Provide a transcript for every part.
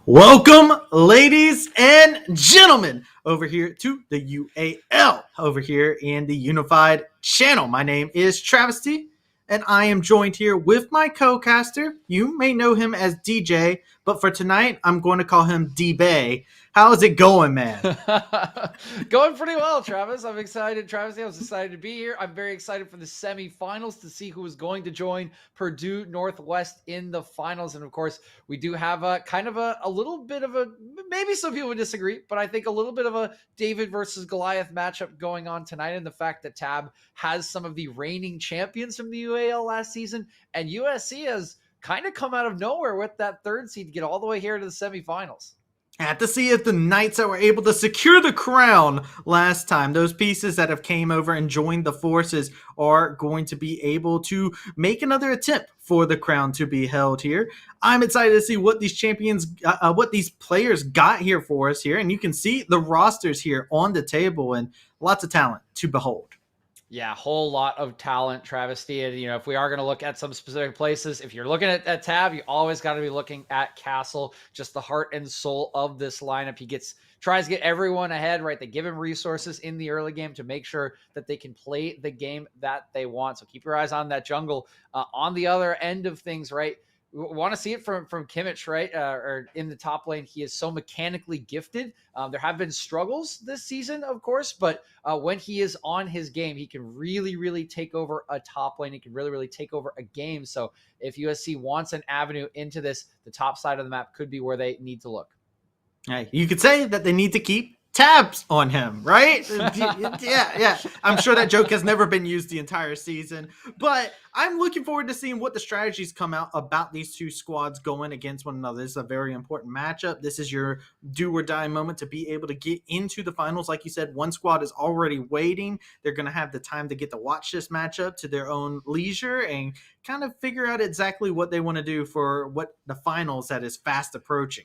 Welcome, ladies and gentlemen, over here to the UAL, over here in the Unified Channel. My name is Travesty, and I am joined here with my co-caster. You may know him as DJ, but for tonight, I'm going to call him D-Bay. How's it going, man? Going pretty well, Travis. I'm excited. Travis, I was excited to be here. I'm very excited for the semifinals to see who is going to join Purdue Northwest in the finals. And of course, we do have a kind of a little bit of a, maybe some people would disagree, but I think a little bit of a David versus Goliath matchup going on tonight. And the fact that Tab has some of the reigning champions from the UAL last season, and USC has kind of come out of nowhere with that third seed to get all the way here to the semifinals. Have to see if the Knights that were able to secure the crown last time, those pieces that have came over and joined the forces, are going to be able to make another attempt for the crown to be held here. I'm excited to see what these champions, what these players got here for us here, and you can see the rosters here on the table and lots of talent to behold. Yeah, a whole lot of talent, Travesty. And, if we are going to look at some specific places, if you're looking at Tab, you always got to be looking at Castle, just the heart and soul of this lineup. He tries to get everyone ahead, right? They give him resources in the early game to make sure that they can play the game that they want. So keep your eyes on that jungle. On the other end of things, right? We want to see it from Kimmich, right? Or in the top lane, he is so mechanically gifted. There have been struggles this season, of course, but when he is on his game, he can really, really take over a top lane. He can really, really take over a game. So if USC wants an avenue into this, the top side of the map could be where they need to look. Hey, you could say that they need to keep tabs on him, right? Yeah. I'm sure that joke has never been used the entire season, but I'm looking forward to seeing what the strategies come out about these two squads going against one another. This is a very important matchup. This is your do or die moment to be able to get into the finals. Like you said, one squad is already waiting. They're going to have the time to get to watch this matchup to their own leisure and kind of figure out exactly what they want to do for what the finals that is fast approaching.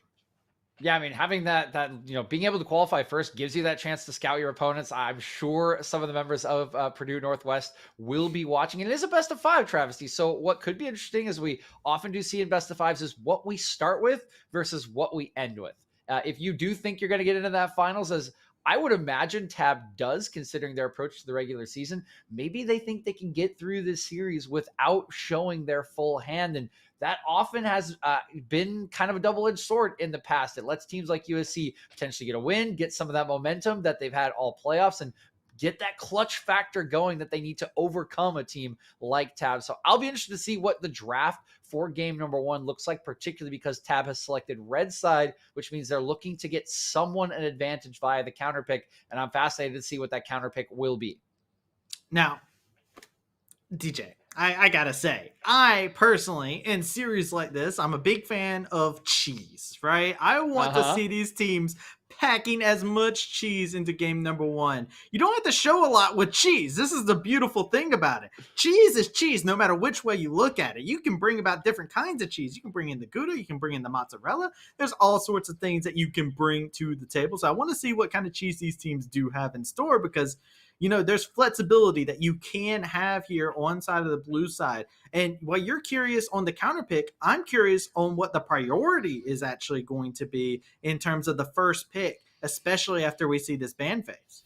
Yeah, I mean, having that being able to qualify first gives you that chance to scout your opponents. I'm sure some of the members of Purdue Northwest will be watching. And it is a best of five, Travesty. So what could be interesting, as we often do see in best of fives, is what we start with versus what we end with. If you do think you're going to get into that finals, as I would imagine Tab does, considering their approach to the regular season, maybe they think they can get through this series without showing their full hand. And that often has been kind of a double-edged sword in the past. It lets teams like USC potentially get a win, get some of that momentum that they've had all playoffs, and get that clutch factor going that they need to overcome a team like Tab. So I'll be interested to see what the draft for game number one looks like, particularly because Tab has selected red side, which means they're looking to get someone an advantage via the counter pick. And I'm fascinated to see what that counter pick will be. Now, DJ, I gotta say, I personally, in series like this, I'm a big fan of cheese, right? I want to see these teams packing as much cheese into game number one. You don't have to show a lot with cheese. This is the beautiful thing about it. Cheese is cheese no matter which way you look at it. You can bring about different kinds of cheese. You can bring in the Gouda, you can bring in the mozzarella. There's all sorts of things that you can bring to the table. So I want to see what kind of cheese these teams do have in store, because there's flexibility that you can have here on side of the blue side. And while you're curious on the counter pick, I'm curious on what the priority is actually going to be in terms of the first pick, especially after we see this ban phase.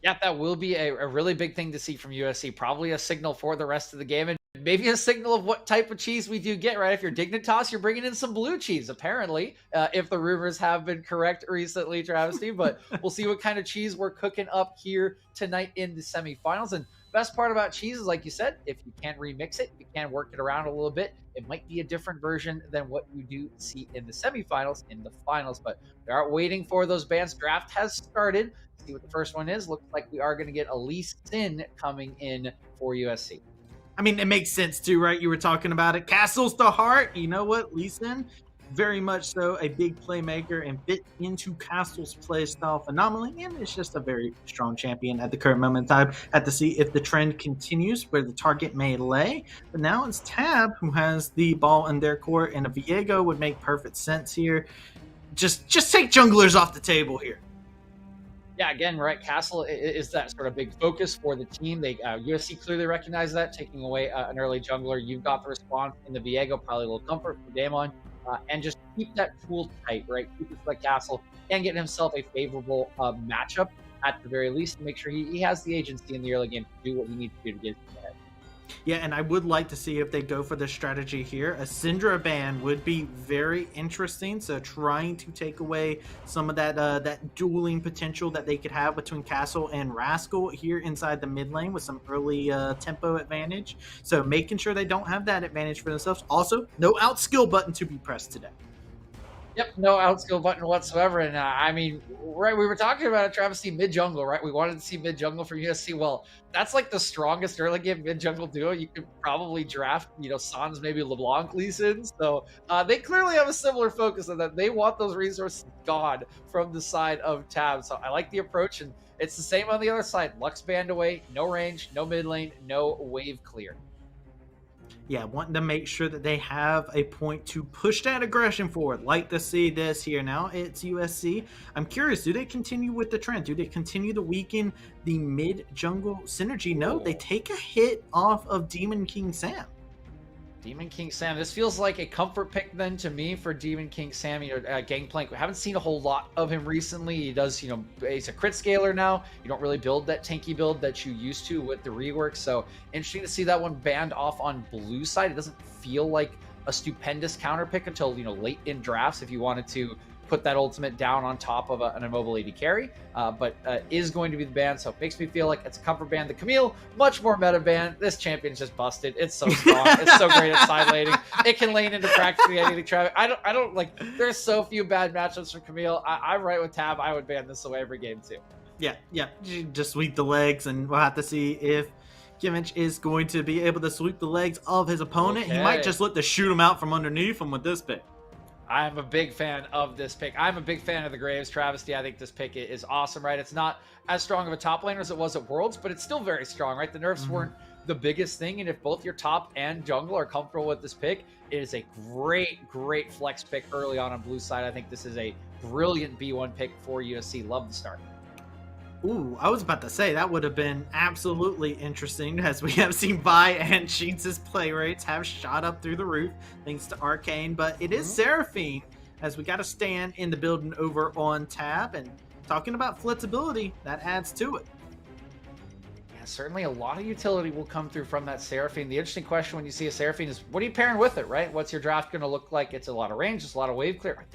Yeah, that will be a really big thing to see from USC. Probably a signal for the rest of the game. And maybe a signal of what type of cheese we do get, right? If you're Dignitas, you're bringing in some blue cheese, apparently, if the rumors have been correct recently, Travesty. But we'll see what kind of cheese we're cooking up here tonight in the semifinals. And best part about cheese is, like you said, if you can't remix it, you can work it around a little bit. It might be a different version than what you do see in the semifinals, in the finals. But we are waiting for those bans. Draft has started. See what the first one is. Looks like we are going to get Elise Sin coming in for USC. I mean, it makes sense too, right? You were talking about it. Castle's the heart. You know what? Leeson, very much so a big playmaker and fit into Castle's play style phenomenally. And it's just a very strong champion at the current moment in time. Have to see if the trend continues where the target may lay. But now it's Tab who has the ball in their court, and a Viego would make perfect sense here. Just take junglers off the table here. Yeah, again, right. Castle is that sort of big focus for the team. They USC clearly recognized that, taking away an early jungler. You've got the response in the Viego, probably a little comfort for Damon, and just keep that pool tight, right? Keep it for the castle and get himself a favorable matchup at the very least, and make sure he has the agency in the early game to do what he needs to do to get ahead. Yeah, and I would like to see if they go for this strategy here. A Syndra ban would be very interesting. So trying to take away some of that dueling potential that they could have between Castle and Rascal here inside the mid lane with some early tempo advantage. So making sure they don't have that advantage for themselves. Also, no outskill button to be pressed today. Yep, no outskill button whatsoever. And I mean, right, we were talking about a travesty mid jungle, right? We wanted to see mid jungle from USC. Well, that's like the strongest early game mid jungle duo. You could probably draft, Sans, maybe LeBlanc Lee Sin. So they clearly have a similar focus on that. They want those resources gone from the side of Tab. So I like the approach, and it's the same on the other side. Lux banned away, no range, no mid lane, no wave clear. Yeah, wanting to make sure that they have a point to push that aggression forward. Like to see this here. Now it's USC. I'm curious, do they continue with the trend? Do they continue to weaken the mid jungle synergy? No, they take a hit off of Demon King Sam. Demon King Sam. This feels like a comfort pick then to me for Demon King Sam. Gangplank. We haven't seen a whole lot of him recently. He does, he's a crit scaler now. You don't really build that tanky build that you used to with the rework. So interesting to see that one banned off on blue side. It doesn't feel like a stupendous counter pick until, late in drafts if you wanted to put that ultimate down on top of an immobile AD carry, but is going to be the ban, so it makes me feel like it's a comfort ban. The Camille, much more meta ban. This champion's just busted. It's so strong. It's so great at side laning. It can lane into practically anything. I don't like. There's so few bad matchups for Camille. I'm right with Tab. I would ban this away every game too. Yeah. Just sweep the legs, and we'll have to see if Kimmich is going to be able to sweep the legs of his opponent. Okay. He might just look to shoot him out from underneath him with this pick. I'm a big fan of this pick. I'm a big fan of the Graves Travesty. I think this pick is awesome, right? It's not as strong of a top laner as it was at Worlds, but it's still very strong, right? The nerfs weren't the biggest thing, and if both your top and jungle are comfortable with this pick, it is a great flex pick early on blue side. I think this is a brilliant B1 pick for USC. Love the start. Ooh, I was about to say that would have been absolutely interesting, as we have seen Vi and Sheets' play rates have shot up through the roof thanks to Arcane, but it is Seraphine, as we got to stand in the building over on Tab, and talking about flexibility, that adds to it. Yeah, certainly a lot of utility will come through from that Seraphine. The interesting question when you see a Seraphine is, what are you pairing with it, right? What's your draft going to look like? It's a lot of range, it's a lot of wave clear.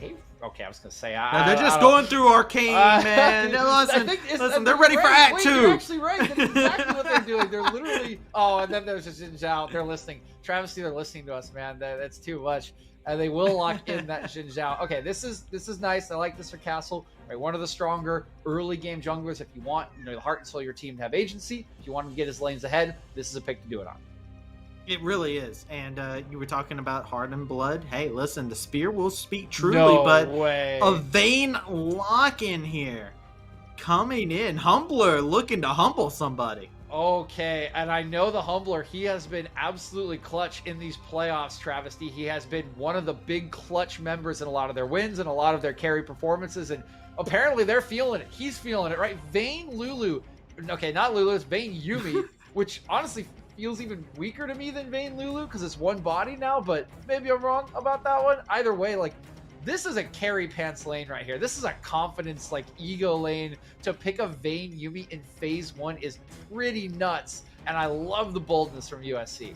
Okay, I was going to say... they're just going through Arcane, man. Listen, they're ready for Act 2. You're actually right. That's exactly what they're doing. They're literally... Oh, and then there's just Xin Zhao. They're listening. Travesty, they're listening to us, man. That's too much. And they will lock in that Xin Zhao. Okay, this is nice. I like this for Castle. Right, one of the stronger early game junglers. If you want, the heart and soul of your team to have agency, if you want to get his lanes ahead, this is a pick to do it on. It really is. And you were talking about Heart and Blood. Hey, listen, the spear will speak truly, a Vayne lock-in here. Coming in. Humbler looking to humble somebody. Okay, and I know the Humbler, he has been absolutely clutch in these playoffs, Travesty. He has been one of the big clutch members in a lot of their wins and a lot of their carry performances, and apparently they're feeling it. He's feeling it, right? Vayne Lulu. Okay, not Lulu, it's Vayne Yuumi, which honestly feels even weaker to me than Vayne Lulu because it's one body now, but maybe I'm wrong about that one. Either way, this is a carry pants lane right here. This is a confidence, ego lane. To pick a Vayne Yuumi in phase 1 is pretty nuts, and I love the boldness from USC.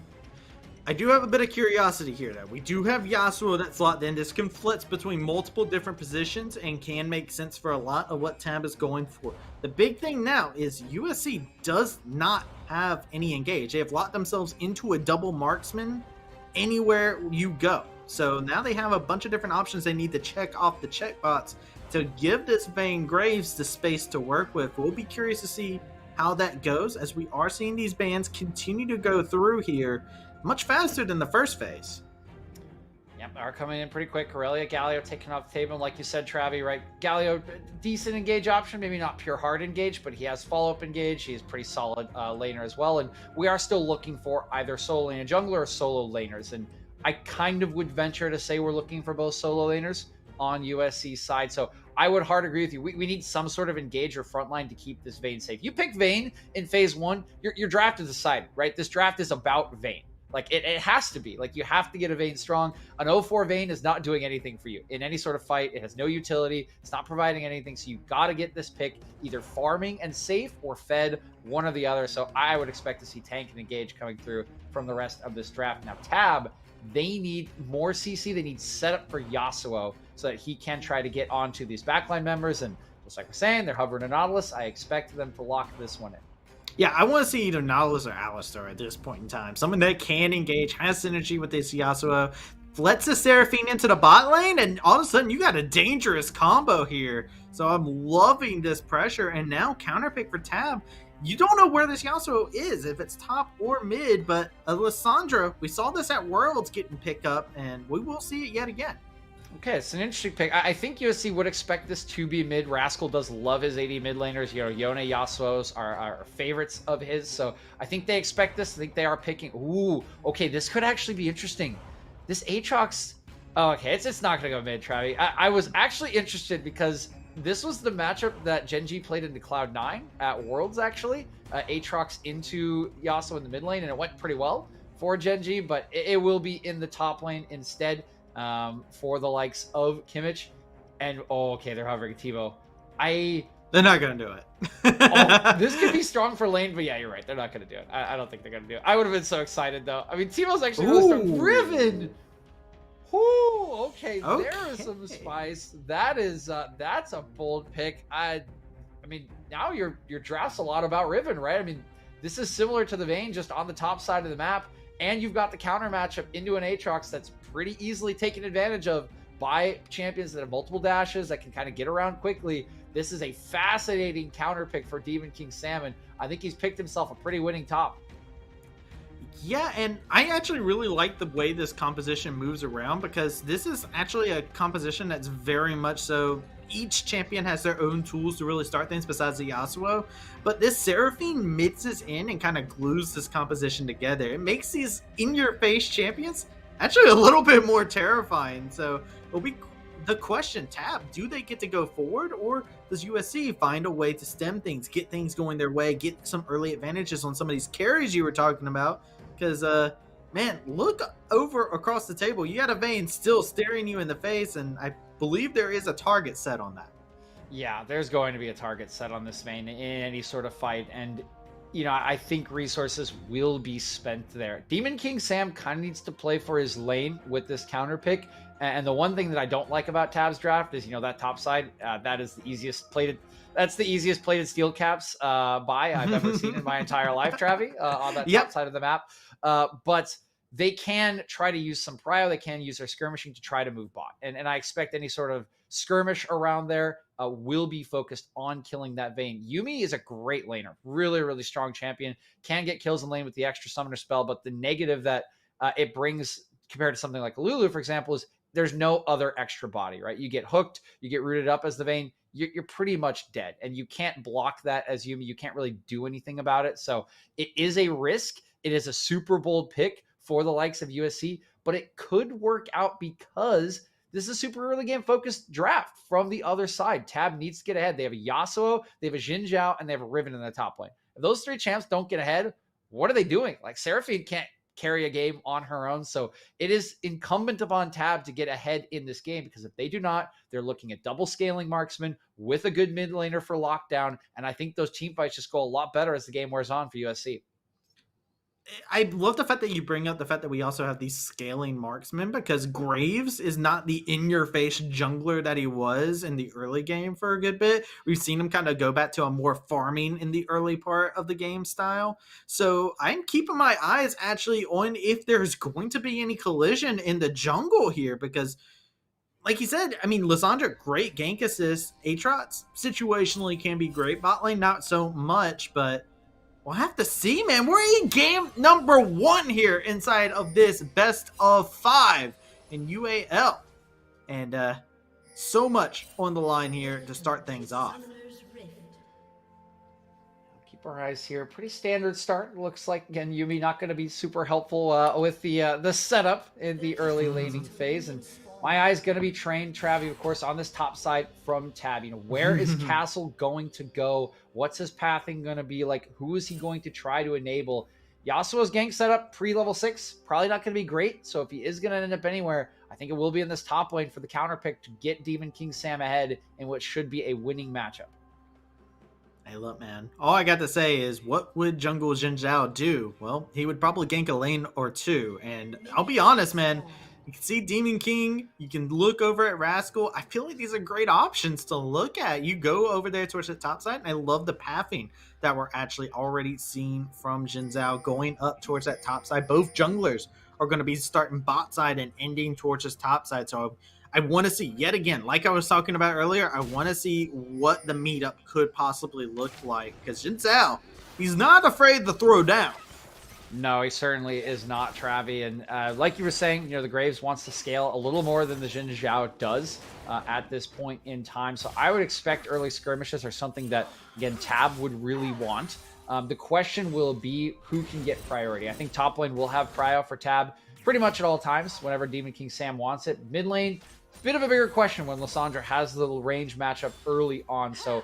I do have a bit of curiosity here, though. We do have Yasuo that's locked in. This conflicts between multiple different positions and can make sense for a lot of what Tab is going for. The big thing now is USC does not have any engage. They have locked themselves into a double marksman anywhere you go. So now they have a bunch of different options they need to check off the checkbox to give this Vayne Graves the space to work with. We'll be curious to see how that goes, as we are seeing these bans continue to go through here much faster than the first phase. Yep, are coming in pretty quick. Corellia, Galio taking off the table, like you said, Travi, right? Galio, decent engage option, maybe not pure hard engage, but he has follow-up engage. He is pretty solid laner as well, and we are still looking for either solo lane jungler or solo laners, and I kind of would venture to say we're looking for both solo laners on USC's side. So I would hard agree with you. We need some sort of engage or frontline to keep this Vayne safe. You pick Vayne in phase 1, your draft is decided, right? This draft is about Vayne. Like it has to be. Like you have to get a Vayne strong. An 0-4 Vayne is not doing anything for you in any sort of fight. It has no utility. It's not providing anything. So you got to get this pick either farming and safe or fed, one or the other. So I would expect to see Tank and Engage coming through from the rest of this draft. Now Tab, they need more CC. They need setup for Yasuo so that he can try to get onto these backline members. And just like we're saying, they're hovering a Nautilus. I expect them to lock this one in. Yeah, I want to see either Nautilus or Alistar at this point in time. Someone that can engage, has synergy with this Yasuo, lets the Seraphine into the bot lane, and all of a sudden you got a dangerous combo here. So I'm loving this pressure, and now counterpick for Tab. You don't know where this Yasuo is, if it's top or mid, but Lissandra, we saw this at Worlds getting picked up, and we will see it yet again. Okay, it's an interesting pick. I think USC would expect this to be mid. Rascal does love his AD mid laners. You know, Yone, Yasuo's are favorites of his, so I think they expect this. I think they are picking. Ooh, okay, this could actually be interesting. This Aatrox. Oh, okay, it's not going to go mid, Travi. I was actually interested because this was the matchup that Gen G played into Cloud9 at Worlds, actually. Aatrox into Yasuo in the mid lane, and it went pretty well for Gen G, but it will be in the top lane instead. For the likes of Kimmich. And, oh, okay, they're hovering Tebow. They're not going to do it. This could be strong for lane, but yeah, you're right. They're not going to do it. I don't think they're going to do it. I would have been so excited, though. I mean, Tebow's actually really strong. Riven! Ooh, okay, there is some spice. That is, that's a bold pick. I mean, now your draft's a lot about Riven, right? I mean, this is similar to the Vayne, just on the top side of the map. And you've got the counter matchup into an Aatrox that's pretty easily taken advantage of by champions that have multiple dashes that can kind of get around quickly. This is a fascinating counter pick for Demon King Salmon. I think he's picked himself a pretty winning top. Yeah, and I actually really like the way this composition moves around, because this is actually a composition that's very much so each champion has their own tools to really start things besides the Yasuo, but this Seraphine mixes in and kind of glues this composition together. It makes these in-your-face champions actually a little bit more terrifying. So it'll be the question, Tab, do they get to go forward, or does USC find a way to stem things, get things going their way, get some early advantages on some of these carries you were talking about? Because, man, look over across the table. You got a Vayne still staring you in the face, and I believe there is a target set on that. Yeah, there's going to be a target set on this Vayne in any sort of fight, and you know, I think resources will be spent there. Demon King Sam kind of needs to play for his lane with this counter pick, and the one thing that I don't like about Tab's draft is, you know, that top side, that is the easiest plated. That's the easiest plated steel caps buy I've ever seen in my entire life, Travi, on that top side of the map. But they can try to use some prio. They can use their skirmishing to try to move bot. And I expect any sort of skirmish around there will be focused on killing that Vayne. Yuumi is a great laner. Really, really strong champion. Can get kills in lane with the extra summoner spell, but the negative that it brings compared to something like Lulu, for example, is there's no other extra body, right? You get hooked, you get rooted up as the Vayne, you're pretty much dead, and you can't block that as Yuumi. You can't really do anything about it. So it is a risk. It is a super bold pick for the likes of USC, but it could work out because this is a super early game focused draft from the other side. Tab needs to get ahead. They have a Yasuo, they have a Xin Zhao, and they have a Riven in the top lane. If those three champs don't get ahead, what are they doing? Like, Seraphine can't carry a game on her own. So it is incumbent upon Tab to get ahead in this game, because if they do not, they're looking at double scaling marksman with a good mid laner for lockdown. And I think those team fights just go a lot better as the game wears on for USC. I love the fact that you bring up the fact that we also have these scaling marksmen, because Graves is not the in-your-face jungler that he was in the early game for a good bit. We've seen him kind of go back to a more farming in the early part of the game style. So I'm keeping my eyes actually on if there's going to be any collision in the jungle here, because like you said, I mean, Lissandra, great gank assist. Aatrox situationally can be great. Bot lane, not so much, but we'll have to see, man. We're in game number 1 here inside of this best of 5 in UAL. And so much on the line here to start things off. Keep our eyes here. Pretty standard start. Looks like, again, Yuumi not going to be super helpful with the setup in the early laning phase. And my eye's going to be trained, Travi, of course, on this top side from Tab. You know, where is Castle going to go? What's his pathing going to be like? Who is he going to try to enable? Yasuo's gank setup pre-level 6, probably not going to be great. So if he is going to end up anywhere, I think it will be in this top lane for the counter pick to get Demon King Sam ahead in what should be a winning matchup. Hey, look, man. All I got to say is, what would Jungle Jin Zhao do? Well, he would probably gank a lane or two. And I'll be honest, man. You can see Demon King. You can look over at Rascal. I feel like these are great options to look at. You go over there towards the top side, and I love the pathing that we're actually already seeing from Jin Zhao going up towards that top side. Both junglers are going to be starting bot side and ending towards this top side. So I want to see, yet again, like I was talking about earlier, I want to see what the meetup could possibly look like. Because Jin Zhao, he's not afraid to throw down. No, he certainly is not, Travi. And like you were saying, the Graves wants to scale a little more than the Jin Zhao does at this point in time. So I would expect early skirmishes are something that, again, Tab would really want. The question will be who can get priority. I think top lane will have prio for Tab pretty much at all times whenever Demon King Sam wants it. Mid lane, bit of a bigger question when Lissandra has the little range matchup early on. So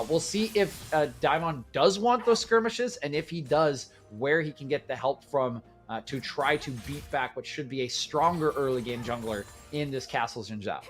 we'll see if Daimon does want those skirmishes, and if he does, where he can get the help from to try to beat back what should be a stronger early game jungler in this Castle Jin Zhao.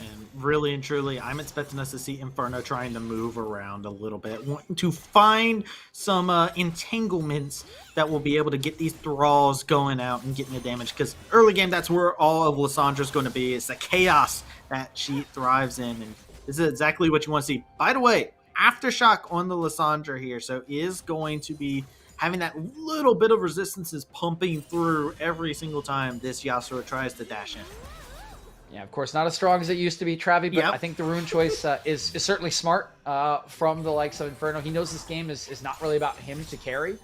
And really and truly, I'm expecting us to see Inferno trying to move around a little bit, wanting to find some entanglements that will be able to get these thralls going out and getting the damage. Because early game, that's where all of Lissandra's going to be. It's the chaos that she thrives in. And this is exactly what you want to see. By the way, Aftershock on the Lissandra here. So is going to be having that little bit of resistances pumping through every single time this Yasuo tries to dash in. Yeah, of course, not as strong as it used to be, Travi, but I think the rune choice is certainly smart from the likes of Inferno. He knows this game is not really about him to carry.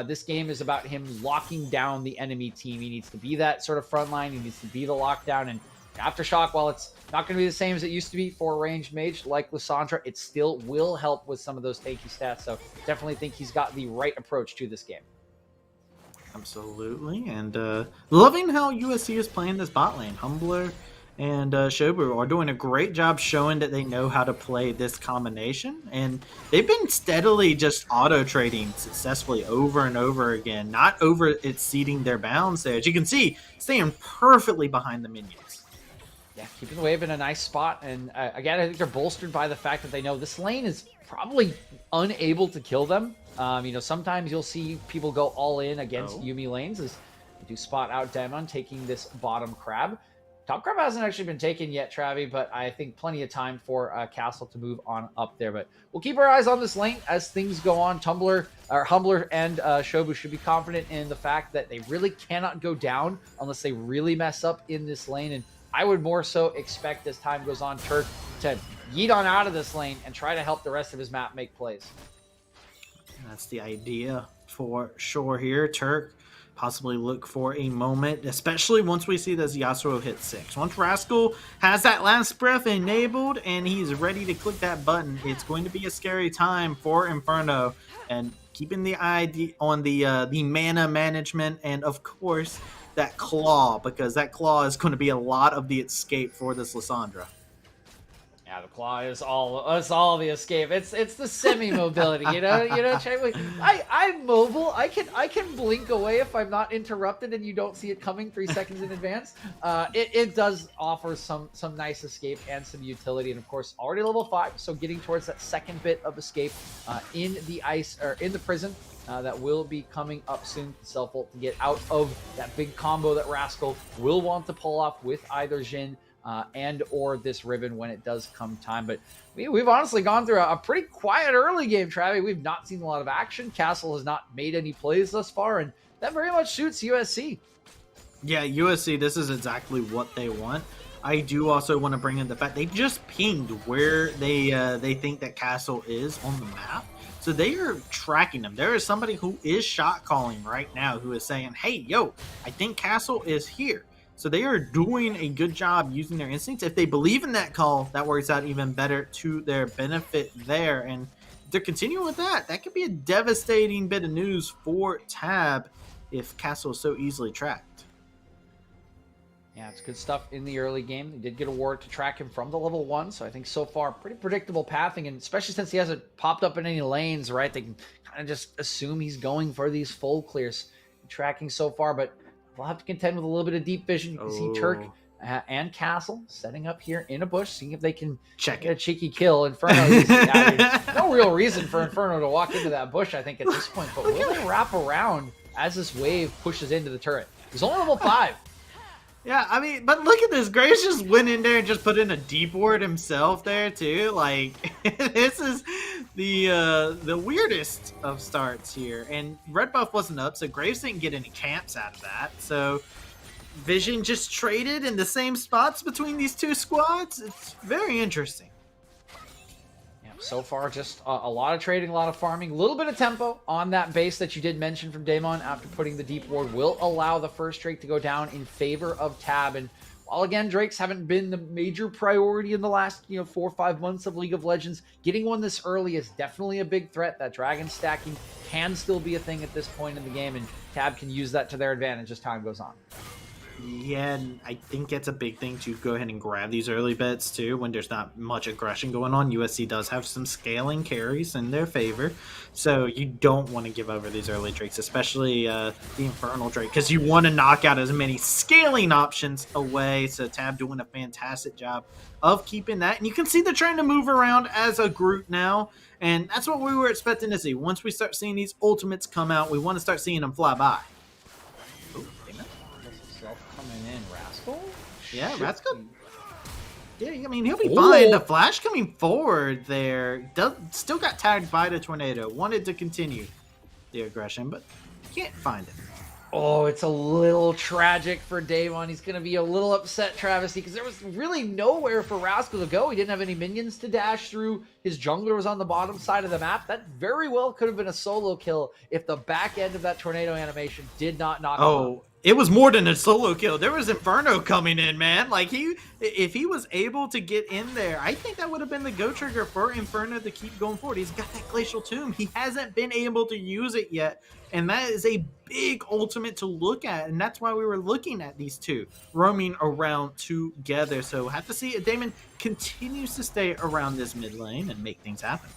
This game is about him locking down the enemy team. He needs to be that sort of front line. He needs to be the lockdown. And Aftershock, while it's not going to be the same as it used to be for a ranged mage like Lissandra, it still will help with some of those tanky stats. So definitely think he's got the right approach to this game. Absolutely. And loving how USC is playing this bot lane. Humbler and Shobu are doing a great job showing that they know how to play this combination, and they've been steadily just auto trading successfully over and over again, not over exceeding their bounds there. As you can see, staying perfectly behind the minions. Yeah, keeping the wave in a nice spot, and again, I think they're bolstered by the fact that they know this lane is probably unable to kill them. Sometimes you'll see people go all in against Yuumi lanes as they do spot out Daimon taking this bottom crab. Top crab hasn't actually been taken yet, Travi, but I think plenty of time for Castle to move on up there. But we'll keep our eyes on this lane as things go on. Humbler and Shobu should be confident in the fact that they really cannot go down unless they really mess up in this lane. And I would more so expect as time goes on, Turk to yeet on out of this lane and try to help the rest of his map make plays. That's the idea for sure here. Turk possibly look for a moment, especially once we see this Yasuo hit 6. Once Rascal has that last breath enabled and he's ready to click that button, it's going to be a scary time for Inferno. And keeping the eye on the mana management and, of course, that claw, because that claw is going to be a lot of the escape for this Lissandra. Yeah, the claw is all the escape. It's the semi-mobility, I'm mobile. I can blink away if I'm not interrupted and you don't see it coming 3 seconds in advance. It does offer some nice escape and some utility, and of course already level 5, so getting towards that second bit of escape in the ice or in the prison. That will be coming up soon. Self-ult to get out of that big combo that Rascal will want to pull off with either Jhin and or this Riven when it does come time. But we've honestly gone through a pretty quiet early game, Travi. We've not seen a lot of action. Castle has not made any plays thus far, and that very much suits USC. Yeah, USC, this is exactly what they want. I do also want to bring in the fact they just pinged where they think that Castle is on the map. So they are tracking them. There is somebody who is shot calling right now who is saying, hey, yo, I think Castle is here. So they are doing a good job using their instincts. If they believe in that call, that works out even better to their benefit there. And if they're continuing with that, that could be a devastating bit of news for Tab if Castle is so easily tracked. Yeah, it's good stuff in the early game. They did get a ward to track him from the level 1, so I think so far pretty predictable pathing, and especially since he hasn't popped up in any lanes, right? They can kind of just assume he's going for these full clears. Tracking so far, but we'll have to contend with a little bit of deep vision. You can see Turk and Castle setting up here in a bush, seeing if they can get a cheeky kill. Inferno, no real reason for Inferno to walk into that bush, I think, at this point, but will they wrap around as this wave pushes into the turret? He's only level 5. Yeah, I mean, but look at this. Graves just went in there and just put in a deep ward himself there too. Like, this is the weirdest of starts here. And red buff wasn't up, so Graves didn't get any camps out of that. So Vision just traded in the same spots between these two squads. It's very interesting. So far, just a lot of trading, a lot of farming, a little bit of tempo on that base that you did mention from Daemon after putting the deep ward will allow the first Drake to go down in favor of Tab. And while again, Drakes haven't been the major priority in the last 4 or 5 months of League of Legends, getting one this early is definitely a big threat. That dragon stacking can still be a thing at this point in the game, and Tab can use that to their advantage as time goes on. Yeah, and I think it's a big thing to go ahead and grab these early bets too when there's not much aggression going on. USC does have some scaling carries in their favor, so you don't want to give over these early Drakes, especially the Infernal Drake, because you want to knock out as many scaling options away. So Tab doing a fantastic job of keeping that, and you can see they're trying to move around as a group now, and that's what we were expecting to see. Once we start seeing these ultimates come out, we want to start seeing them fly by. Yeah, Rascal. Yeah, I mean, he'll be fine. The Flash coming forward there still got tagged by the tornado. Wanted to continue the aggression, but can't find it. Oh, it's a little tragic for Daemon. He's going to be a little upset, Travesty, because there was really nowhere for Rascal to go. He didn't have any minions to dash through. His jungler was on the bottom side of the map. That very well could have been a solo kill if the back end of that tornado animation did not knock him out. It was more than a solo kill. There was Inferno coming in, man. Like, if he was able to get in there, I think that would have been the go trigger for Inferno to keep going forward. He's got that Glacial Tomb. He hasn't been able to use it yet, and that is a big ultimate to look at, and that's why we were looking at these two roaming around together. So have to see if Daemon continues to stay around this mid lane and make things happen.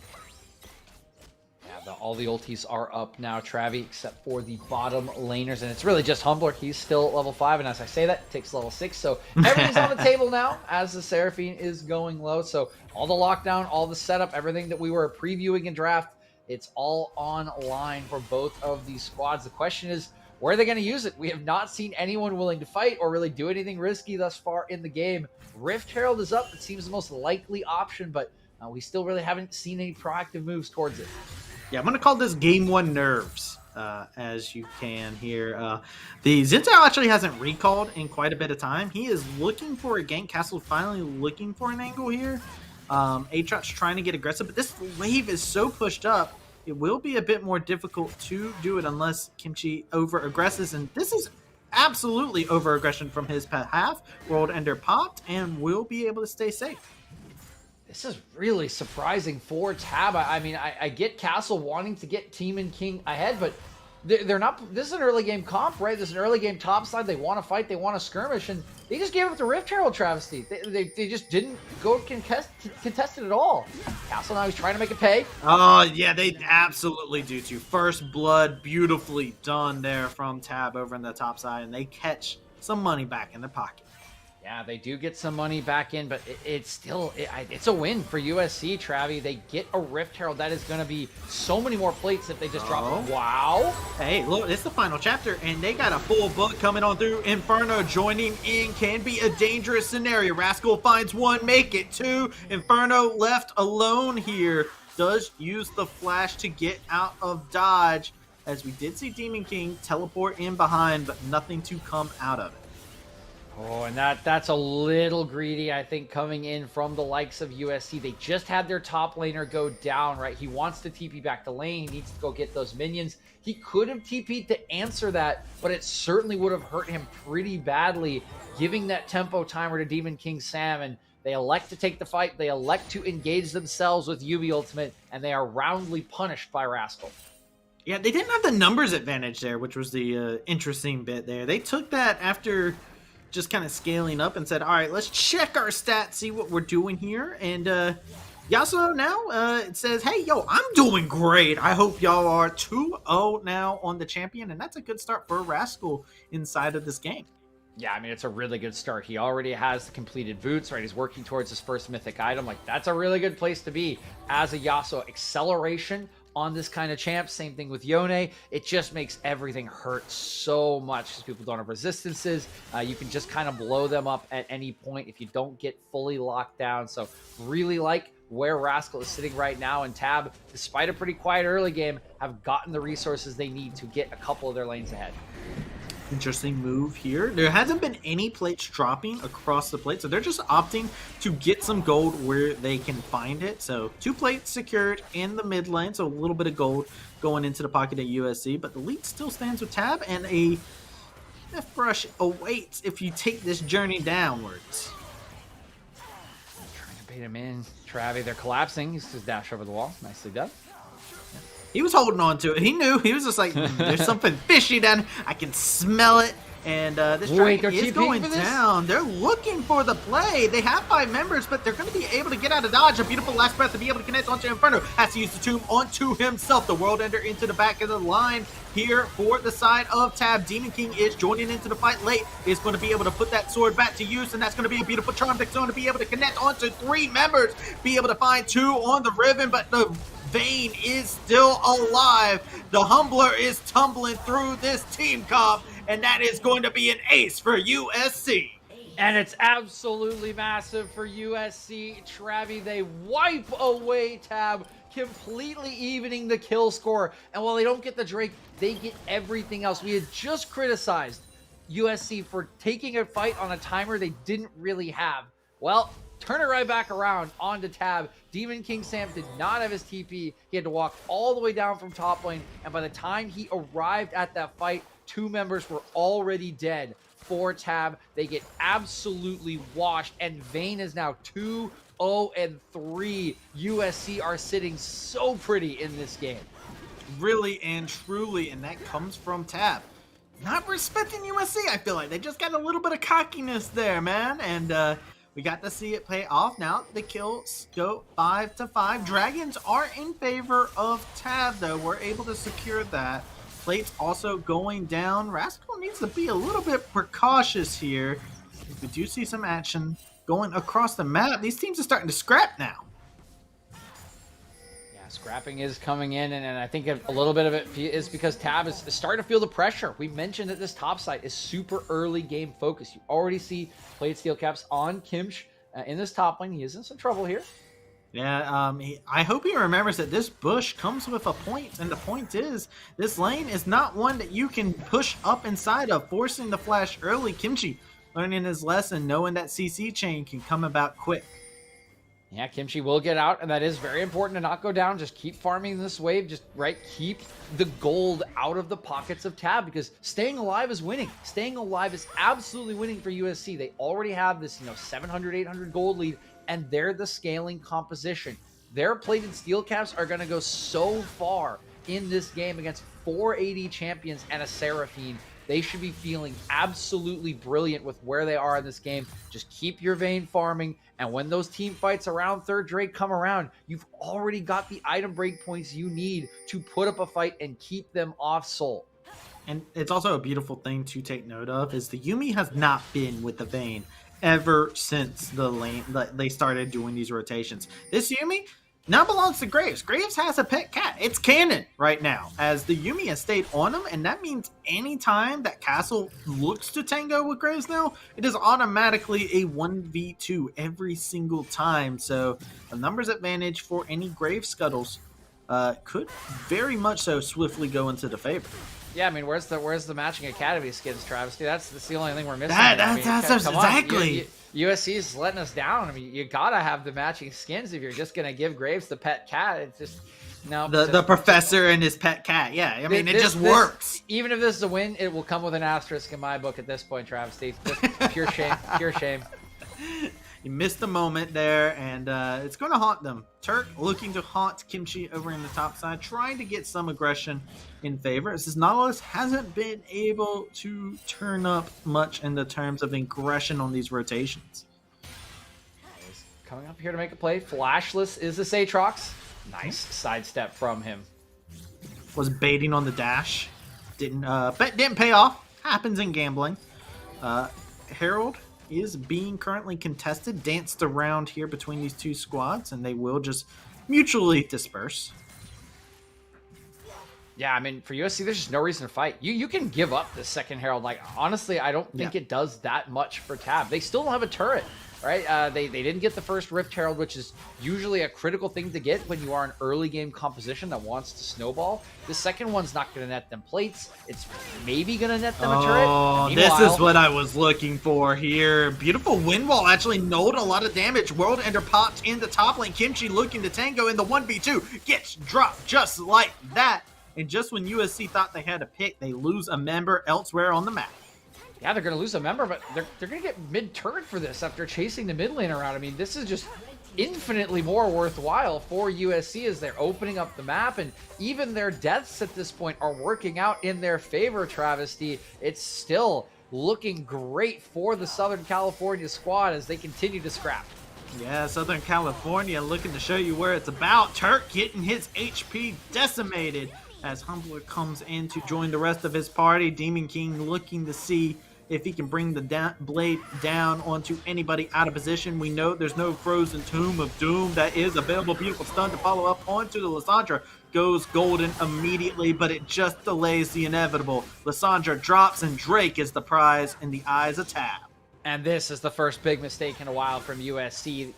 All the ultis are up now, Travi, except for the bottom laners, and it's really just Humbler. He's still level 5, and as I say that, it takes level 6, so everything's on the table now as the Seraphine is going low. So all the lockdown, all the setup, everything that we were previewing in draft, it's all online for both of these squads. The question is, where are they going to use it? We have not seen anyone willing to fight or really do anything risky thus far in the game. Rift Herald is up. It seems the most likely option, but we still really haven't seen any proactive moves towards it. Yeah, I'm going to call this Game 1 nerves, as you can here. The Xin Zhao actually hasn't recalled in quite a bit of time. He is looking for a gank. Castle finally looking for an angle here. Aatrox trying to get aggressive, but this wave is so pushed up, it will be a bit more difficult to do it unless Kimchi over-aggresses, and this is absolutely over-aggression from his half. World Ender popped and will be able to stay safe. This is really surprising for Tab. I mean, I get Castle wanting to get Team and King ahead, but they're not. This is an early game comp, right? This is an early game top side. They want to fight. They want to skirmish, and they just gave up the Rift Herald Travesty. They just didn't go contest it at all. Castle now he's trying to make it pay. Oh, yeah, they absolutely do too. First blood, beautifully done there from Tab over in the top side, and they catch some money back in their pocket. Yeah, they do get some money back in, but it's still, it's a win for USC, Travi. They get a Rift Herald. That is going to be so many more plates if they just drop it. Wow. Hey, look, it's the final chapter, and they got a full book coming on through. Inferno joining in can be a dangerous scenario. Rascal finds one, make it two. Inferno left alone here. Does use the flash to get out of dodge, as we did see Demon King teleport in behind, but nothing to come out of it. Oh, and that's a little greedy, I think, coming in from the likes of USC. They just had their top laner go down, right? He wants to TP back to lane. He needs to go get those minions. He could have TP'd to answer that, but it certainly would have hurt him pretty badly, giving that tempo timer to Demon King Sam, and they elect to take the fight. They elect to engage themselves with Yubi Ultimate, and they are roundly punished by Rascal. Yeah, they didn't have the numbers advantage there, which was the interesting bit there. They took that after just kind of scaling up and said, all right, let's check our stats, see what we're doing here. And Yasuo now, it says, hey, yo, I'm doing great. I hope y'all are 2-0 now on the champion. And that's a good start for Rascal inside of this game. Yeah, I mean, it's a really good start. He already has the completed boots, right? He's working towards his first mythic item. Like, that's a really good place to be as a Yasuo. Acceleration on this kind of champ. Same thing with Yone. It just makes everything hurt so much because people don't have resistances. You can just kind of blow them up at any point if you don't get fully locked down. So really like where Rascal is sitting right now, and Tab, despite a pretty quiet early game, have gotten the resources they need to get a couple of their lanes ahead. Interesting move here. There hasn't been any plates dropping across the plate, so they're just opting to get some gold where they can find it. So 2 plates secured in the mid lane, so a little bit of gold going into the pocket at USC, but the lead still stands with Tab, and a Death Brush awaits if you take this journey downwards. Trying to bait him in. Travi, they're collapsing. He's just dash over the wall. Nicely done. He was holding on to it. He knew. He was just like, there's something fishy down. I can smell it. And this dragon is going down. They're looking for the play. They have 5 members, but they're going to be able to get out of dodge. A beautiful last breath to be able to connect onto Inferno. Has to use the tomb onto himself. The World Ender into the back of the line here for the side of Tab. Demon King is joining into the fight late. Is going to be able to put that sword back to use, and that's going to be a beautiful charm that's going to be able to connect onto 3 members. Be able to find 2 on the Riven, but the Vayne is still alive. The Humbler is tumbling through this team comp, and that is going to be an ace for USC. And it's absolutely massive for USC. Travi, they wipe away Tab, completely evening the kill score. And while they don't get the Drake, they get everything else. We had just criticized USC for taking a fight on a timer they didn't really have. Well, turn it right back around onto Tab. Demon King Sam did not have his TP. He had to walk all the way down from top lane. And by the time he arrived at that fight, 2 members were already dead for Tab. They get absolutely washed. And Vayne is now 2-0-3. USC are sitting so pretty in this game. Really and truly. And that comes from Tab. Not respecting USC, I feel like. They just got a little bit of cockiness there, man. And, we got to see it play off. Now the kills go 5-5. Dragons are in favor of Tab, though. We're able to secure that. Plates also going down. Rascal needs to be a little bit precautious here. We do see some action going across the map. These teams are starting to scrap now. Yeah, scrapping is coming in, and I think a little bit of it is because Tab is starting to feel the pressure. We mentioned that this top side is super early game focused. You already see Plate Steel Caps on Kimch in this top lane. He is in some trouble here. Yeah, I hope he remembers that this bush comes with a point, and the point is, this lane is not one that you can push up inside of, forcing the flash early. Kimchi learning his lesson, knowing that CC chain can come about quick. Yeah, Kimchi will get out, and that is very important to not go down. Just keep farming this wave. Just, right, keep the gold out of the pockets of Tab, because staying alive is winning. Staying alive is absolutely winning for USC. They already have this, 700, 800 gold lead, and they're the scaling composition. Their plated steel caps are going to go so far in this game against 480 champions and a Seraphine. They should be feeling absolutely brilliant with where they are in this game. Just keep your Vayne farming, and when those team fights around third Drake come around, you've already got the item break points you need to put up a fight and keep them off Soul. And it's also a beautiful thing to take note of is the Yuumi has not been with the Vayne ever since they started doing these rotations. This Yuumi now belongs to Graves. Graves has a pet cat. It's canon right now, as the Yuumi has stayed on him, and that means anytime that Castle looks to tango with Graves now, it is automatically a 1v2 every single time. So the numbers advantage for any Grave scuttles could very much so swiftly go into the favor. Yeah, I mean, where's the matching academy skins, Travesty? That's the only thing we're missing. That's exactly. USC is letting us down. I mean, you gotta have the matching skins if you're just gonna give Graves the pet cat. It's just no. The professor and his pet cat. Yeah, I mean, it just works. Even if this is a win, it will come with an asterisk in my book at this point, Travesty. Just pure shame. Pure shame. You missed the moment there, and it's going to haunt them. Turk looking to haunt Kimchi over in the top side, trying to get some aggression in favor. As Nautilus hasn't been able to turn up much in the terms of aggression on these rotations. Coming up here to make a play. Flashless is the Aatrox. Nice sidestep from him. Was baiting on the dash. Didn't pay off. Happens in gambling. Herald is being currently contested, danced around here between these two squads, and they will just mutually disperse. Yeah, I mean, for USC, there's just no reason to fight. You can give up the second Herald. Like, honestly, I don't think it does that much for Tab. They still don't have a turret, right? They didn't get the first Rift Herald, which is usually a critical thing to get when you are an early game composition that wants to snowball. The second one's not going to net them plates. It's maybe going to net them a turret. Oh, this is what I was looking for here. Beautiful wind wall actually nulled a lot of damage. World Ender popped in the top lane. Kimchi looking to tango in the 1v2. Gets dropped just like that. And just when USC thought they had a pick, they lose a member elsewhere on the map. Yeah, they're going to lose a member, but they're going to get mid-turret for this after chasing the mid lane around. I mean, this is just infinitely more worthwhile for USC as they're opening up the map, and even their deaths at this point are working out in their favor, Travesty. It's still looking great for the Southern California squad as they continue to scrap. Yeah, Southern California looking to show you where it's about. Turk getting his HP decimated as Humbler comes in to join the rest of his party. Demon King looking to see if he can bring the blade down onto anybody out of position. We know there's no Frozen Tomb of Doom that is available. Beautiful stun to follow up onto the Lissandra. Goes golden immediately, but it just delays the inevitable. Lissandra drops, and Drake is the prize in the eyes of Tab. And this is the first big mistake in a while from USC.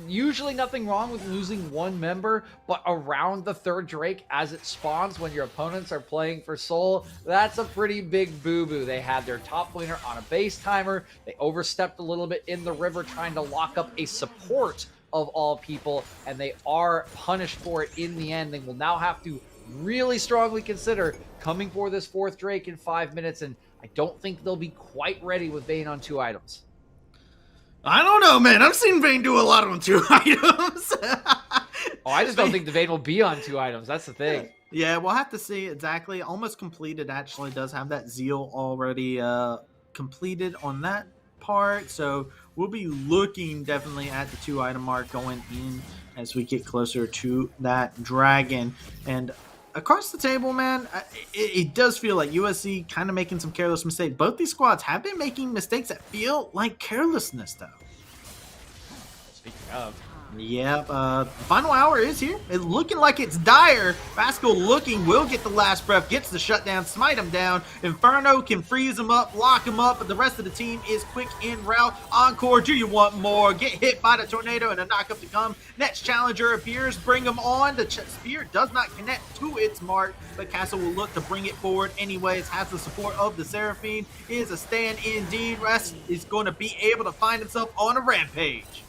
Usually nothing wrong with losing one member, but around the third Drake as it spawns when your opponents are playing for Soul, that's a pretty big boo-boo. They had their top laner on a base timer. They overstepped a little bit in the river trying to lock up a support of all people, and they are punished for it in the end. They will now have to really strongly consider coming for this fourth Drake in 5 minutes, and I don't think they'll be quite ready with Vayne on 2 items. I don't know, man. I've seen Vayne do a lot on 2 items. I just don't think the Vayne will be on 2 items. That's the thing. Yeah, we'll have to see exactly. Almost completed actually does have that Zeal already completed on that part. So we'll be looking definitely at the 2 item mark going in as we get closer to that dragon. And across the table, man, it does feel like USC kind of making some careless mistakes. Both these squads have been making mistakes that feel like carelessness, though. Speaking of. Yep, final hour is here. It's looking like it's dire. Vasco looking, will get the last breath, gets the shutdown, smite him down. Inferno can freeze him up, lock him up, but the rest of the team is quick in route. Encore, do you want more? Get hit by the tornado and a knock up to come. Next challenger appears, bring him on. The spear does not connect to its mark, but Castle will look to bring it forward anyways. Has the support of the Seraphine. Is a stand indeed. Rest is going to be able to find himself on a rampage.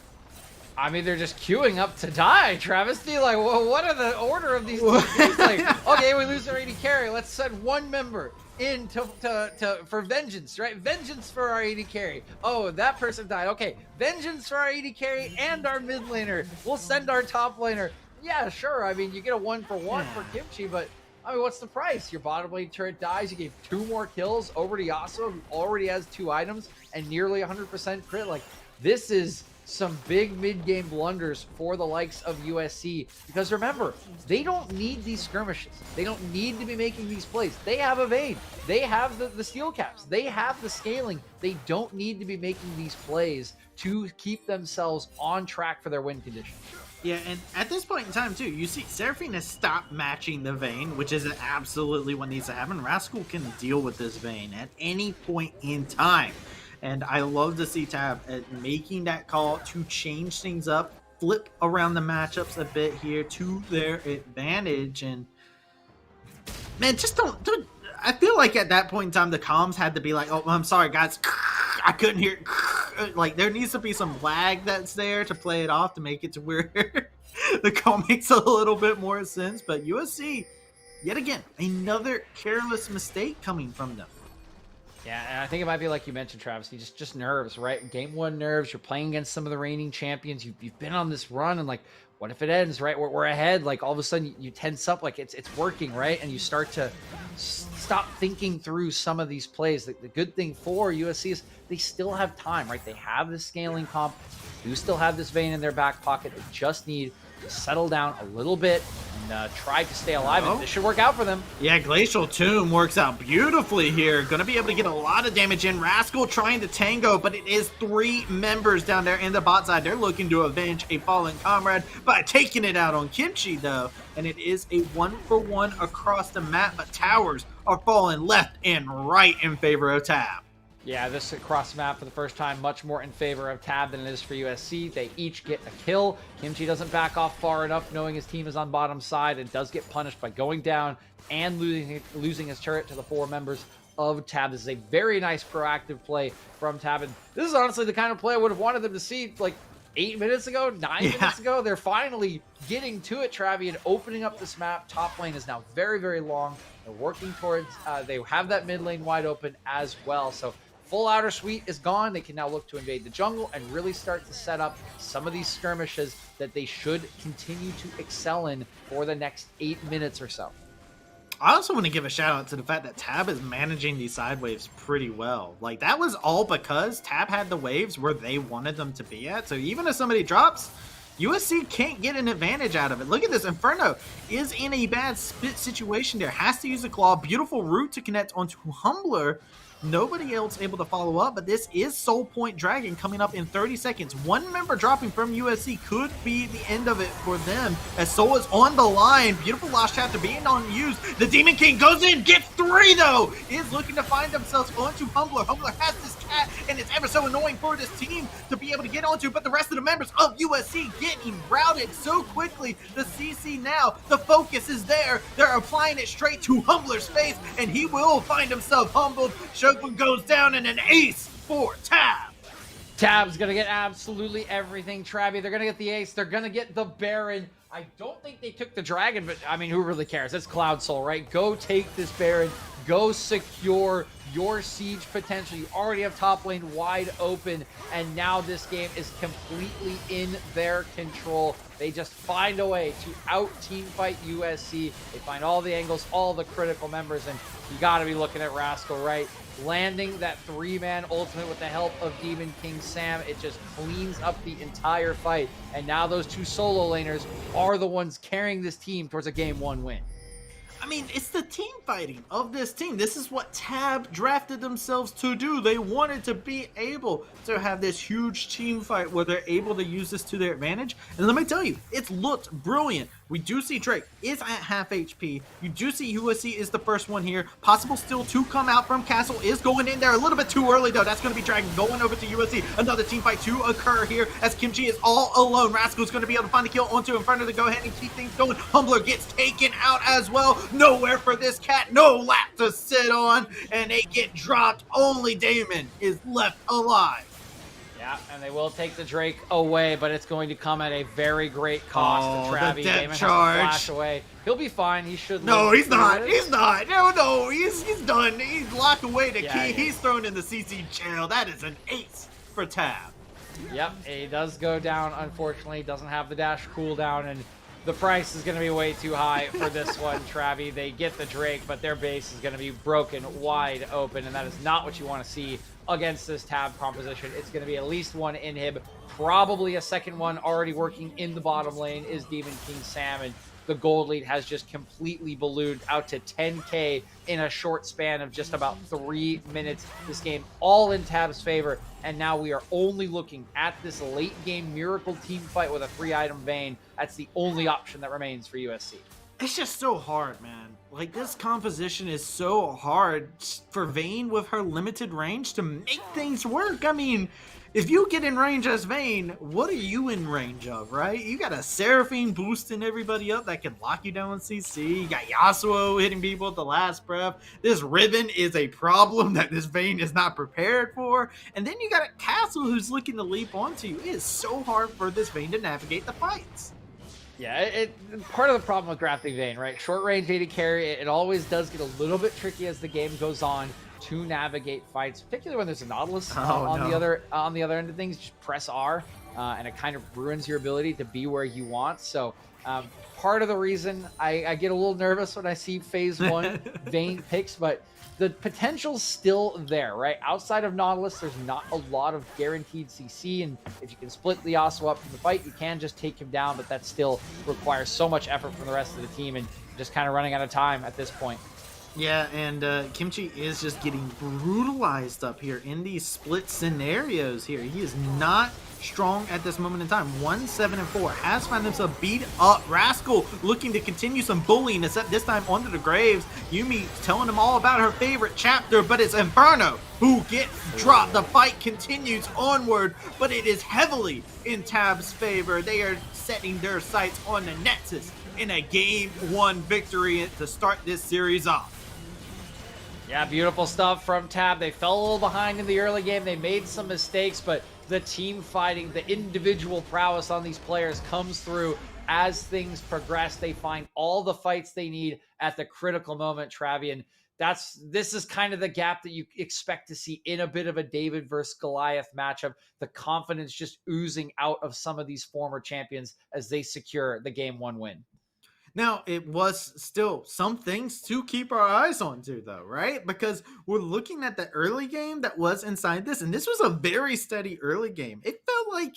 I mean, they're just queuing up to die, Travesty. Like, well, what are the order of these things? Like, okay, we lose our AD carry. Let's send one member in for vengeance, right? Vengeance for our AD carry. Oh, that person died. Okay, vengeance for our AD carry and our mid laner. We'll send our top laner. Yeah, sure. I mean, you get a 1-for-1 for Kimchi, but I mean, what's the price? Your bottom lane turret dies. You gave 2 more kills over to Yasuo, who already has 2 items and nearly 100% crit. Like, this is some big mid-game blunders for the likes of USC, because remember, they don't need these skirmishes. They don't need to be making these plays. They have a Vayne. They have the steel caps. They have the scaling. They don't need to be making these plays to keep themselves on track for their win condition. Yeah, and at this point in time, too, you see Seraphine has stopped matching the Vayne, which is absolutely what needs to happen. Rascal can deal with this Vayne at any point in time. And I love to see Tab at making that call to change things up, flip around the matchups a bit here to their advantage. And man, just don't I feel like at that point in time, the comms had to be like, oh, I'm sorry, guys. I couldn't hear. Like, there needs to be some lag that's there to play it off to make it to where the call makes a little bit more sense. But USC, yet again, another careless mistake coming from them. Yeah, and I think it might be like you mentioned, Travis. You just nerves, right? Game one nerves. You're playing against some of the reigning champions. You've been on this run, and like, what if it ends? Right, we're ahead. Like all of a sudden, you tense up, like it's working, right? And you start to stop thinking through some of these plays. The good thing for USC is they still have time, right? They have this scaling comp. Do still have this vein in their back pocket. They just need to settle down a little bit and try to stay alive. And this should work out for them. Yeah, Glacial Tomb works out beautifully here. Gonna be able to get a lot of damage in. Rascal trying to tango, but it is 3 members down there in the bot side. They're looking to avenge a fallen comrade by taking it out on Kimchi, though. And it is a 1-for-1 across the map, but towers are falling left and right in favor of Tab. Yeah, this across the map for the first time, much more in favor of Tab than it is for USC. They each get a kill. Kimchi doesn't back off far enough, knowing his team is on bottom side, and does get punished by going down and losing his turret to the 4 members of Tab. This is a very nice proactive play from Tab, and this is honestly the kind of play I would have wanted them to see like 8 minutes ago, 9 minutes ago. They're finally getting to it, Travi, and opening up this map. Top lane is now very, very long. They're working towards, they have that mid lane wide open as well. So full outer suite is gone. They can now look to invade the jungle and really start to set up some of these skirmishes that they should continue to excel in for the next 8 minutes or so. I also want to give a shout out to the fact that Tab is managing these side waves pretty well. Like, that was all because Tab had the waves where they wanted them to be at. So even if somebody drops, USC can't get an advantage out of it. Look at this. Inferno is in a bad spit situation there. Has to use a claw. Beautiful route to connect onto Humbler. Nobody else able to follow up, but this is Soul Point Dragon coming up in 30 seconds. 1 member dropping from USC could be the end of it for them, as Soul is on the line. Beautiful Lost Chapter being unused. The Demon King goes in, gets 3 though, is looking to find themselves onto Humbler. Humbler has this cat, and it's ever so annoying for this team to be able to get onto, but the rest of the members of USC getting routed so quickly. The CC now, the focus is there. They're applying it straight to Humbler's face, and he will find himself humbled. Shogun goes down, and an ace for Tab. Tab's going to get absolutely everything, Travi. They're going to get the ace. They're going to get the Baron. I don't think they took the Dragon, but I mean, who really cares? It's Cloud Soul, right? Go take this Baron. Go secure your siege potential. You already have top lane wide open, and now this game is completely in their control. They just find a way to out-team fight USC. They find all the angles, all the critical members, and you got to be looking at Rascal, right? Landing that 3-man ultimate with the help of Demon King Sam. It just cleans up the entire fight, and now those 2 solo laners are the ones carrying this team towards a game 1 win. I mean, it's the team fighting of this team. This is what Tab drafted themselves to do. They wanted to be able to have this huge team fight where they're able to use this to their advantage. And let me tell you, it's looked brilliant. We do see Drake is at half HP. You do see USC is the first one here. Possible still to come out from Castle is going in there a little bit too early, though. That's going to be Dragon going over to USC. Another team fight to occur here as Kimchi is all alone. Rascal's going to be able to find the kill onto Inferno to go ahead and keep things going. Humbler gets taken out as well. Nowhere for this cat. No lap to sit on. And they get dropped. Only Damon is left alive. Yeah, and they will take the Drake away, but it's going to come at a very great cost to Travi. Damon has to flash away. He'll be fine. He should. No, he's not. He's not. No, he's done. He's locked away the key. He's thrown in the CC jail. That is an ace for Tab. Yep, he does go down. Unfortunately, doesn't have the dash cooldown, and the price is going to be way too high for this one, Travi. They get the Drake, but their base is going to be broken wide open, and that is not what you want to see against this Tab composition. It's going to be at least 1 inhib, probably a second one already working in the bottom lane is Demon King Sam, and the gold lead has just completely ballooned out to 10k in a short span of just about 3 minutes. This game all in Tab's favor, and now we are only looking at this late game miracle team fight with a 3-item Vayne. That's the only option that remains for USC. It's just so hard, man. Like, this composition is so hard for Vayne with her limited range to make things work. I mean, if you get in range as Vayne, what are you in range of, right? You got a Seraphine boosting everybody up that can lock you down with CC. You got Yasuo hitting people at the last breath. This Ribbon is a problem that this Vayne is not prepared for. And then you got a Castle who's looking to leap onto you. It is so hard for this Vayne to navigate the fights. Yeah, part of the problem with drafting Vayne, right? Short range AD carry, it always does get a little bit tricky as the game goes on. to navigate fights, particularly when there's a Nautilus Oh, on the other end of things. Just press R, and it kind of ruins your ability to be where you want. So part of the reason I get a little nervous when I see phase one Vayne picks, but the potential's still there, right? Outside of Nautilus, there's not a lot of guaranteed CC, and if you can split the Yasuo up from the fight, you can just take him down, but that still requires so much effort from the rest of the team, and just kind of running out of time at this point. Yeah, and Kimchi is just getting brutalized up here in these split scenarios here. He is not strong at this moment in time. 1-7-4 has found himself beat up. Rascal looking to continue some bullying, except this time onto the Graves. Yuumi telling him all about her favorite chapter, but it's Inferno who gets dropped. The fight continues onward, but it is heavily in Tab's favor. They are setting their sights on the Nexus in a game 1 victory to start this series off. Yeah, beautiful stuff from Tab. They fell a little behind in the early game. They made some mistakes, but the team fighting, the individual prowess on these players comes through as things progress. They find all the fights they need at the critical moment, Travian. This is kind of the gap that you expect to see in a bit of a David versus Goliath matchup. The confidence just oozing out of some of these former champions as they secure the game 1 win. Now, it was still some things to keep our eyes on too, though, right? Because we're looking at the early game that was inside this, and this was a very steady early game. It felt like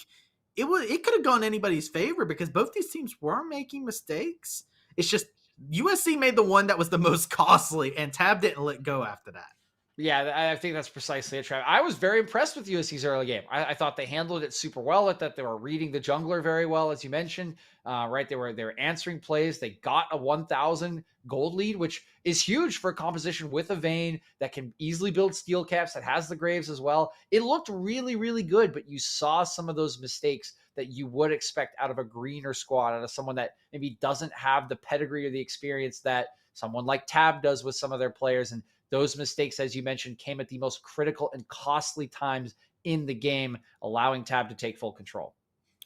it could have gone anybody's favor because both these teams were making mistakes. It's just USC made the one that was the most costly, and Tab didn't let go after that. Yeah, I think that's precisely it, Trav. I was very impressed with USC's early game. I thought they handled it super well. I thought they were reading the jungler very well, as you mentioned. Right, they were answering plays. They got a 1,000 gold lead, which is huge for a composition with a Vayne that can easily build steel caps, that has the Graves as well. It looked really, really good, but you saw some of those mistakes that you would expect out of a greener squad, out of someone that maybe doesn't have the pedigree or the experience that someone like Tab does with some of their players. And those mistakes, as you mentioned, came at the most critical and costly times in the game, allowing Tab to take full control.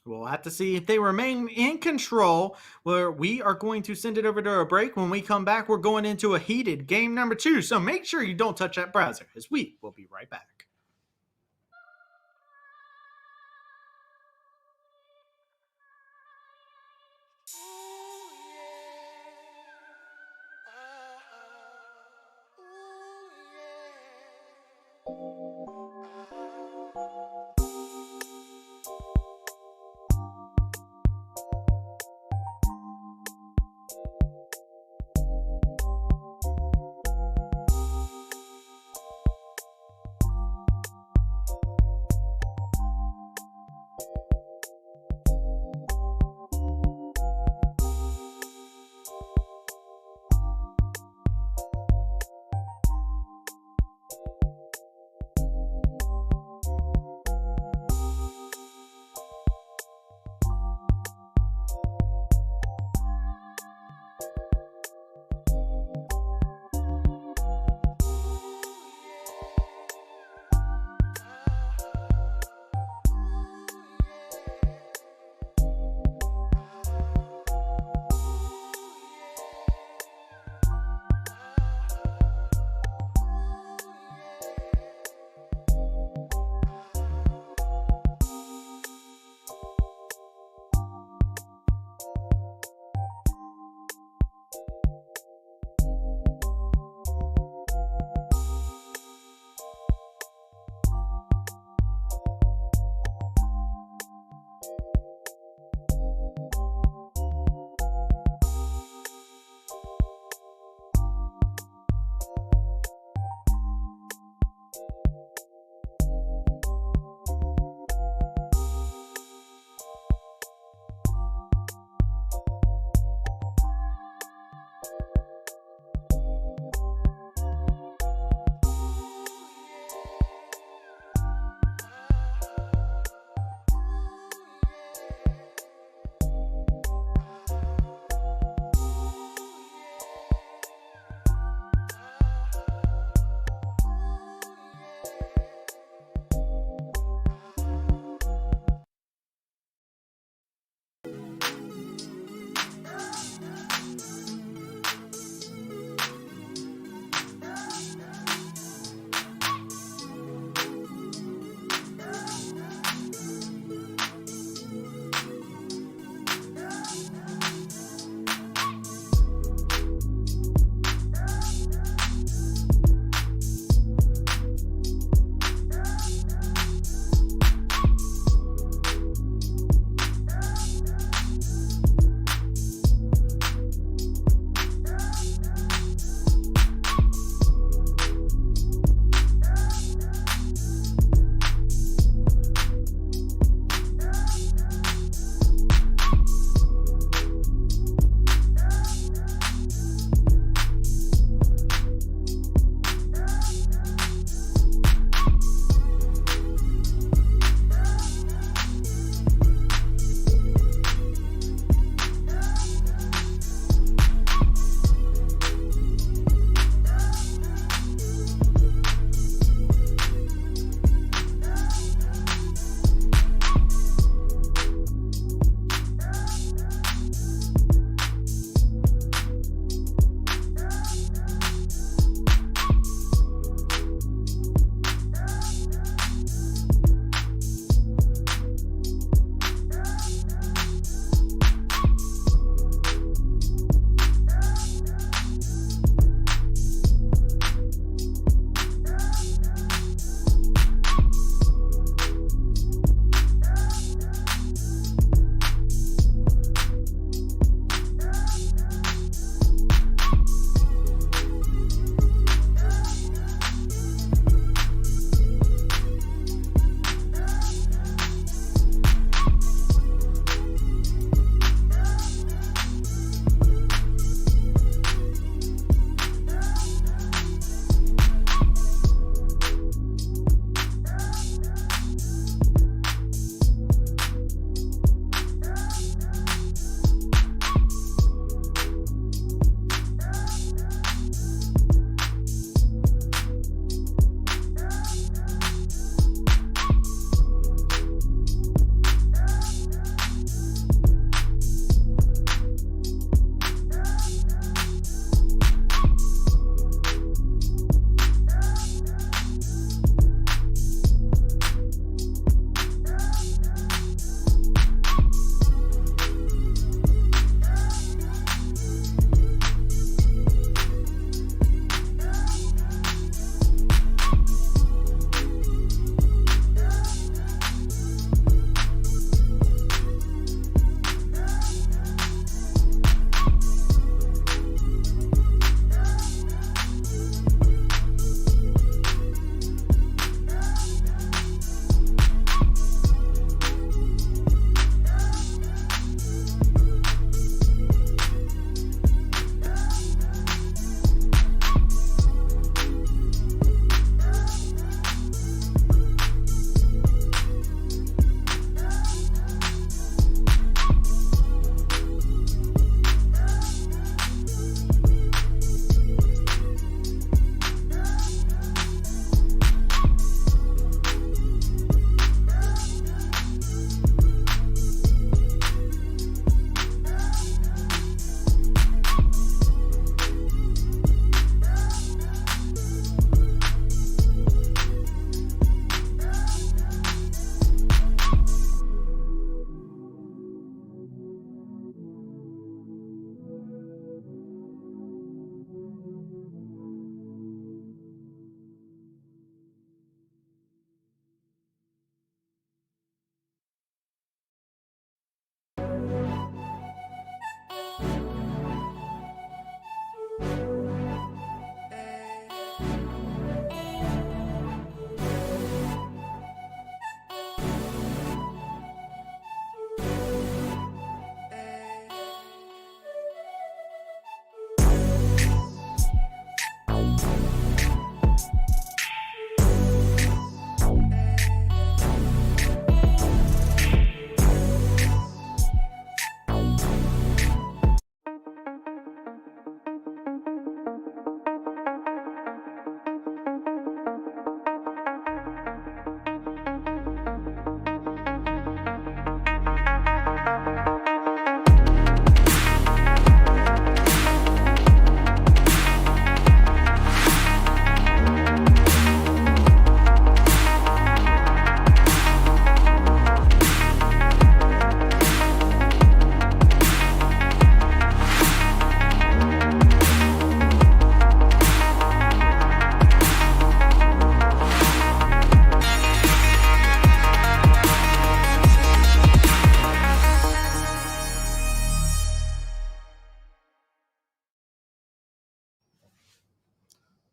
We'll have to see if they remain in control, where we are going to send it over to a break. When we come back, we're going into a heated game number 2. So make sure you don't touch that browser, as we will be right back.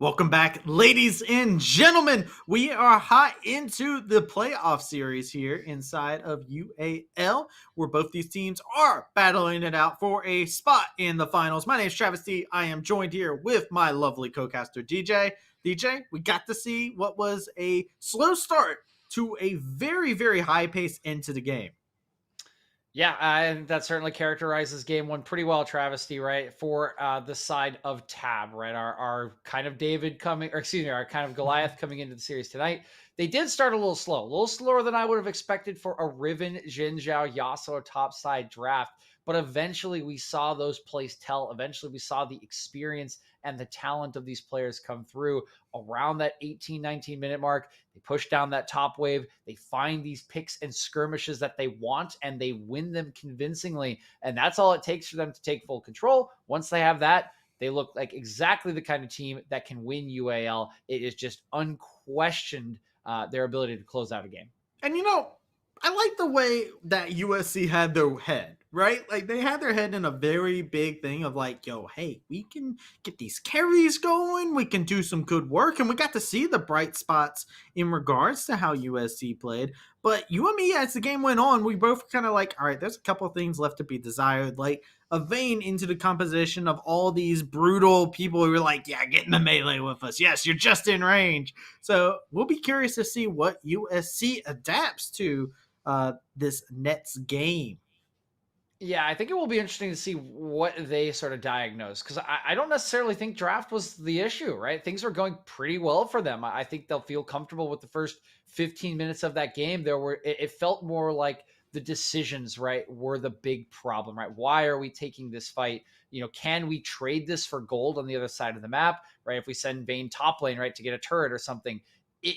Welcome back, ladies and gentlemen. We are hot into the playoff series here inside of UAL, where both these teams are battling it out for a spot in the finals. My name is Travis D. I am joined here with my lovely co-caster, DJ. DJ, we got to see what was a slow start to a very, very high-paced end to the game. Yeah, and that certainly characterizes game one pretty well, Travesty, right? For the side of Tab, right? Our kind of David coming, or excuse me, our kind of Goliath coming into the series tonight. They did start a little slower than I would have expected for a Riven, Jin Zhao, Yasuo topside draft. But eventually we saw those plays tell. Eventually we saw the experience and the talent of these players come through around that 18, 19 minute mark. They push down that top wave. They find these picks and skirmishes that they want, and they win them convincingly. And that's all it takes for them to take full control. Once they have that, they look like exactly the kind of team that can win UAL. It is just unquestioned their ability to close out a game. And I like the way that USC had their head, right? Like they had their head in a very big thing of like, yo, hey, we can get these carries going. We can do some good work. And we got to see the bright spots in regards to how USC played. But you and me, as the game went on, we both kind of like, all right, there's a couple of things left to be desired. Like a vein into the composition of all these brutal people who were like, yeah, get in the melee with us. Yes, you're just in range. So we'll be curious to see what USC adapts to this Nets game. Yeah, I think it will be interesting to see what they sort of diagnose, because I don't necessarily think draft was the issue, right? Things were going pretty well for them. I think they'll feel comfortable with the first 15 minutes of that game. It felt more like the decisions, right, were the big problem, right? Why are we taking this fight? Can we trade this for gold on the other side of the map, right? If we send Vayne top lane, right, to get a turret or something,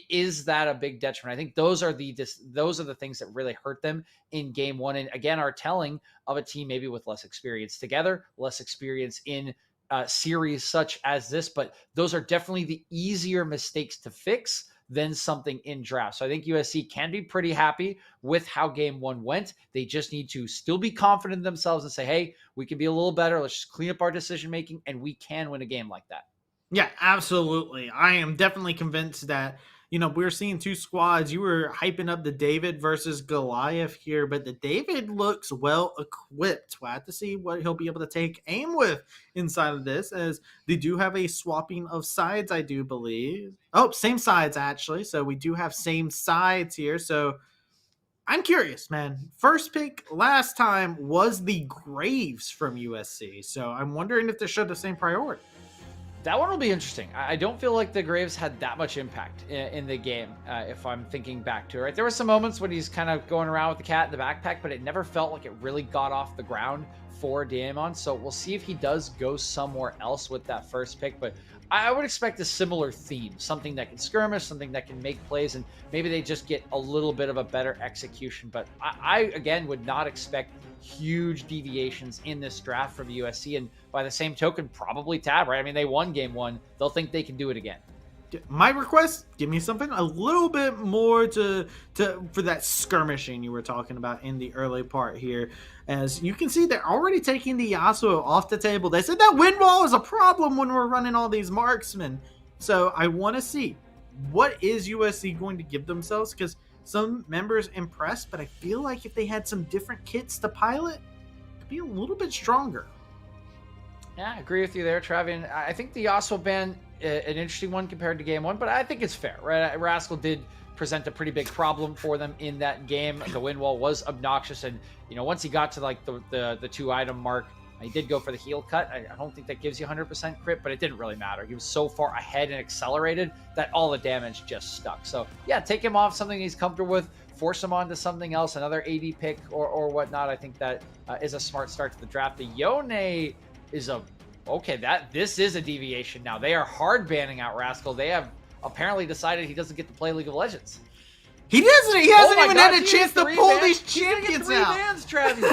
is that a big detriment? I think those are the things that really hurt them in game one, and again are telling of a team maybe with less experience together, less experience in series such as this. But those are definitely the easier mistakes to fix than something in draft. So I think USC can be pretty happy with how game one went. They just need to still be confident in themselves and say, hey, we can be a little better. Let's just clean up our decision making, and we can win a game like that. Yeah, absolutely. I am definitely convinced that we're seeing two squads. You were hyping up the David versus Goliath here, but the David looks well equipped. We'll have to see what he'll be able to take aim with inside of this, as they do have a swapping of sides, I do believe. Oh, same sides, actually. So we do have same sides here. So I'm curious, man. First pick last time was the Graves from USC. So I'm wondering if they showed the same priority. That one will be interesting. I don't feel like the Graves had that much impact in the game, if I'm thinking back to it. Right? There were some moments when he's kind of going around with the cat in the backpack, but it never felt like it really got off the ground for Daemon. So we'll see if he does go somewhere else with that first pick. But I would expect a similar theme, something that can skirmish, something that can make plays, and maybe they just get a little bit of a better execution. But I again, would not expect huge deviations in this draft from USC. And by the same token, probably Tab, right? I mean, they won game one. They'll think they can do it again. My request, give me something a little bit more for that skirmishing you were talking about in the early part here. As you can see, they're already taking the Yasuo off the table. They said that wind wall is a problem when we're running all these marksmen. So I want to see, what is USC going to give themselves? Because some members impressed, but I feel like if they had some different kits to pilot, it could be a little bit stronger. Yeah, I agree with you there, Travian. I think the Yasuo ban, an interesting one compared to game one, but I think it's fair, right? Rascal did present a pretty big problem for them in that game. The wind wall was obnoxious, and once he got to like the 2-item mark, he did go for the heal cut. I don't think that gives you 100% crit, but it didn't really matter. He was so far ahead and accelerated that all the damage just stuck. So yeah, take him off something he's comfortable with, force him onto something else, another AD pick or whatnot. I think that is a smart start to the draft. The Yone is this is a deviation now. They are hard banning out Rascal. They have apparently decided he doesn't get to play League of Legends. He doesn't. He hasn't even had a chance to pull these champions out. Bans, Travis.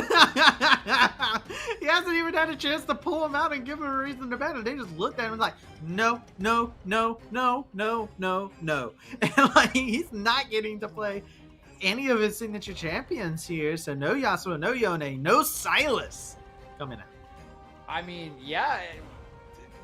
He hasn't even had a chance to pull them out and give them a reason to ban him. They just looked at him and like, no. And like, he's not getting to play any of his signature champions here. So no Yasuo, no Yone, no Sylas coming out. I mean, yeah,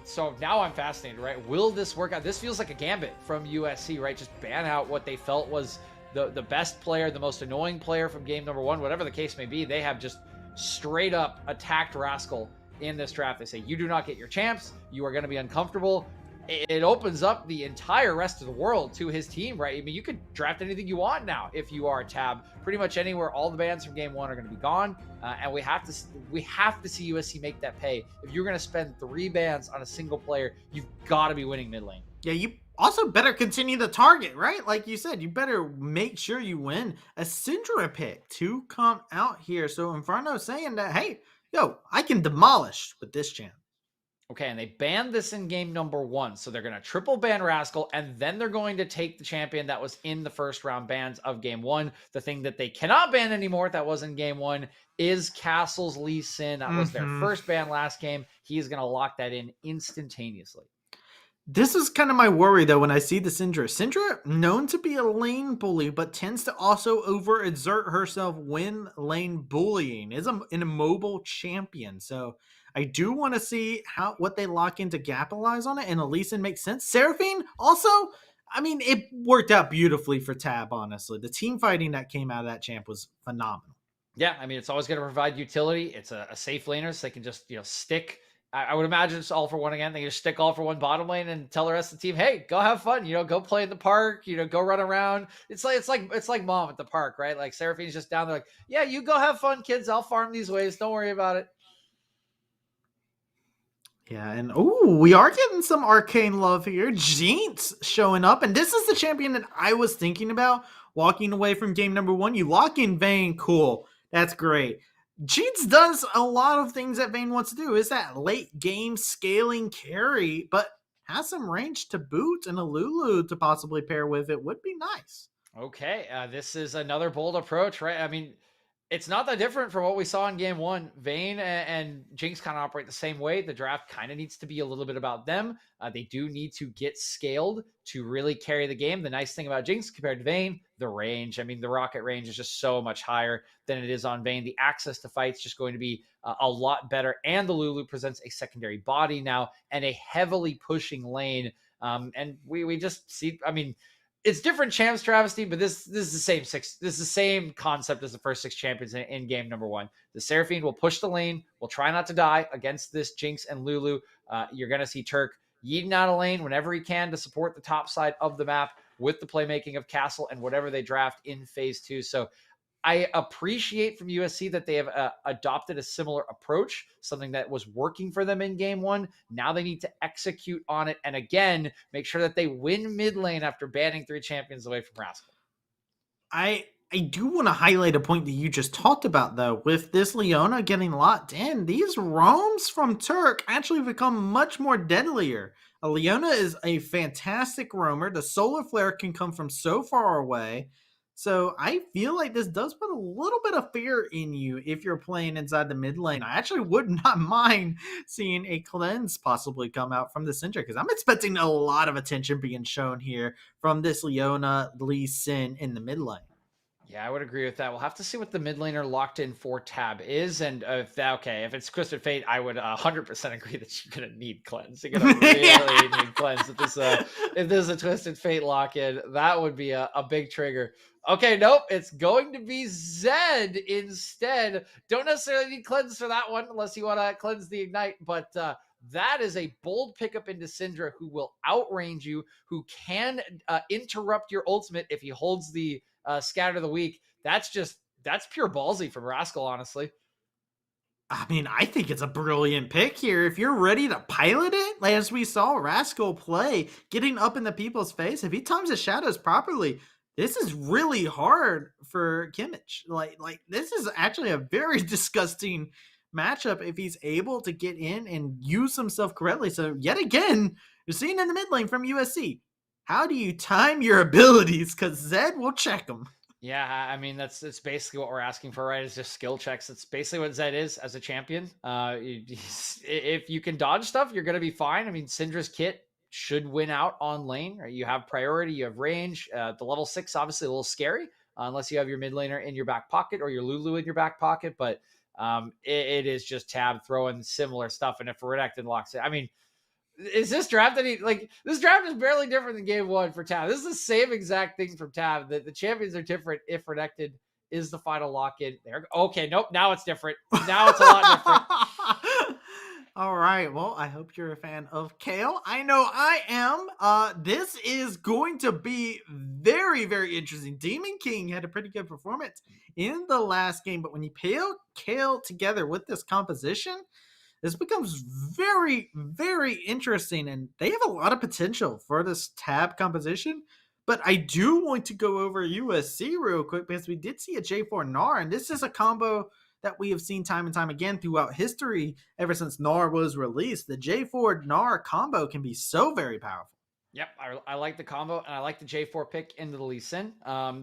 So now I'm fascinated, right? Will this work out? This feels like a gambit from USC, right? Just ban out what they felt was the best player, the most annoying player from game number one, whatever the case may be. They have just straight up attacked Rascal in this draft. They say, you do not get your champs. You are going to be uncomfortable. It opens up the entire rest of the world to his team, right? I mean, you could draft anything you want now if you are Tab. Pretty much anywhere, all the bans from game one are going to be gone, and we have to see USC make that pay. If you're going to spend 3 bans on a single player, you've got to be winning mid lane. Yeah, you also better continue the target, right? Like you said, you better make sure you win a Syndra pick to come out here. So Inferno saying that, hey, yo, I can demolish with this champ. Okay, and they banned this in game number 1. So they're going to triple ban Rascal, and then they're going to take the champion that was in the first round bans of game 1. The thing that they cannot ban anymore that was in game 1 is Castle's Lee Sin. That was their first ban last game. He is going to lock that in instantaneously. This is kind of my worry, though, when I see the Syndra. Syndra, known to be a lane bully, but tends to also overexert herself when lane bullying. Is an immobile champion. So I do want to see what they lock in to capitalize on it, and Lee Sin makes sense. Seraphine, also, I mean, it worked out beautifully for Tab, honestly. The team fighting that came out of that champ was phenomenal. Yeah, I mean, it's always going to provide utility. It's a safe laner, so they can just, stick. I would imagine it's all for one again. They just stick all for one bottom lane and tell the rest of the team, "Hey, go have fun. Go play in the park. Go run around." It's like mom at the park, right? Like Seraphine's just down there, like, "Yeah, you go have fun, kids. I'll farm these waves. Don't worry about it." Yeah, and we are getting some arcane love here. Jinx showing up, and this is the champion that I was thinking about walking away from game number 1. You lock in Vayne, cool. That's great. Jinx does a lot of things that Vayne wants to do. Is that late game scaling carry, but has some range to boot, and a Lulu to possibly pair with it would be nice. Okay, this is another bold approach, right? I mean, it's not that different from what we saw in game 1. Vayne and Jinx kind of operate the same way. The draft kind of needs to be a little bit about them. They do need to get scaled to really carry the game. The nice thing about Jinx compared to Vayne, the range. I mean, the rocket range is just so much higher than it is on Vayne. The access to fights just going to be a lot better. And the Lulu presents a secondary body now and a heavily pushing lane. And we just see, I mean, it's different champs travesty, but this is the same six. This is the same concept as the first 6 champions in game number 1. The Seraphine will push the lane, will try not to die against this Jinx and Lulu. You're going to see Turk yeeting out a lane whenever he can to support the top side of the map with the playmaking of Castle and whatever they draft in phase 2. So I appreciate from USC that they have adopted a similar approach, something that was working for them in game 1. Now they need to execute on it. And again, make sure that they win mid lane after banning 3 champions away from Rascal. I do want to highlight a point that you just talked about, though. With this Leona getting locked in, these roams from Turk actually become much more deadlier. A Leona is a fantastic roamer. The solar flare can come from so far away. So I feel like this does put a little bit of fear in you if you're playing inside the mid lane. I actually would not mind seeing a cleanse possibly come out from the center, because I'm expecting a lot of attention being shown here from this Leona Lee Sin in the mid lane. Yeah, I would agree with that. We'll have to see what the mid laner locked in for Tab is, and if it's Twisted Fate, I would 100% agree that you're gonna need cleanse. You're gonna really need cleanse if this is a Twisted Fate lock in. That would be a big trigger. Okay, nope, it's going to be Zed instead. Don't necessarily need cleanse for that one unless you want to cleanse the ignite, but that is a bold pickup into Syndra, who will outrange you, who can interrupt your ultimate if he holds the scatter the weak. That's pure ballsy from Rascal, honestly. I mean, I think it's a brilliant pick here. If you're ready to pilot it, like as we saw Rascal play, getting up in the people's face, if he times his shadows properly, this is really hard for Kimmich. Like this is actually a very disgusting matchup if he's able to get in and use himself correctly. So yet again, you're seeing in the mid lane from USC. How do you time your abilities? Because Zed will check them. Yeah, I mean, that's basically what we're asking for, right? Is just skill checks. It's basically what Zed is as a champion. If you can dodge stuff, you're going to be fine. I mean, Syndra's kit should win out on lane, right? You have priority, you have range. The level 6, obviously a little scary, unless you have your mid laner in your back pocket or your Lulu in your back pocket. But it is just Tab throwing similar stuff. And if Renekton locks it, I mean, Is this draft this draft is barely different than game one for Tab. This is the same exact thing from Tab. The champions are different if Renekton is the final lock-in. There. Okay, nope. Now it's different. Now it's a lot different. All right. Well, I hope you're a fan of Kayle. I know I am. This is going to be very, very interesting. Demon King had a pretty good performance in the last game, but when you pair Kayle together with this composition, this becomes very, very interesting, and they have a lot of potential for this Tab composition. But I do want to go over USC real quick because we did see a J4 Gnar, and this is a combo that we have seen time and time again throughout history ever since Gnar was released. The J4 Gnar combo can be so very powerful. Yep, I like the combo, and I like the J4 pick into the Lee Sin.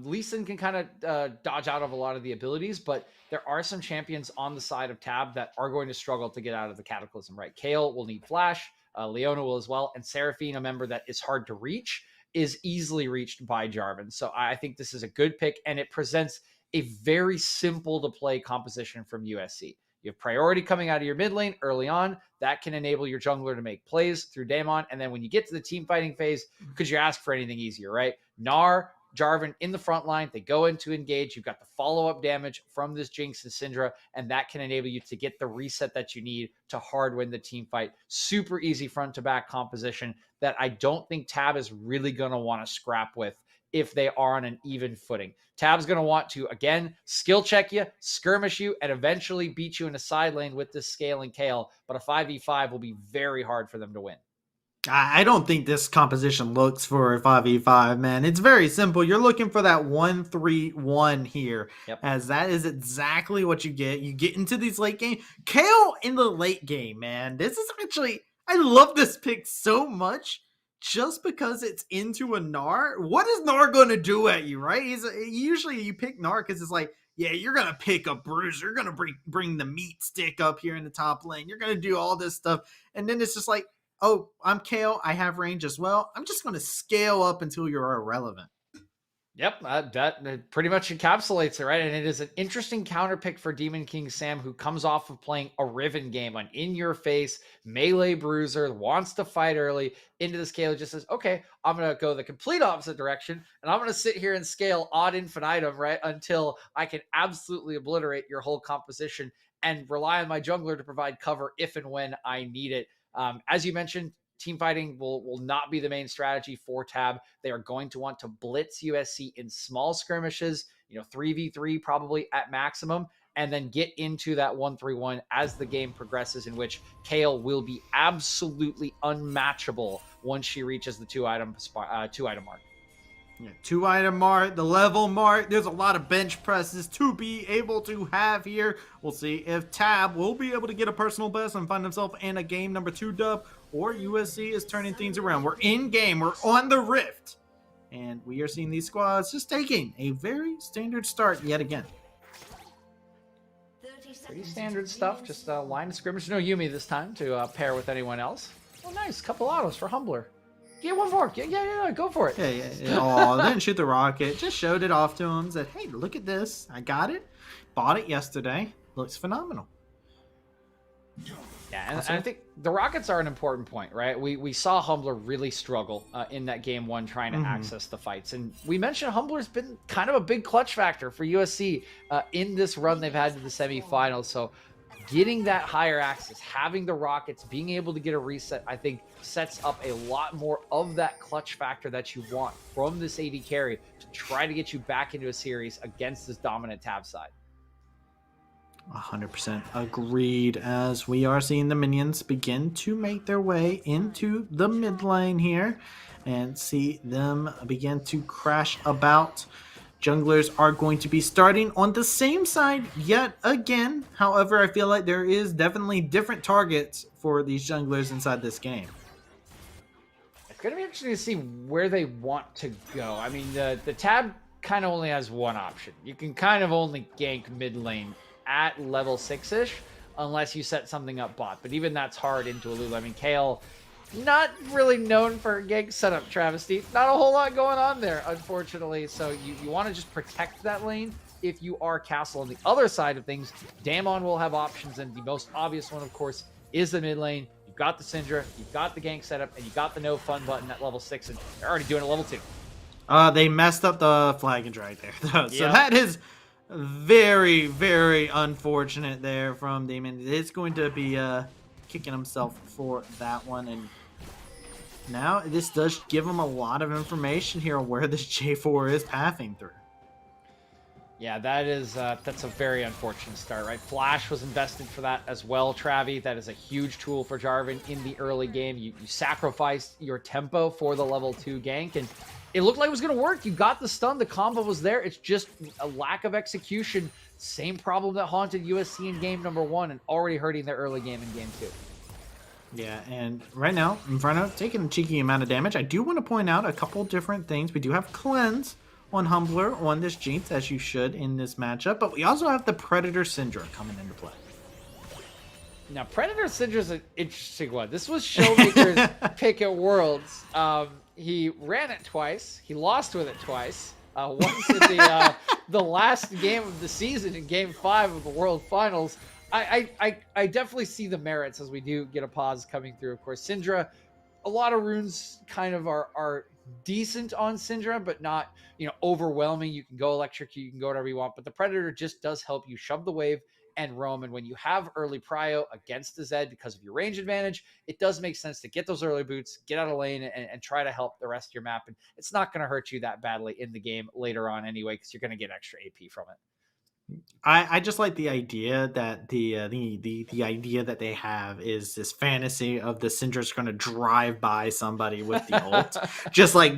Lee Sin can kind of dodge out of a lot of the abilities, but there are some champions on the side of Tab that are going to struggle to get out of the Cataclysm, right? Kayle will need Flash, Leona will as well, and Seraphine, a member that is hard to reach, is easily reached by Jarvan. So I think this is a good pick, and it presents a very simple to play composition from USC. You have priority coming out of your mid lane early on. That can enable your jungler to make plays through Daemon. And then when you get to the team fighting phase, could you ask for anything easier, right? Gnar, Jarvan in the front line. They go into engage. You've got the follow-up damage from this Jinx and Syndra, and that can enable you to get the reset that you need to hard win the team fight. Super easy front-to-back composition that I don't think Tab is really going to want to scrap with if they are on an even footing. Tab's going to want to, again, skill check you, skirmish you, and eventually beat you in a side lane with this scaling Kayle, but a 5v5 will be very hard for them to win. I don't think this composition looks for a 5v5, man. It's very simple. You're looking for that 1-3-1 here, as that is exactly what you get. You get into these late game. Kayle in the late game, man. This is actually, I love this pick so much. Just because it's into a Gnar, what is Gnar going to do at you, right? Usually you pick Gnar because it's like, yeah, you're going to pick a Bruiser. You're going to bring the meat stick up here in the top lane. You're going to do all this stuff. And then it's just like, oh, I'm Kayle. I have range as well. I'm just going to scale up until you're irrelevant. Yep, that pretty much encapsulates it, right? And it is an interesting counter pick for Demon King Sam, who comes off of playing a Riven game, an in-your-face melee bruiser, wants to fight early. Into this Kayle just says, okay, I'm going to go the complete opposite direction, and I'm going to sit here and scale ad infinitum, right, until I can absolutely obliterate your whole composition and rely on my jungler to provide cover if and when I need it. As you mentioned, team fighting will not be the main strategy for Tab. They are going to want to blitz USC in small skirmishes, 3v3 probably at maximum, and then get into that 1-3-1 as the game progresses, in which Kayle will be absolutely unmatchable once she reaches the two-item mark. Yeah, 2-item mark, the level mark. There's a lot of bench presses to be able to have here. We'll see if Tab will be able to get a personal best and find himself in a game number 2 dub, or USC is turning things around. We're in game. We're on the Rift. And we are seeing these squads just taking a very standard start yet again. Pretty standard stuff. Just a line of scrimmage. No Yuumi this time to pair with anyone else. Oh, nice. Couple autos for Humbler. Get one more. Yeah, go for it. Yeah. Oh, didn't shoot the rocket. Just showed it off to him. Said, hey, look at this. I got it. Bought it yesterday. Looks phenomenal. Yeah, and I think the rockets are an important point, right? We saw Humbler really struggle in that game 1 trying to access the fights. And we mentioned Humbler's been kind of a big clutch factor for USC in this run they've had to the semifinals. So getting that higher access, having the rockets, being able to get a reset, I think sets up a lot more of that clutch factor that you want from this AD carry to try to get you back into a series against this dominant Tab side. 100% agreed, as we are seeing the minions begin to make their way into the mid lane here and see them begin to crash about. Junglers are going to be starting on the same side yet again. However, I feel like there is definitely different targets for these junglers inside this game. It's going to be interesting to see where they want to go. I mean, the Tab kind of only has one option. You can kind of only gank mid lane at level 6-ish unless you set something up bot. But even that's hard into a Lulu. I mean, Kayle, not really known for gank setup, Travesty. Not a whole lot going on there, unfortunately. So you want to just protect that lane if you are Castle. On the other side of things, Daemon will have options, and the most obvious one, of course, is the mid lane. You got the Syndra, you've got the gank setup, and you got the no fun button at level 6, and they're already doing it level 2. They messed up the flag and drag there, though. So Yep. that is very, very unfortunate there from Demon. It's going to be kicking himself for that one. And now this does give him a lot of information here on where this J4 is pathing through. Yeah, that's a very unfortunate start, right? Flash was invested for that as well, Travi. That is a huge tool for Jarvan in the early game. You sacrificed your tempo for the level 2 gank, and it looked like it was going to work. You got the stun. The combo was there. It's just a lack of execution. Same problem that haunted USC in game number 1 and already hurting their early game in game 2. Yeah, and right now, Inferno taking a cheeky amount of damage. I do want to point out a couple different things. We do have Cleanse on Humbler on this Jinx, as you should in this matchup, but we also have the Predator Syndra coming into play. Now, Predator Syndra is an interesting one. This was Showmaker's pick at Worlds. He ran it twice. He lost with it twice. Once in the last game of the season in Game 5 of the World Finals. I definitely see the merits as we do get a pause coming through. Of course, Syndra, a lot of runes kind of are decent on Syndra, but not, overwhelming. You can go electric, you can go whatever you want, but the Predator just does help you shove the wave and roam. And when you have early prio against the Zed because of your range advantage, it does make sense to get those early boots, get out of lane, and try to help the rest of your map. And it's not going to hurt you that badly in the game later on anyway, because you're going to get extra AP from it. I just like the idea that the idea that they have is this fantasy of the Syndra's going to drive by somebody with the ult, just like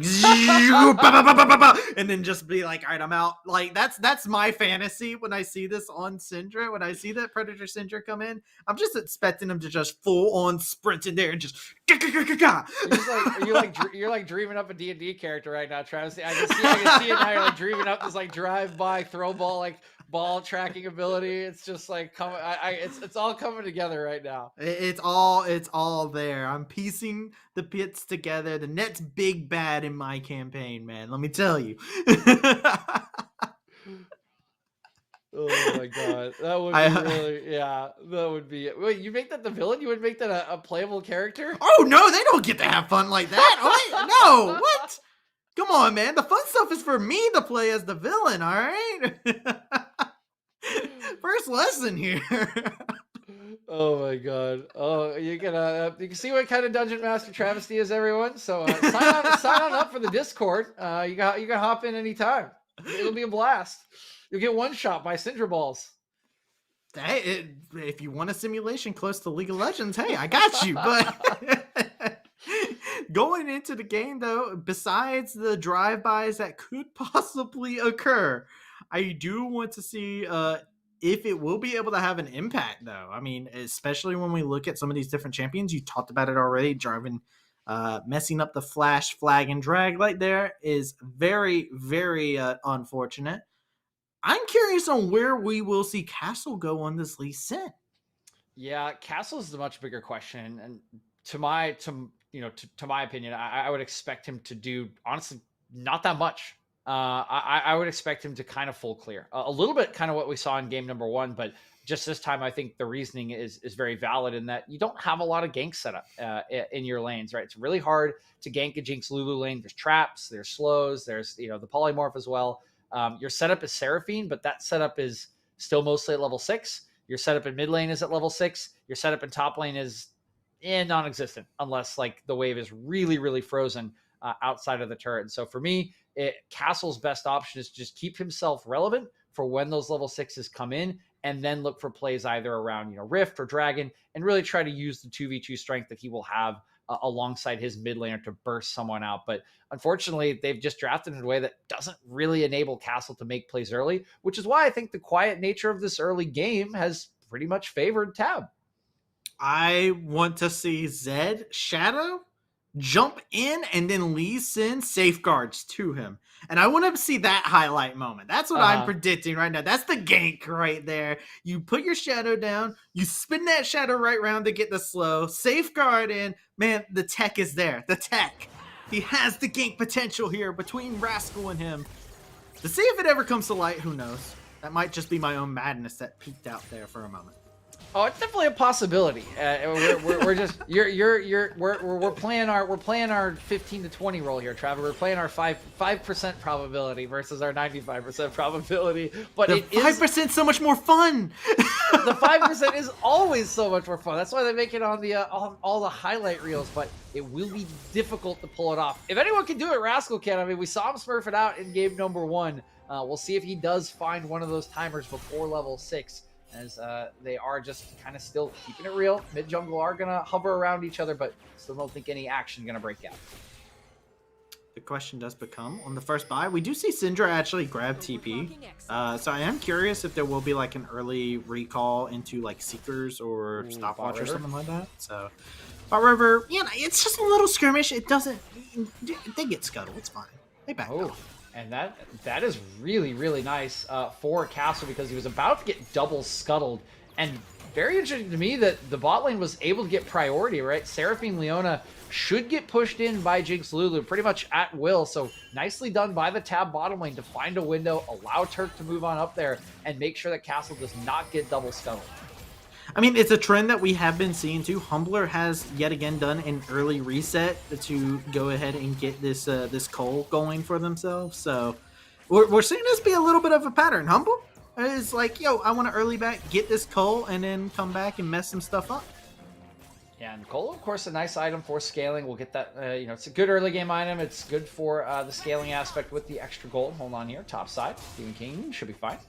and then just be like, all right, I'm out. Like that's my fantasy when I see this on Syndra. When I see that Predator Syndra come in, I'm just expecting him to just full on sprint in there and just. You're like dreaming up a D&D character right now, Travis. I can see it now. You're like dreaming up this like drive by throw ball like ball tracking ability. It's just like coming. It's all coming together right now. It's all there. I'm piecing the bits together. The net's big bad in my campaign, man. Let me tell you. Oh my god, that would be really, yeah, that would be. Wait, you make that the villain? You would make that a playable character? Oh no, they don't get to have fun like that. No, what? Come on, man. The fun stuff is for me to play as the villain. All right. First lesson here. Oh my god. Oh, you can see what kind of Dungeon Master Travesty is, everyone. So sign on up for the Discord. You can hop in anytime. It'll be a blast. You'll get one shot by Syndra balls. Hey, if you want a simulation close to League of Legends, hey, I got you. But going into the game, though, besides the drive-bys that could possibly occur, I do want to see if it will be able to have an impact, though. I mean, especially when we look at some of these different champions. You talked about it already. Jarvan messing up the flash, flag, and drag like there is very, very unfortunate. I'm curious on where we will see Castle go on this Lee Sin. Yeah, Castle is the much bigger question, and to my opinion, I would expect him to do honestly not that much. I would expect him to kind of full clear a little bit, kind of what we saw in game number 1, but just this time, I think the reasoning is very valid in that you don't have a lot of gank setup in your lanes, right? It's really hard to gank a Jinx Lulu lane. There's traps, there's slows, there's the polymorph as well. Your setup is Seraphine, but that setup is still mostly at level 6. Your setup in mid lane is at level 6. Your setup in top lane is non-existent unless like the wave is really, really frozen outside of the turret. And so for me, Castle's best option is just keep himself relevant for when those level 6s come in, and then look for plays either around Rift or Dragon, and really try to use the 2v2 strength that he will have alongside his mid laner to burst someone out. But unfortunately, they've just drafted in a way that doesn't really enable Castle to make plays early, which is why I think the quiet nature of this early game has pretty much favored Tab. I want to see Zed Shadow jump in and then Lee Sin safeguards to him. And I want to see that highlight moment. That's what I'm predicting right now. That's the gank right there. You put your shadow down, you spin that shadow right round to get the slow, safeguard in. Man, the tech is there. The tech. He has the gank potential here between Rascal and him. To see if it ever comes to light, who knows? That might just be my own madness that peeked out there for a moment. Oh, it's definitely a possibility. We're just we're playing our 15 to 20 roll here, Trevor. We're playing our 5% probability versus our 95% probability. But the 5% so much more fun. The 5% is always so much more fun. That's why they make it on the all the highlight reels. But it will be difficult to pull it off. If anyone can do it, Rascal can. I mean, we saw him smurf it out in game number 1. We'll see if he does find one of those timers before level 6. As they are just kind of still keeping it real. Mid jungle are going to hover around each other, but still don't think any action going to break out. The question does become, on the first buy, we do see Syndra actually grab TP. So I am curious if there will be like an early recall into like Seekers or Stopwatch or something like that. So Bot River, you know, it's just a little skirmish. It doesn't, they get scuttled. It's fine. They back up. And that is really, really nice for Castle because he was about to get double scuttled. And very interesting to me that the bot lane was able to get priority, right? Seraphine Leona should get pushed in by Jinx Lulu pretty much at will. So nicely done by the Tab bottom lane to find a window, allow Turk to move on up there, and make sure that Castle does not get double scuttled. I mean, it's a trend that we have been seeing too. Humbler has yet again done an early reset to go ahead and get this this Cole going for themselves. So we're seeing this be a little bit of a pattern. Humble is like, yo, I want to early back, get this Cole, and then come back and mess some stuff up. Yeah, and Cole, of course, a nice item for scaling. We'll get that, you know, it's a good early game item. It's good for the scaling aspect with the extra gold. Hold on here, top side. Demon King should be fine.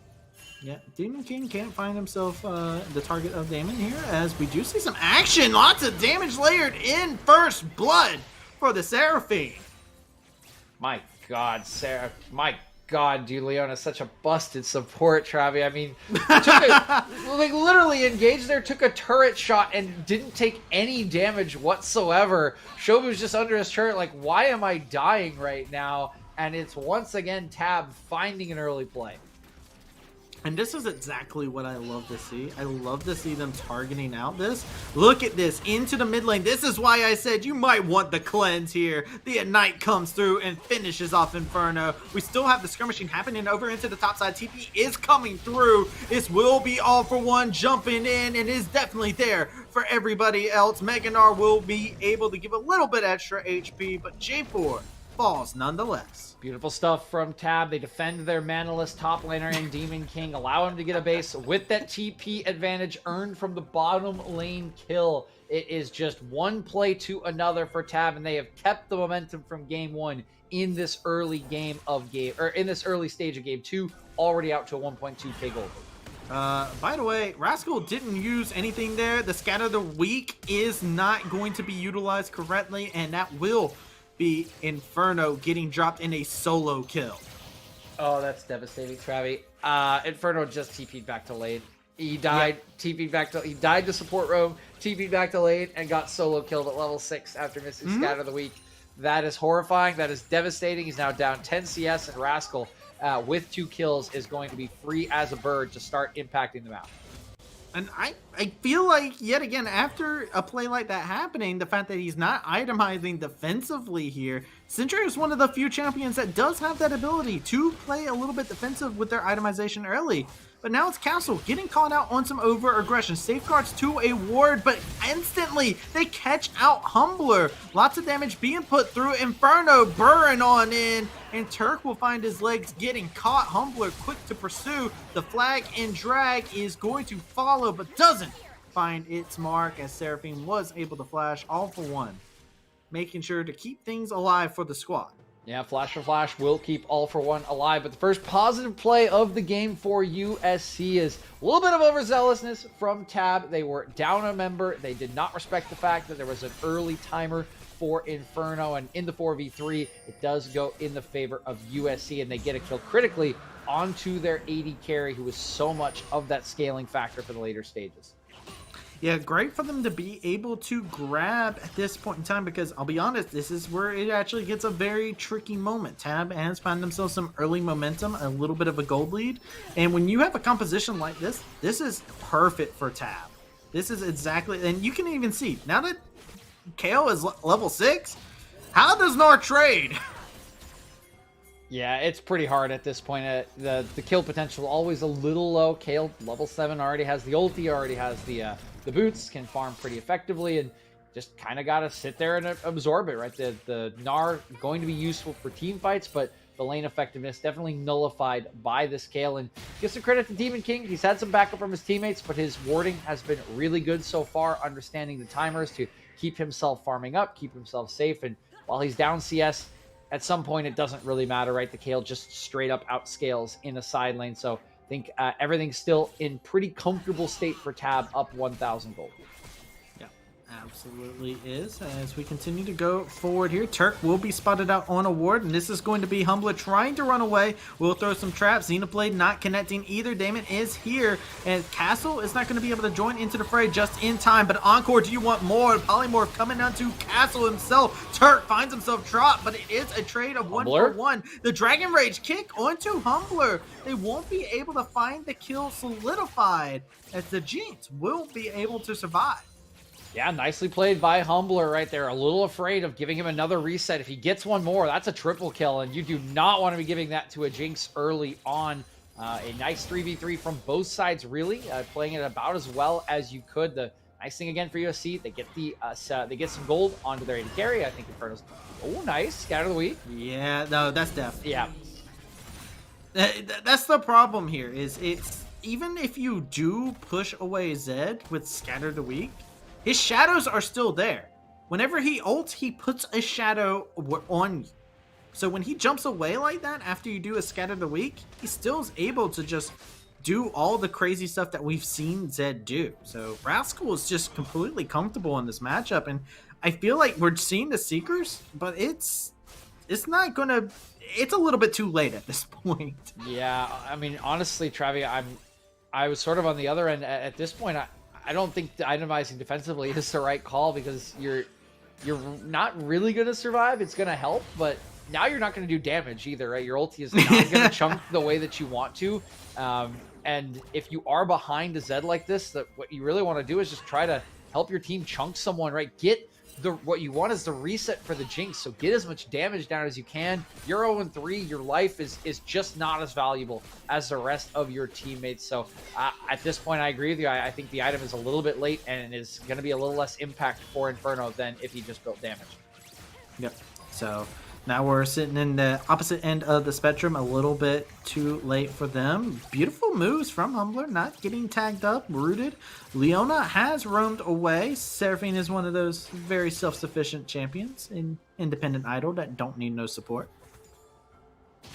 Yeah, Demon King can't find himself the target of Damon here, as we do see some action. Lots of damage layered in first blood for the Seraphine. My God, my God, dude, Leona's such a busted support, Travi. I mean, like literally engaged there, took a turret shot and didn't take any damage whatsoever. Shobu's just under his turret, like, why am I dying right now? And it's once again Tab finding an early play. And this is exactly what I love to see. I love to see them targeting out this. Look at this, into the mid lane. This is why I said you might want the cleanse here. The Ignite comes through and finishes off Inferno. We still have the skirmishing happening over into the top side. TP is coming through. This will be all for one jumping in and is definitely there for everybody else. Mega Gnar will be able to give a little bit extra HP, but J4 falls nonetheless. Beautiful stuff from Tab. They defend their manaless top laner in Demon King, allow him to get a base with that TP advantage earned from the bottom lane kill. It is just one play to another for Tab, and they have kept the momentum from game 1 in this early game of in this early stage of game 2, already out to a 1.2k gold. By the way, Rascal didn't use anything there. The Scatter the Weak is not going to be utilized correctly, and that will be Inferno getting dropped in a solo kill. Oh, that's devastating, Travi. Inferno just TP'd back to lane. He died, TP'd back to, he died to support roam, TP'd back to lane, and got solo killed at level 6 after missing Scatter the Weak. That is horrifying. That is devastating. He's now down 10 CS, and Rascal, with 2 kills, is going to be free as a bird to start impacting the map. And I feel like, yet again, after a play like that happening, the fact that he's not itemizing defensively here, Syndra is one of the few champions that does have that ability to play a little bit defensive with their itemization early. But now it's Castle getting caught out on some over-aggression. Safeguards to a ward, but instantly they catch out Humbler. Lots of damage being put through. Inferno burring on in, and Turk will find his legs getting caught. Humbler quick to pursue. The flag and drag is going to follow, but doesn't find its mark, as Seraphine was able to flash all for one, making sure to keep things alive for the squad. Yeah, Flash for Flash will keep all for one alive, but the first positive play of the game for USC is a little bit of overzealousness from Tab. They were down a member. They did not respect the fact that there was an early timer for Inferno, and in the 4v3, it does go in the favor of USC, and they get a kill critically onto their AD carry, who was so much of that scaling factor for the later stages. Yeah, great for them to be able to grab at this point in time, because I'll be honest, this is where it actually gets a very tricky moment. Tab has found themselves some early momentum, a little bit of a gold lead, and when you have a composition like this, this is perfect for Tab. This is exactly, and you can even see, now that KO is level 6, how does Gnar trade? Yeah, it's pretty hard at this point. The kill potential always a little low. Kayle level 7 already has the ulti, already has the boots, can farm pretty effectively, and just kind of got to sit there and absorb it, right? The Gnar going to be useful for team fights, but the lane effectiveness definitely nullified by this Kayle. And give some credit to Demon King. He's had some backup from his teammates, but his warding has been really good so far, understanding the timers to keep himself farming up, keep himself safe. And while he's down CS, at some point it doesn't really matter, right? The Kayle just straight up outscales in a side lane. So I think everything's still in pretty comfortable state for Tab, up 1,000 gold. Absolutely is. As we continue to go forward here, Turk will be spotted out on a ward, and this is going to be Humbler trying to run away. We'll throw some traps. Xenoblade not connecting either. Damon is here, and Castle is not going to be able to join into the fray just in time. But Encore, do you want more? Polymorph coming down to Castle himself. Turk finds himself dropped, but it is a trade of Humbler? 1 for 1. The Dragon Rage kick onto Humbler. They won't be able to find the kill solidified, as the Jinx will be able to survive. Yeah, nicely played by Humbler right there. A little afraid of giving him another reset. If he gets one more, that's a triple kill, and you do not want to be giving that to a Jinx early on. A nice 3v3 from both sides, really. Playing it about as well as you could. The nice thing again for USC, they get they get some gold onto their AD carry. I think Inferno's... Oh, nice. Scatter the weak. Yeah, no, that's def. Yeah. That's the problem here, is it's... Even if you do push away Zed with Scatter the Weak, his shadows are still there. Whenever he ults, he puts a shadow on you. So when he jumps away like that after you do a Scatter the Weak, he still is able to just do all the crazy stuff that we've seen Zed do. So Rascal is just completely comfortable in this matchup, and I feel like we're seeing the Seekers, but it's not gonna... It's a little bit too late at this point. Yeah, I mean, honestly, Travi, I was sort of on the other end at this point. I don't think itemizing defensively is the right call, because you're not really going to survive. It's going to help, but now you're not going to do damage either, right? Your ulti is not going to chunk the way that you want to. And if you are behind a Zed like this, what you really want to do is just try to help your team chunk someone, right? What you want is the reset for the Jinx, so get as much damage down as you can. You're 0-3, your life is just not as valuable as the rest of your teammates. So at this point, I agree with you. I think the item is a little bit late, and is going to be a little less impact for Inferno than if he just built damage. Yep. So now we're sitting in the opposite end of the spectrum, a little bit too late for them. Beautiful moves from Humbler, not getting tagged up, rooted. Leona has roamed away. Seraphine is one of those very self-sufficient champions in Independent Idol that don't need no support.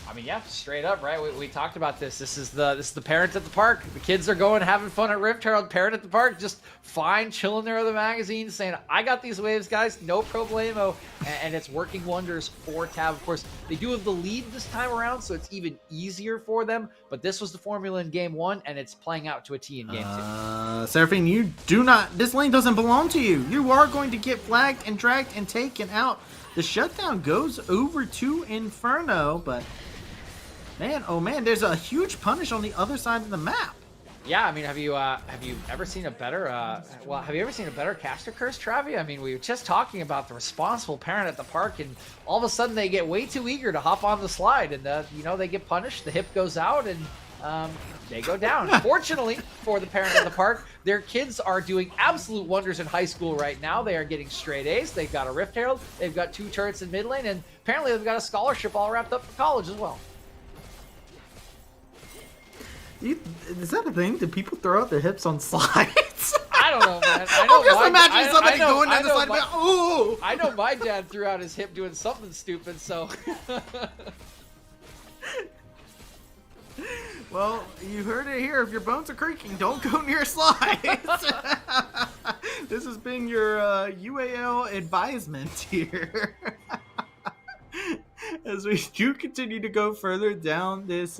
I mean, yeah, straight up, right? We talked about this. This is the parent at the park. The kids are going having fun at Rift Herald. Parent at the park, just fine, chilling there with the magazine, saying, "I got these waves, guys, no problemo," and it's working wonders for Tab. Of course, they do have the lead this time around, so it's even easier for them. But this was the formula in Game 1, and it's playing out to a T in Game 2. Seraphine, you do not. This lane doesn't belong to you. You are going to get flagged and dragged and taken out. The shutdown goes over to Inferno, but man, oh man, there's a huge punish on the other side of the map. Yeah, I mean, have you ever seen a better have you ever seen a better caster curse, Travi? I mean, we were just talking about the responsible parent at the park, and all of a sudden they get way too eager to hop on the slide, and you know, they get punished. The hip goes out, and they go down. Fortunately for the parent at the park, their kids are doing absolute wonders in high school right now. They are getting straight A's. They've got a Rift Herald. They've got 2 turrets in mid lane, and apparently they've got a scholarship all wrapped up for college as well. Is that a thing? Do people throw out their hips on slides? I don't know, man. I'm just imagining somebody going down the slide. Oh! I know my dad threw out his hip doing something stupid, so. Well, you heard it here. If your bones are creaking, don't go near slides. This has been your UAL advisement here. As we do continue to go further down this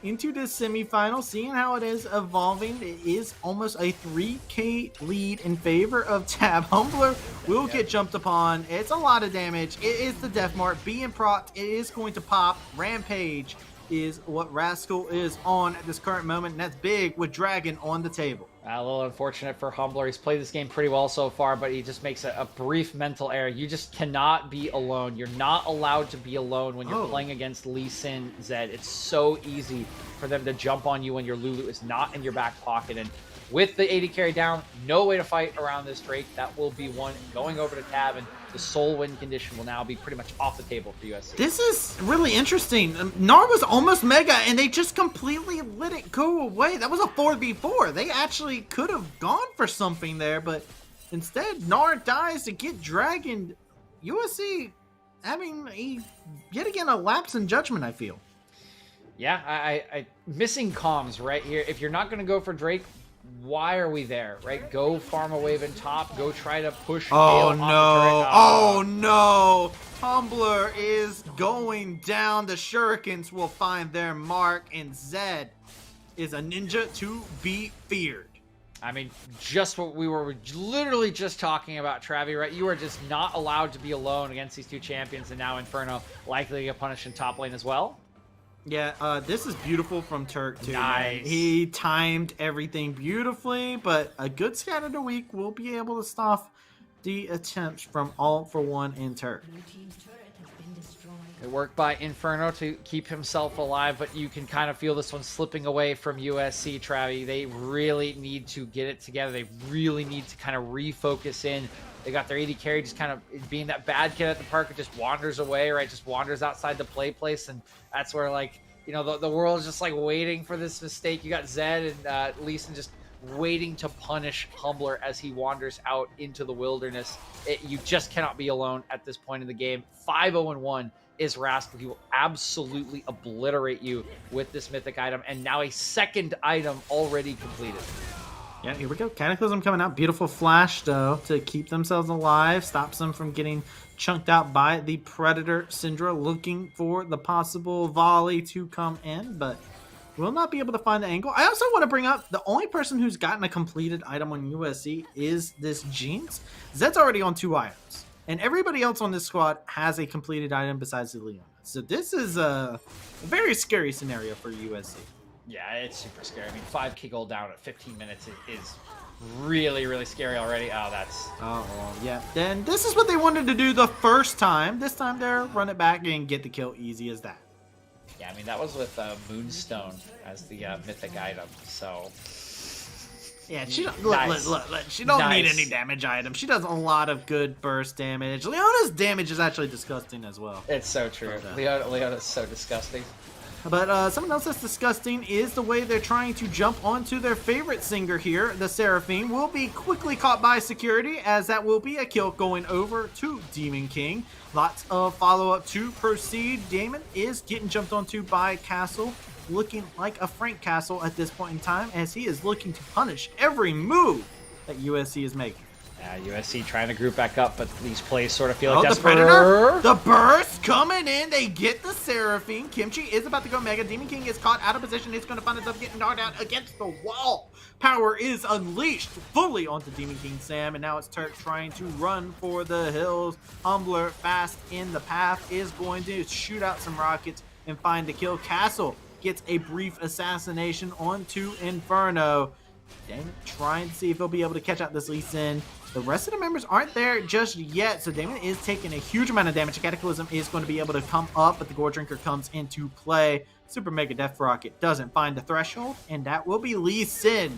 into this semifinal, seeing how it is evolving. It is almost a 3k lead in favor of Tab. Humbler will get jumped upon. It's a lot of damage. It is the Death Mark being procced. It is going to pop. Rampage is what Rascal is on at this current moment, and that's big with Dragon on the table. A little unfortunate for Humbler. He's played this game pretty well so far, but he just makes a brief mental error. You just cannot be alone. You're not allowed to be alone when you're playing against Lee Sin Zed. It's so easy for them to jump on you when your Lulu is not in your back pocket. And with the 80 carry down, no way to fight around this Drake. That will be one going over to Tab, and the soul win condition will now be pretty much off the table for USC. This is really interesting. Gnar was almost mega, and they just completely let it go away. That was a 4v4. They actually could have gone for something there, but instead, Gnar dies to get dragoned. USC having yet again a lapse in judgment, I feel. Yeah, I missing comms right here. If you're not going to go for Drake, why are we there, right? Go farm a wave in top. Go try to push. Oh no! Oh no! Humbler is going down. The Shurikens will find their mark, and Zed is a ninja to be feared. I mean, just what we were literally just talking about, Travi, right? You are just not allowed to be alone against these two champions, and now Inferno likely to get punished in top lane as well. Yeah, this is beautiful from Turk, too. Nice. Man. He timed everything beautifully, but a good scat of the week will be able to stop the attempts from All for One and Turk. It worked by Inferno to keep himself alive, but you can kind of feel this one slipping away from USC, Travi. They really need to get it together. They really need to kind of refocus in. They got their 80 carry just kind of being that bad kid at the park who just wanders away, right? Just wanders outside the play place. And that's where, like, you know, the world's just like waiting for this mistake. You got Zed and Lee Sin just waiting to punish Humbler as he wanders out into the wilderness. You just cannot be alone at this point in the game. 5-0-1 is Rascal. He will absolutely obliterate you with this mythic item. And now a second item already completed. Yeah, here we go. Cataclysm coming out. Beautiful flash, though, to keep themselves alive. Stops them from getting chunked out by the Predator. Syndra looking for the possible volley to come in, but will not be able to find the angle. I also want to bring up the only person who's gotten a completed item on USC is this Jeans. Zed's already on 2 items, and everybody else on this squad has a completed item besides the Leon. So this is a very scary scenario for USC. Yeah, it's super scary. I mean, 5k gold down at 15 minutes is really, really scary already. Oh, that's... Oh, yeah. Then this is what they wanted to do the first time. This time they're run it back and get the kill easy as that. Yeah, I mean, that was with Moonstone as the mythic item, so... Yeah, she don't, look, she don't need any damage items. She does a lot of good burst damage. Leona's damage is actually disgusting as well. It's so true. Leona's so disgusting. But something else that's disgusting is the way they're trying to jump onto their favorite singer here. The Seraphine will be quickly caught by security, as that will be a kill going over to Demon King. Lots of follow-up to proceed. Damon is getting jumped onto by Castle, looking like a Frank Castle at this point in time, as he is looking to punish every move that USC is making. USC trying to group back up, but these plays sort of feel like the Predator, the burst coming in. They get the Seraphine. Kimchi is about to go mega. Demon King is caught out of position. He's going to find himself getting knocked out against the wall. Power is unleashed fully onto Demon King Sam, and now it's Turk trying to run for the hills. Humbler, fast in the path, is going to shoot out some rockets and find the kill. Castle gets a brief assassination onto Inferno. Damon trying to see if he'll be able to catch out this Lee Sin. The rest of the members aren't there just yet, so Damon is taking a huge amount of damage. Cataclysm is going to be able to come up, but the Gore Drinker comes into play. Super Mega Death Rocket doesn't find the threshold, and that will be Lee Sin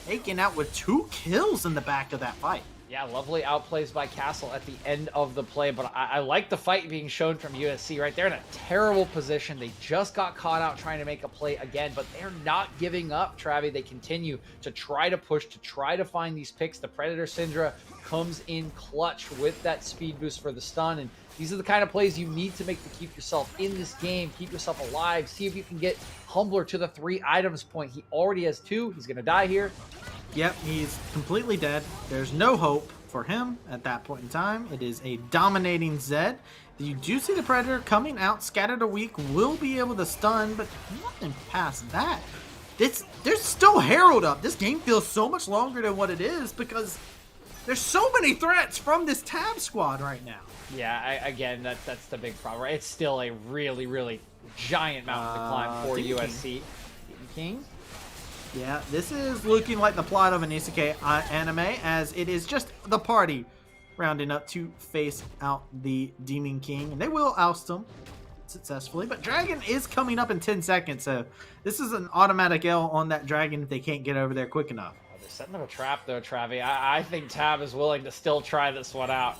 taken out with 2 kills in the back of that fight. Yeah, lovely outplays by Castle at the end of the play, but I like the fight being shown from USC, right? They're in a terrible position. They just got caught out trying to make a play again, but they're not giving up, Travi. They continue to try to push, to try to find these picks. The Predator Syndra comes in clutch with that speed boost for the stun, and these are the kind of plays you need to make to keep yourself in this game, keep yourself alive, see if you can get Humbler to the 3 items point. He already has 2. He's going to die here. Yep, he's completely dead. There's no hope for him at that point in time. It is a dominating Zed. You do see the Predator coming out. Scattered a Weak will be able to stun, but nothing past that. There's still Herald up. This game feels so much longer than what it is because there's so many threats from this Tab squad right now. Yeah, again, that's the big problem, right? It's still a really, really giant mountain to climb for Demon USC. Demon King. Yeah, this is looking like the plot of an isekai anime, as it is just the party rounding up to face out the Demon King, and they will oust him successfully. But Dragon is coming up in 10 seconds, so this is an automatic L on that Dragon if they can't get over there quick enough. Oh, they're setting up a trap though, Travi. I think Tab is willing to still try this one out.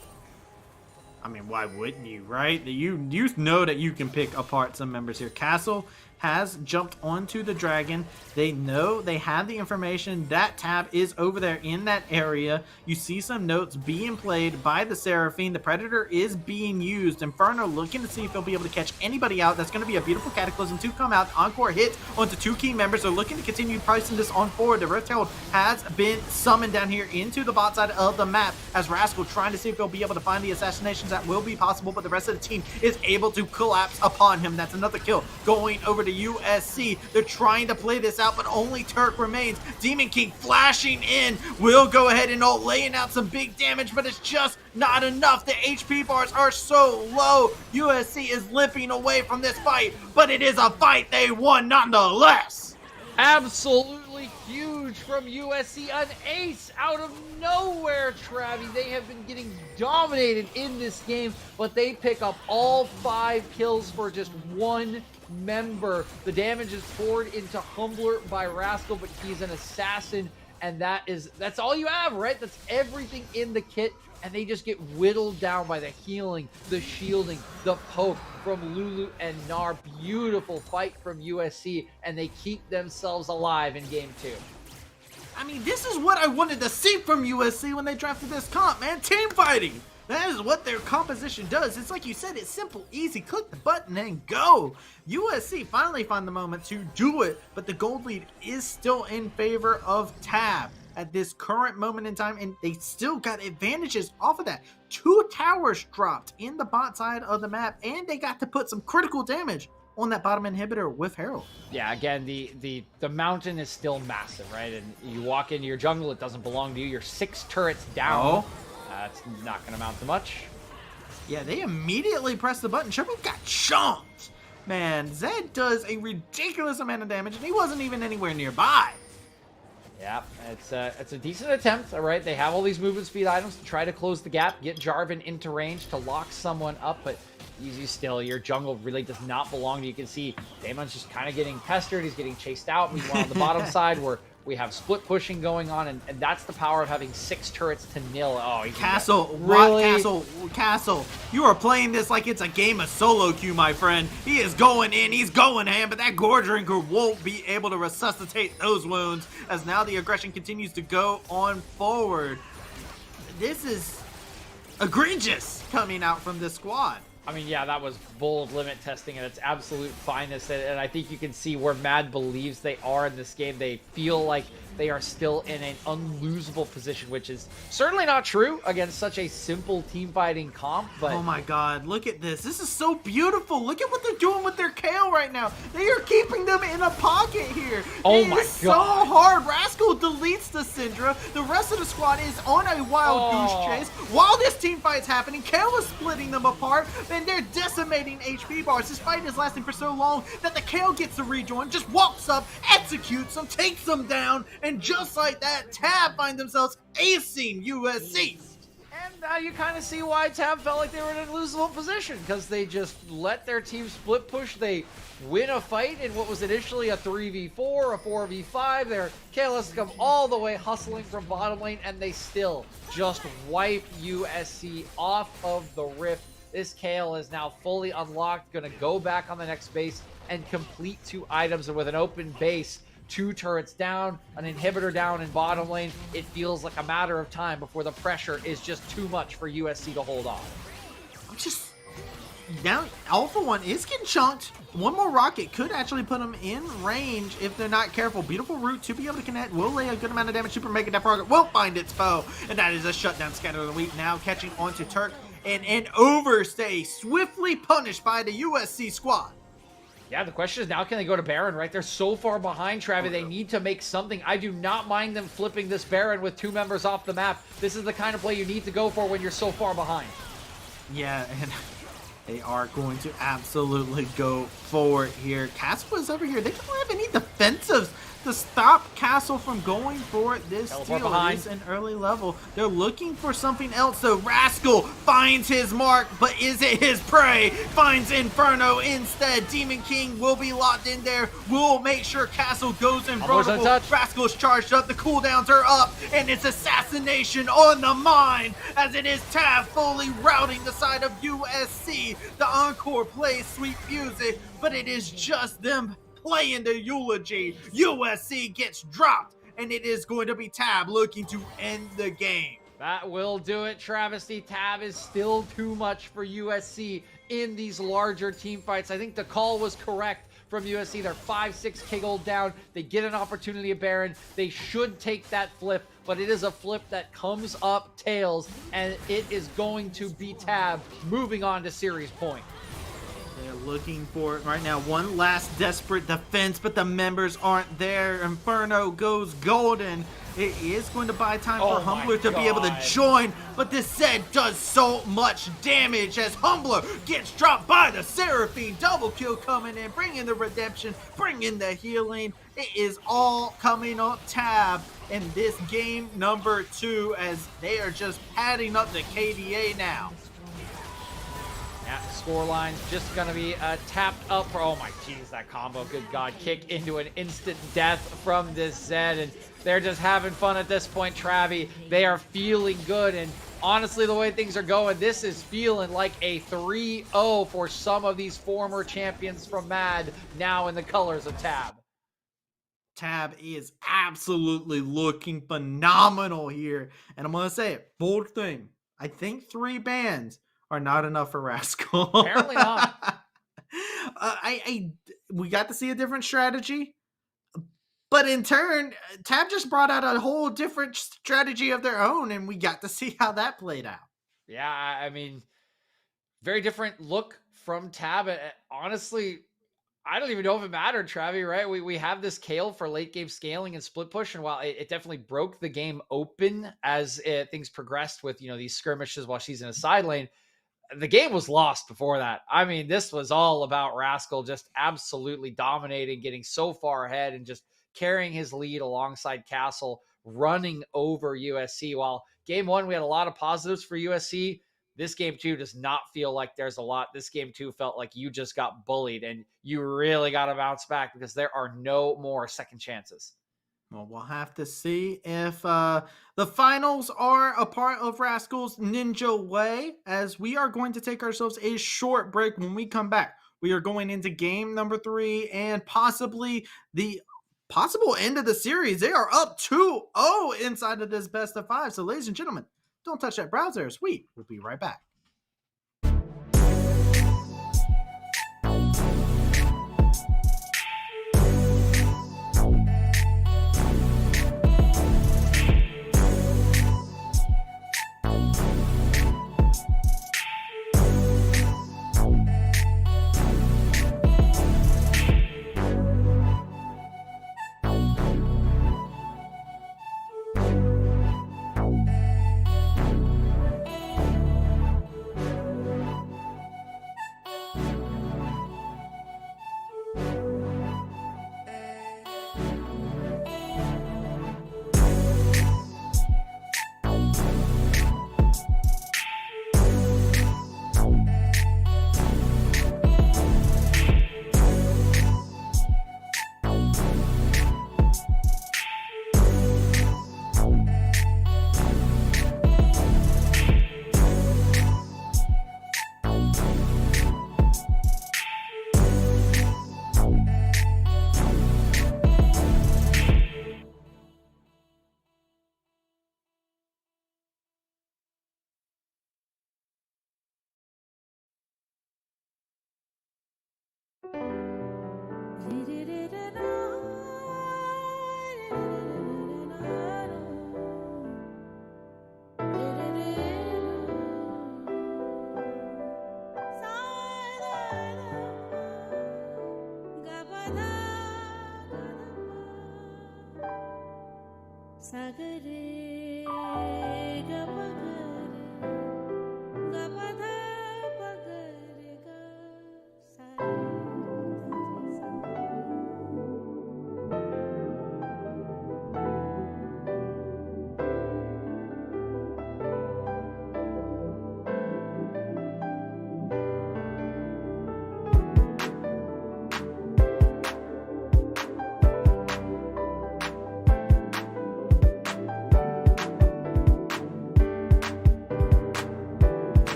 I mean, why wouldn't you, right? You know that you can pick apart some members here. Castle has jumped onto the Dragon. They know they have the information that Tab is over there in that area. You see some notes being played by the Seraphine. The Predator is being used. Inferno looking to see if they'll be able to catch anybody out. That's going to be a beautiful Cataclysm to come out. Encore hit onto 2 key members. They're looking to continue pricing this on forward. The Rift Herald has been summoned down here into the bot side of the map as Rascal trying to see if they'll be able to find the assassinations that will be possible, but the rest of the team is able to collapse upon him. That's another kill going over to USC. They're trying to play this out, but only Turk remains. Demon King flashing in will go ahead and laying out some big damage, but it's just not enough. The HP bars are so low. USC is limping away from this fight, but it is a fight they won nonetheless. Absolutely huge from USC, an ace out of nowhere, Travi. They have been getting dominated in this game, but they pick up all 5 kills for just 1 member. The damage is poured into Humbler by Rascal, but he's an assassin, and that's all you have, right? That's everything in the kit, and they just get whittled down by the healing, the shielding, the poke from Lulu and Gnar. Beautiful fight from USC, and they keep themselves alive in game 2. I mean, this is what I wanted to see from USC when they drafted this comp, man. Team fighting. That is what their composition does. It's like you said, it's simple, easy, click the button and go. USC finally found the moment to do it, but the gold lead is still in favor of Tab at this current moment in time, and they still got advantages off of that. 2 towers dropped in the bot side of the map, and they got to put some critical damage on that bottom inhibitor with Herald. Yeah, again, the mountain is still massive, right? And you walk into your jungle, it doesn't belong to you. You're 6 turrets down. It's not going to amount to much. Yeah, they immediately press the button. Triple got chunked. Man, Zed does a ridiculous amount of damage, and he wasn't even anywhere nearby. Yeah, it's a decent attempt, all right? They have all these movement speed items to try to close the gap, get Jarvan into range to lock someone up, but easy still. Your jungle really does not belong to you. You can see Damon's just kind of getting pestered. He's getting chased out. Meanwhile, on the bottom side, where we have split pushing going on, and that's the power of having 6 turrets to nil. Oh, Castle, really? Castle, you are playing this like it's a game of solo queue, my friend. He is going in, he's going ham, but that Gore Drinker won't be able to resuscitate those wounds, as now the aggression continues to go on forward. This is egregious coming out from this squad. I mean, yeah, that was bold limit testing at its absolute finest, and I think you can see where Mad believes they are in this game. They feel like they are still in an unlosable position, which is certainly not true against such a simple team fighting comp. But oh my god, look at this. This is so beautiful. Look at what they're doing with their Kayle right now. They are keeping them in a pocket here. Oh my god. So hard. Rascal deletes the Syndra. The rest of the squad is on a wild goose chase. While this team fight's happening, Kayle is splitting them apart, and they're decimating HP bars. This fight is lasting for so long that the Kayle gets to rejoin, just walks up, executes them, takes them down, and just like that, Tab find themselves acing USC. And now you kind of see why Tab felt like they were in an unlosable position, because they just let their team split push. They win a fight in what was initially a 3v4, a 4v5. Their Kayle has come all the way hustling from bottom lane, and they still just wipe USC off of the Rift. This Kayle is now fully unlocked, going to go back on the next base and complete 2 items, and with an open base, 2 turrets down, an inhibitor down in bottom lane, it feels like a matter of time before the pressure is just too much for USC to hold on. I'm just... Now, Alpha 1 is getting chunked. One more rocket could actually put them in range if they're not careful. Beautiful route to be able to connect. Will lay a good amount of damage. Super Mega Death Rocket will find its foe. And that is a shutdown scatter of the week. Now catching onto Turk. And an overstay swiftly punished by the USC squad. Yeah, the question is now, can they go to Baron, right? They're so far behind, Travis. They need to make something. I do not mind them flipping this Baron with 2 members off the map. This is the kind of play you need to go for when you're so far behind. Yeah, and they are going to absolutely go forward here. Casper is over here. They don't have any defensives to stop Castle from going for this Teleport steal. behind. It is an early level. They're looking for something else. So Rascal finds his mark, but is it his prey? Finds Inferno instead. Demon King will be locked in there. Will make sure Castle goes invulnerable. untouched. Rascal's charged up. The cooldowns are up, and it's assassination on the mind as it is Tav fully routing the side of USC. The encore plays sweet music, but it is just them playing the eulogy. USC gets dropped, and it is going to be Tab looking to end the game. That will do it, Travesty. Tab is still too much for USC in these larger team fights. I think the call was correct from USC. They're 5-6 K-Gold down. They get an opportunity at Baron. They should take that flip, but it is a flip that comes up tails, and it is going to be Tab moving on to series point. They're looking for it right now. One last desperate defense, but the members aren't there. Inferno goes golden. It is going to buy time for Humbler to be able to join, but this Zed does so much damage as Humbler gets dropped by the Seraphine. Double kill coming in, bringing the redemption, bringing the healing. It is all coming on Tab in this game number 2 as they are just padding up the KDA now. Yeah, scoreline's just gonna be tapped up for, oh my jeez, that combo, good God, kick into an instant death from this Zed, and they're just having fun at this point, Travi. They are feeling good, and honestly, the way things are going, this is feeling like a 3-0 for some of these former champions from MAD, now in the colors of Tab. Tab is absolutely looking phenomenal here, and I'm gonna say it, bold thing, I think 3 bans are not enough for Rascal. Apparently not. We got to see a different strategy, but in turn, Tab just brought out a whole different strategy of their own, and we got to see how that played out. Yeah, I mean, very different look from Tab. Honestly, I don't even know if it mattered, Travi, right? We have this Kale for late game scaling and split push, and while it definitely broke the game open as things progressed with, these skirmishes while she's in a side lane, the game was lost before that. I mean, this was all about Rascal just absolutely dominating, getting so far ahead and just carrying his lead alongside Castle, running over USC. While game 1, we had a lot of positives for USC, this game 2 does not feel like there's a lot. This game 2 felt like you just got bullied, and you really got to bounce back because there are no more second chances. Well, we'll have to see if the finals are a part of Rascal's Ninja Way, as we are going to take ourselves a short break. When we come back, we are going into game number 3 and possibly the possible end of the series. They are up 2-0 inside of this best of 5. So, ladies and gentlemen, don't touch that browser. Sweet. We'll be right back.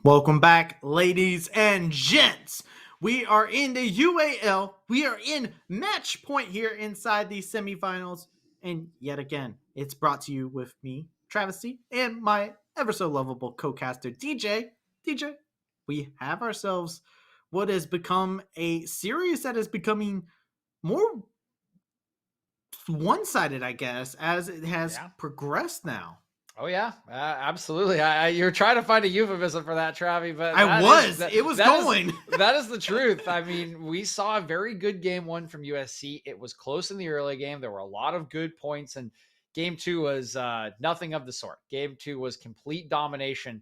Welcome back, ladies and gents. We are in the UAL. We are in match point here inside these semifinals. And yet again, it's brought to you with me, Travis C, and my ever so lovable co-caster, DJ. DJ, we have ourselves what has become a series that is becoming more one-sided, I guess, as it has progressed now. Oh yeah, absolutely. You're trying to find a euphemism for that, Travi, but it was going. That is the truth. I mean, we saw a very good game one from USC. It was close in the early game. There were a lot of good points, and game two was nothing of the sort. Game two was complete domination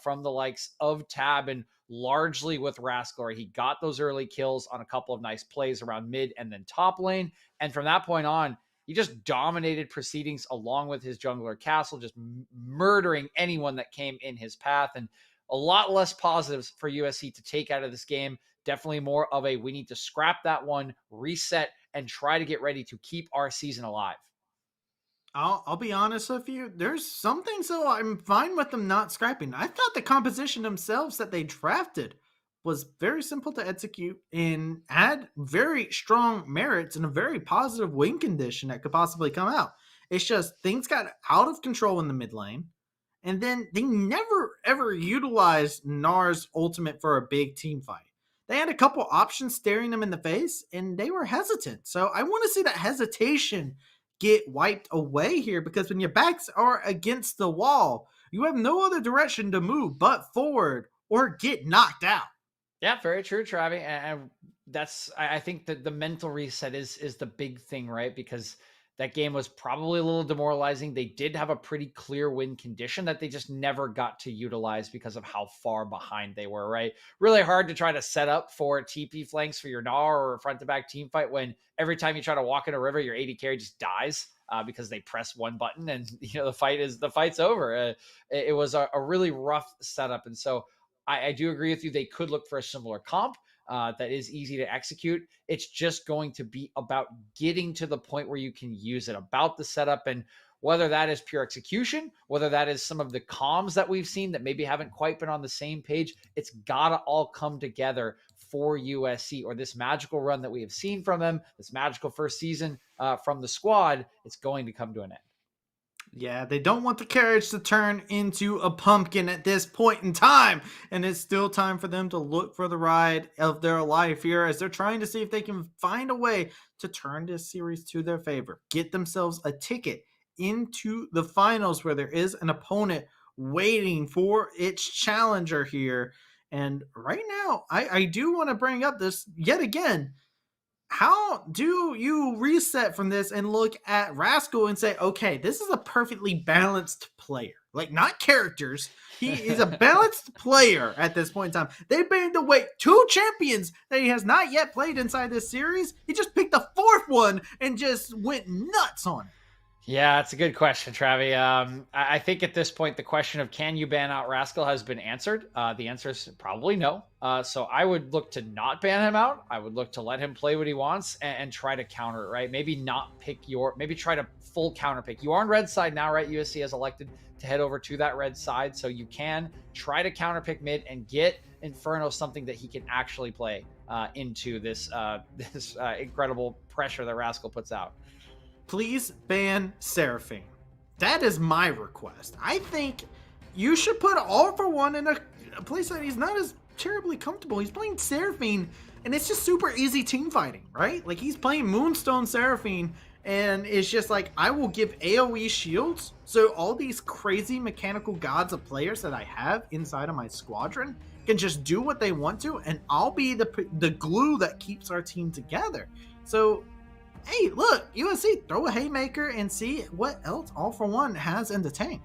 from the likes of Tab and largely with Rascal. He got those early kills on a couple of nice plays around mid and then top lane, and from that point on, he just dominated proceedings along with his jungler Castle, just murdering anyone that came in his path. And a lot less positives for USC to take out of this game. Definitely more of a, we need to scrap that one, reset, and try to get ready to keep our season alive. I'll be honest with you. There's some things, though, I'm fine with them not scrapping. I thought the composition themselves that they drafted was very simple to execute and had very strong merits and a very positive win condition that could possibly come out. It's just things got out of control in the mid lane, and then they never ever utilized Gnar's ultimate for a big team fight. They had a couple options staring them in the face, and they were hesitant. So I want to see that hesitation get wiped away here, because when your backs are against the wall, you have no other direction to move but forward or get knocked out. Yeah, very true, Travi. And that's, I think that the mental reset is the big thing, right? Because that game was probably a little demoralizing. They did have a pretty clear win condition that they just never got to utilize because of how far behind they were, right? Really hard to try to set up for TP flanks for your Gnar or front to back team fight when every time you try to walk in a river, your AD carry just dies because they press one button and the fight's over. It was a really rough setup. And so I do agree with you. They could look for a similar comp that is easy to execute. It's just going to be about getting to the point where you can use it, about the setup, and whether that is pure execution, whether that is some of the comms that we've seen that maybe haven't quite been on the same page. It's got to all come together for USC, or this magical run that we have seen from them, this magical first season from the squad. It's going to come to an end. Yeah, they don't want the carriage to turn into a pumpkin at this point in time. And it's still time for them to look for the ride of their life here, as they're trying to see if they can find a way to turn this series to their favor, get themselves a ticket into the finals where there is an opponent waiting for its challenger here. And right now, I do want to bring up this yet again. How do you reset from this and look at Rascal and say, okay, this is a perfectly balanced player? Like, not characters. He is a balanced player at this point in time. They made the wait 2 champions that he has not yet played inside this series. He just picked the 4th one and just went nuts on it. Yeah, it's a good question, Travi. I think at this point, the question of can you ban out Rascal has been answered. The answer is probably no. So I would look to not ban him out. I would look to let him play what he wants and try to counter it, right? Maybe not pick maybe try to full counter pick. You are on red side now, right? USC has elected to head over to that red side. So you can try to counter pick mid and get Inferno something that he can actually play into this incredible pressure that Rascal puts out. Please ban Seraphine. That is my request. I think you should put All For One in a place that he's not as terribly comfortable. He's playing Seraphine, and it's just super easy team fighting, right? Like, he's playing Moonstone Seraphine, and it's just like, I will give AoE shields, so all these crazy mechanical gods of players that I have inside of my squadron can just do what they want to, and I'll be the glue that keeps our team together. So, hey, look, USC, throw a haymaker and see what else All For One has in the tank.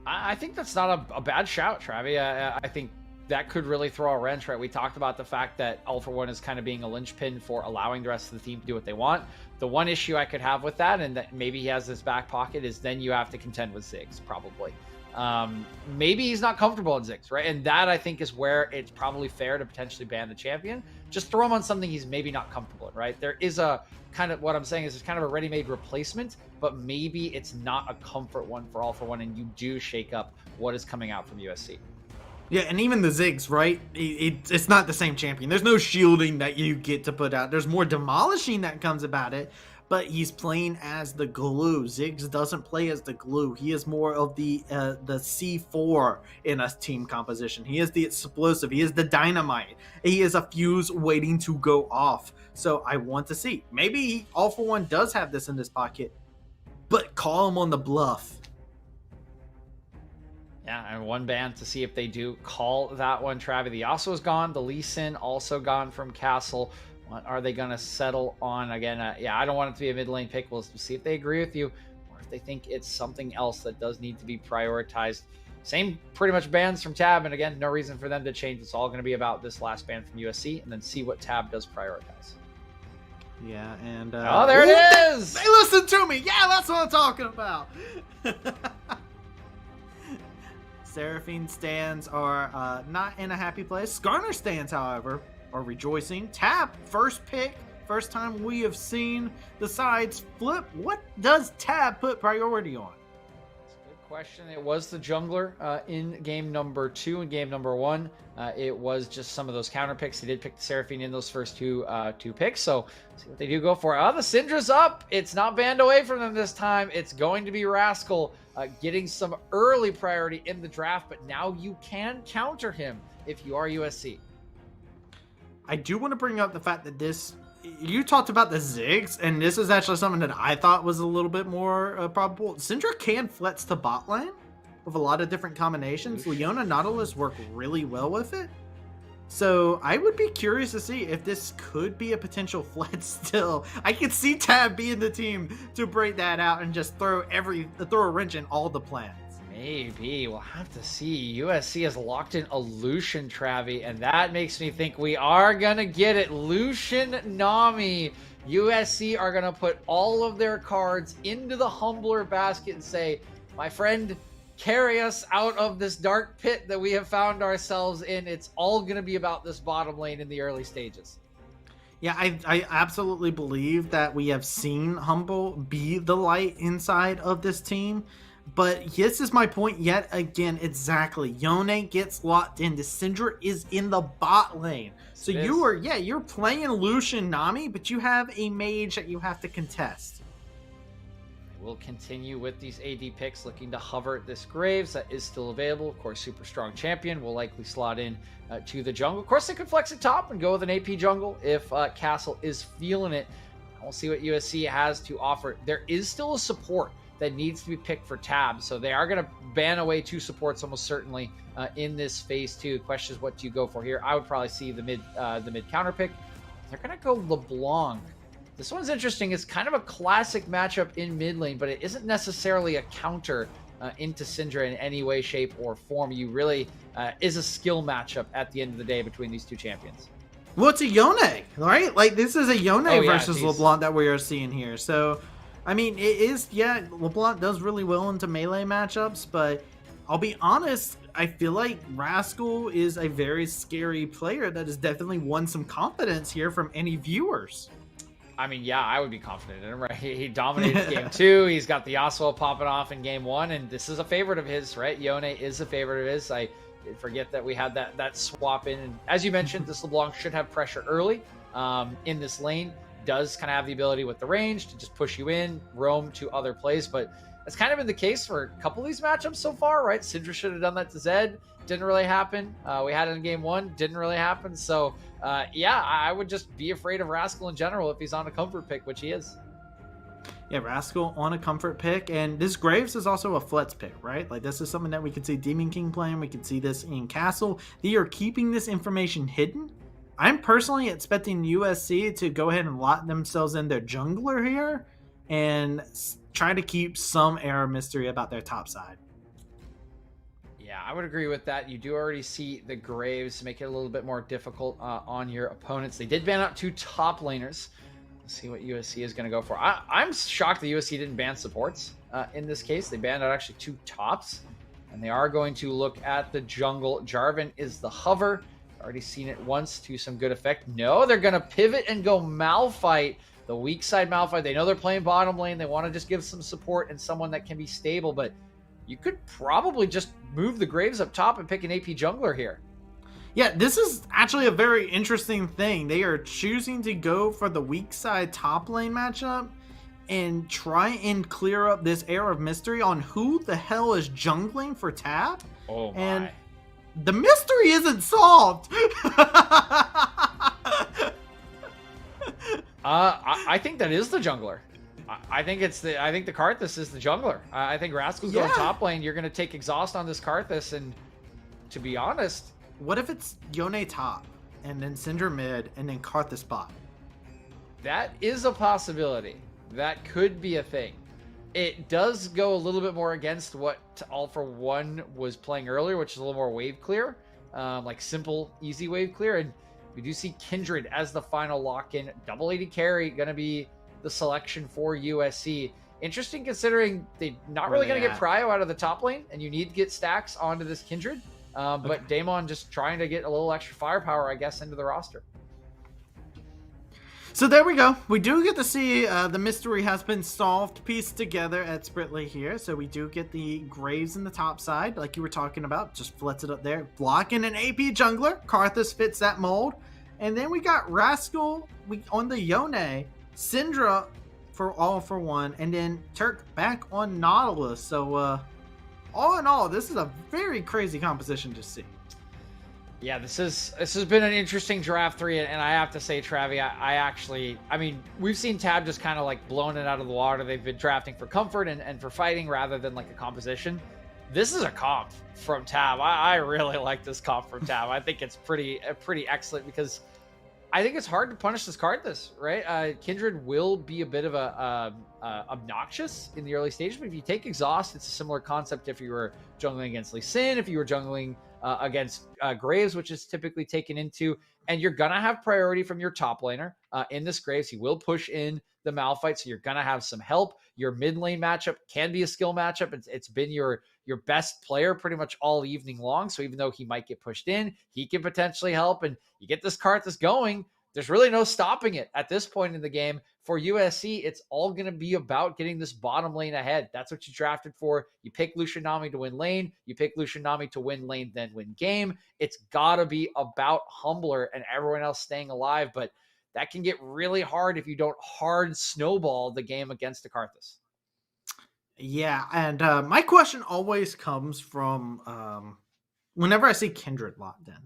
I think that's not a bad shout, Travi. I think that could really throw a wrench, right? We talked about the fact that All For One is kind of being a linchpin for allowing the rest of the team to do what they want. The one issue I could have with that, and that maybe he has this back pocket, is then you have to contend with Ziggs, probably. Maybe he's not comfortable in Ziggs, right? And that, I think, is where it's probably fair to potentially ban the champion. Just throw him on something he's maybe not comfortable in, right? There is a kind of, what I'm saying is there's kind of a ready-made replacement, but maybe it's not a comfort one for All For One, and you do shake up what is coming out from USC. Yeah, and even the Ziggs, right? It's not the same champion. There's no shielding that you get to put out. There's more demolishing that comes about it, but he's playing as the glue. Ziggs doesn't play as the glue. He is more of the C4 in a team composition. He is the explosive. He is the dynamite. He is a fuse waiting to go off. So I want to see. Maybe All For One does have this in his pocket, but call him on the bluff. Yeah, and one ban to see if they do call that one. Travi, the Yasuo is gone. The Lee Sin also gone from Castle. What are they going to settle on? Again, yeah, I don't want it to be a mid lane pick. We'll see if they agree with you or if they think it's something else that does need to be prioritized. Same pretty much bans from Tab. And again, no reason for them to change. It's all going to be about this last ban from USC and then see what Tab does prioritize. Yeah, and... oh, there it is! They listen to me! Yeah, that's what I'm talking about! Seraphine stands are not in a happy place. Skarner stands, however, are rejoicing. Tab, first pick, first time we have seen the sides flip. What does Tab put priority on? That's a good question. It was the jungler in game number 2 and game number 1. It was just some of those counter picks. He did pick the Seraphine in those first two picks. So see what they do go for. Oh, the Syndra's up. It's not banned away from them this time. It's going to be Rascal getting some early priority in the draft. But now you can counter him if you are USC. I do want to bring up the fact that you talked about the Ziggs, and this is actually something that I thought was a little bit more probable. Syndra can flex to bot lane with a lot of different combinations. Leona Nautilus work really well with it. So I would be curious to see if this could be a potential flex still. I could see Tab being the team to break that out and just throw a wrench in all the plans. Maybe. We'll have to see. USC has locked in a Lucian, Travi, and that makes me think we are going to get it. Lucian Nami. USC are going to put all of their cards into the humbler basket and say, my friend, carry us out of this dark pit that we have found ourselves in. It's all going to be about this bottom lane in the early stages. Yeah, I absolutely believe that we have seen Humble be the light inside of this team. But this is my point yet again, exactly. Yone gets locked in. The Syndra is in the bot lane. So you're playing Lucian Nami, but you have a mage that you have to contest. We'll continue with these AD picks, looking to hover this Graves that is still available. Of course, super strong champion will likely slot in to the jungle. Of course, they could flex it top and go with an AP jungle if Castle is feeling it. We'll see what USC has to offer. There is still a support that needs to be picked for Tab, so they are going to ban away 2 supports almost certainly in this phase 2. The question is, what do you go for here? I would probably see the mid counter pick. They're going to go LeBlanc. This one's interesting. It's kind of a classic matchup in mid lane, but it isn't necessarily a counter into Syndra in any way, shape, or form. You really is a skill matchup at the end of the day between these two champions. Well, it's a Yone, right? Like, this is a Yone versus LeBlanc that we are seeing here. So, I mean, it is, yeah, LeBlanc does really well into melee matchups, but I'll be honest, I feel like Rascal is a very scary player that has definitely won some confidence here from any viewers. I mean, yeah, I would be confident in him, right? He dominated game 2. He's got the Yasuo popping off in game 1, and this is a favorite of his, right? Yone is a favorite of his. I did forget that we had that swap in. And as you mentioned, this LeBlanc should have pressure early in this lane. Does kind of have the ability with the range to just push you in, roam to other plays, but that's kind of been the case for a couple of these matchups so far, right? Syndra should have done that to Zed. Didn't really happen. We had it in game 1. Didn't really happen. So, yeah, I would just be afraid of Rascal in general if he's on a comfort pick, which he is. Yeah, Rascal on a comfort pick. And this Graves is also a flex pick, right? Like, this is something that we could see Demon King playing. We could see this in Castle. They are keeping this information hidden. I'm personally expecting USC to go ahead and lock themselves in their jungler here and try to keep some air of mystery about their top side. Yeah, I would agree with that. You do already see the Graves make it a little bit more difficult on your opponents. They did ban out 2 top laners. Let's see what USC is going to go for. I'm shocked that USC didn't ban supports in this case. They banned out actually 2 tops, and they are going to look at the jungle. Jarvan is the hover. Already seen it once to some good effect. No, they're going to pivot and go Malphite. The weak side Malphite. They know they're playing bottom lane. They want to just give some support and someone that can be stable, but you could probably just move the Graves up top and pick an AP jungler here. Yeah, this is actually a very interesting thing. They are choosing to go for the weak side top lane matchup and try and clear up this air of mystery on who the hell is jungling for Tab. Oh my. And the mystery isn't solved. I think that is the jungler. I think the Karthus is the jungler. I think Rascal's going top lane. You're going to take exhaust on this Karthus, and to be honest, what if it's Yone top and then Syndra mid and then Karthus bot? That is a possibility. That could be a thing. It does go a little bit more against what All For One was playing earlier, which is a little more wave clear, like simple, easy wave clear. And we do see Kindred as the final lock-in. Double AD carry going to be the selection for USC. Interesting considering they're not really going to get Prio out of the top lane, and you need to get stacks onto this Kindred. But Daemon just trying to get a little extra firepower, I guess, into the roster. So there we go. We do get to see the mystery has been solved, pieced together at Spritly here. So we do get the Graves in the top side, like you were talking about. Just flets it up there. Blocking an AP jungler. Karthus fits that mold. And then we got Rascal on the Yone. Syndra for All For One. And then Turk back on Nautilus. So all in all, this is a very crazy composition to see. Yeah, this has been an interesting draft 3, and I have to say, Travi, I mean, we've seen Tab just kind of like blown it out of the water. They've been drafting for comfort and for fighting rather than like a composition. This is a comp from Tab. I really like this comp from Tab. I think it's pretty excellent because I think it's hard to punish this Karthus, right? Kindred will be a bit of a obnoxious in the early stages, but if you take exhaust, it's a similar concept. If you were jungling against Lee Sin, if you were jungling against Graves, which is typically taken into, and you're gonna have priority from your top laner in this Graves. He will push in the Malphite, so you're gonna have some help. Your mid lane matchup can be a skill matchup. It's been your best player pretty much all evening long. So even though he might get pushed in, he can potentially help. And you get this Karthus going, there's really no stopping it at this point in the game. For USC, it's all going to be about getting this bottom lane ahead. That's what you drafted for. You pick Lucian Nami to win lane. You pick Lucian Nami to win lane, then win game. It's got to be about Humbler and everyone else staying alive. But that can get really hard if you don't hard snowball the game against the Karthus. Yeah, and my question always comes from whenever I see Kindred locked in.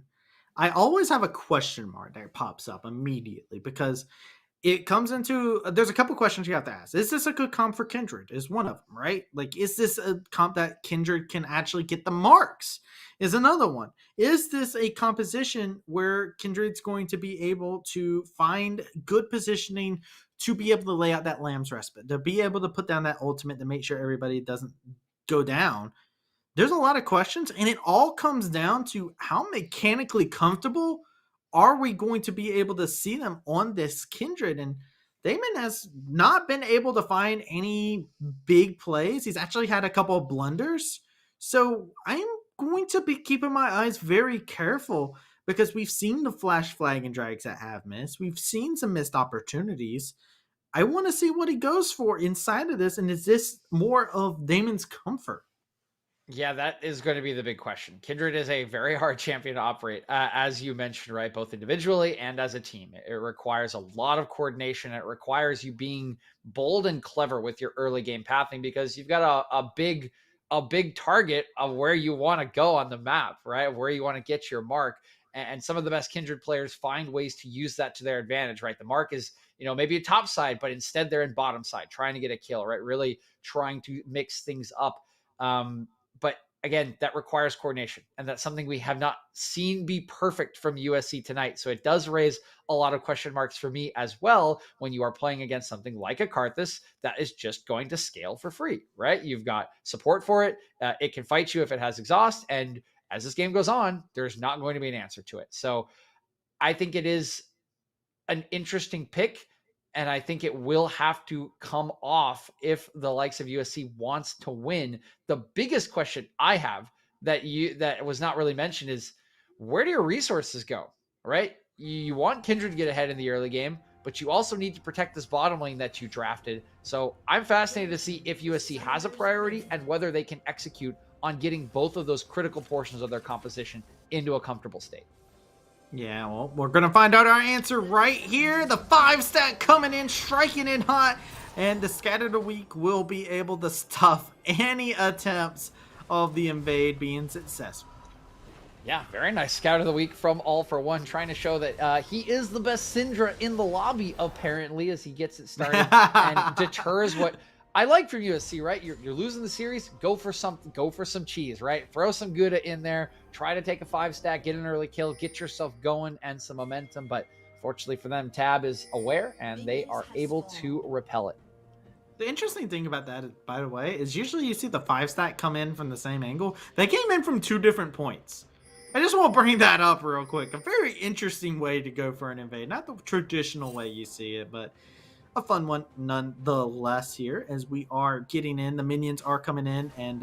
I always have a question mark that pops up immediately because it comes into there's a couple questions you have to ask. Is this a good comp for Kindred? Is one of them, right? Like, is this a comp that Kindred can actually get the marks? Is another one. Is this a composition where Kindred's going to be able to find good positioning to be able to lay out that Lamb's Respite, to be able to put down that ultimate to make sure everybody doesn't go down? There's a lot of questions, and it all comes down to how mechanically comfortable are we going to be able to see them on this Kindred. And Damon has not been able to find any big plays. He's actually had a couple of blunders. So I'm going to be keeping my eyes very careful because we've seen the flash flag and drags that have missed. We've seen some missed opportunities. I want to see what he goes for inside of this. And is this more of Damon's comfort? Yeah, that is going to be the big question. Kindred is a very hard champion to operate, as you mentioned, right? Both individually and as a team. It requires a lot of coordination. It requires you being bold and clever with your early game pathing because you've got a big target of where you want to go on the map, right? Where you want to get your mark. And some of the best Kindred players find ways to use that to their advantage, right? The mark is, maybe a top side, but instead they're in bottom side, trying to get a kill, right? Really trying to mix things up. But again, that requires coordination, and that's something we have not seen be perfect from USC tonight. So it does raise a lot of question marks for me as well when you are playing against something like a Karthus that is just going to scale for free, right? You've got support for it. It can fight you if it has exhaust, and as this game goes on, there's not going to be an answer to it. So I think it is an interesting pick. And I think it will have to come off if the likes of USC wants to win. The biggest question I have that was not really mentioned is, where do your resources go, right? You want Kindred to get ahead in the early game. but you also need to protect this bottom lane that you drafted. So I'm fascinated to see if USC has a priority and whether they can execute on getting both of those critical portions of their composition into a comfortable state. Yeah, well, we're going to find out our answer right here. The 5-stack coming in, striking in hot, and the Scatter the Weak will be able to stuff any attempts of the invade being successful. Yeah, very nice Scout of the Week from All For One, trying to show that he is the best Syndra in the lobby, apparently, as he gets it started and deters what I like from USC, right? You're losing the series, go for something, go for some cheese, right? Throw some Gouda in there, try to take a 5-stack, get an early kill, get yourself going and some momentum. But fortunately for them, Tab is aware and they are able to repel it. The interesting thing about that, by the way, is usually you see the 5-stack come in from the same angle. They came in from 2 different points. I just want to bring that up real quick. A very interesting way to go for an invade. Not the traditional way you see it, but a fun one nonetheless here as we are getting in. The minions are coming in. And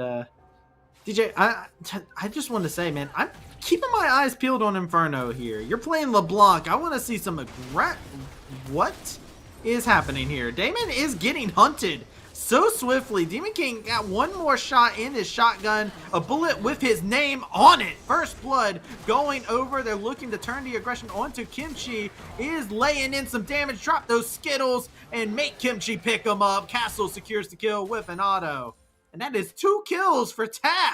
DJ, I just want to say, man, I'm keeping my eyes peeled on Inferno here. You're playing LeBlanc. I want to see some what is happening here? Damon is getting hunted so swiftly. Demon King got one more shot in his shotgun, a bullet with his name on it. First blood going over. They're looking to turn the aggression onto Kimchi. Is laying in some damage. Drop those Skittles and make Kimchi pick them up. Castle secures the kill with an auto. And that is 2 kills for Tab.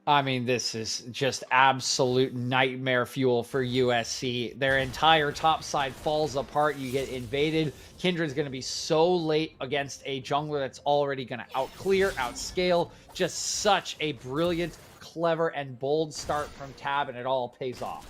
I mean, this is just absolute nightmare fuel for USC. Their entire top side falls apart. You get invaded. Kindred's going to be so late against a jungler that's already going to outclear, outscale. Just such a brilliant, clever, and bold start from Tab, and it all pays off.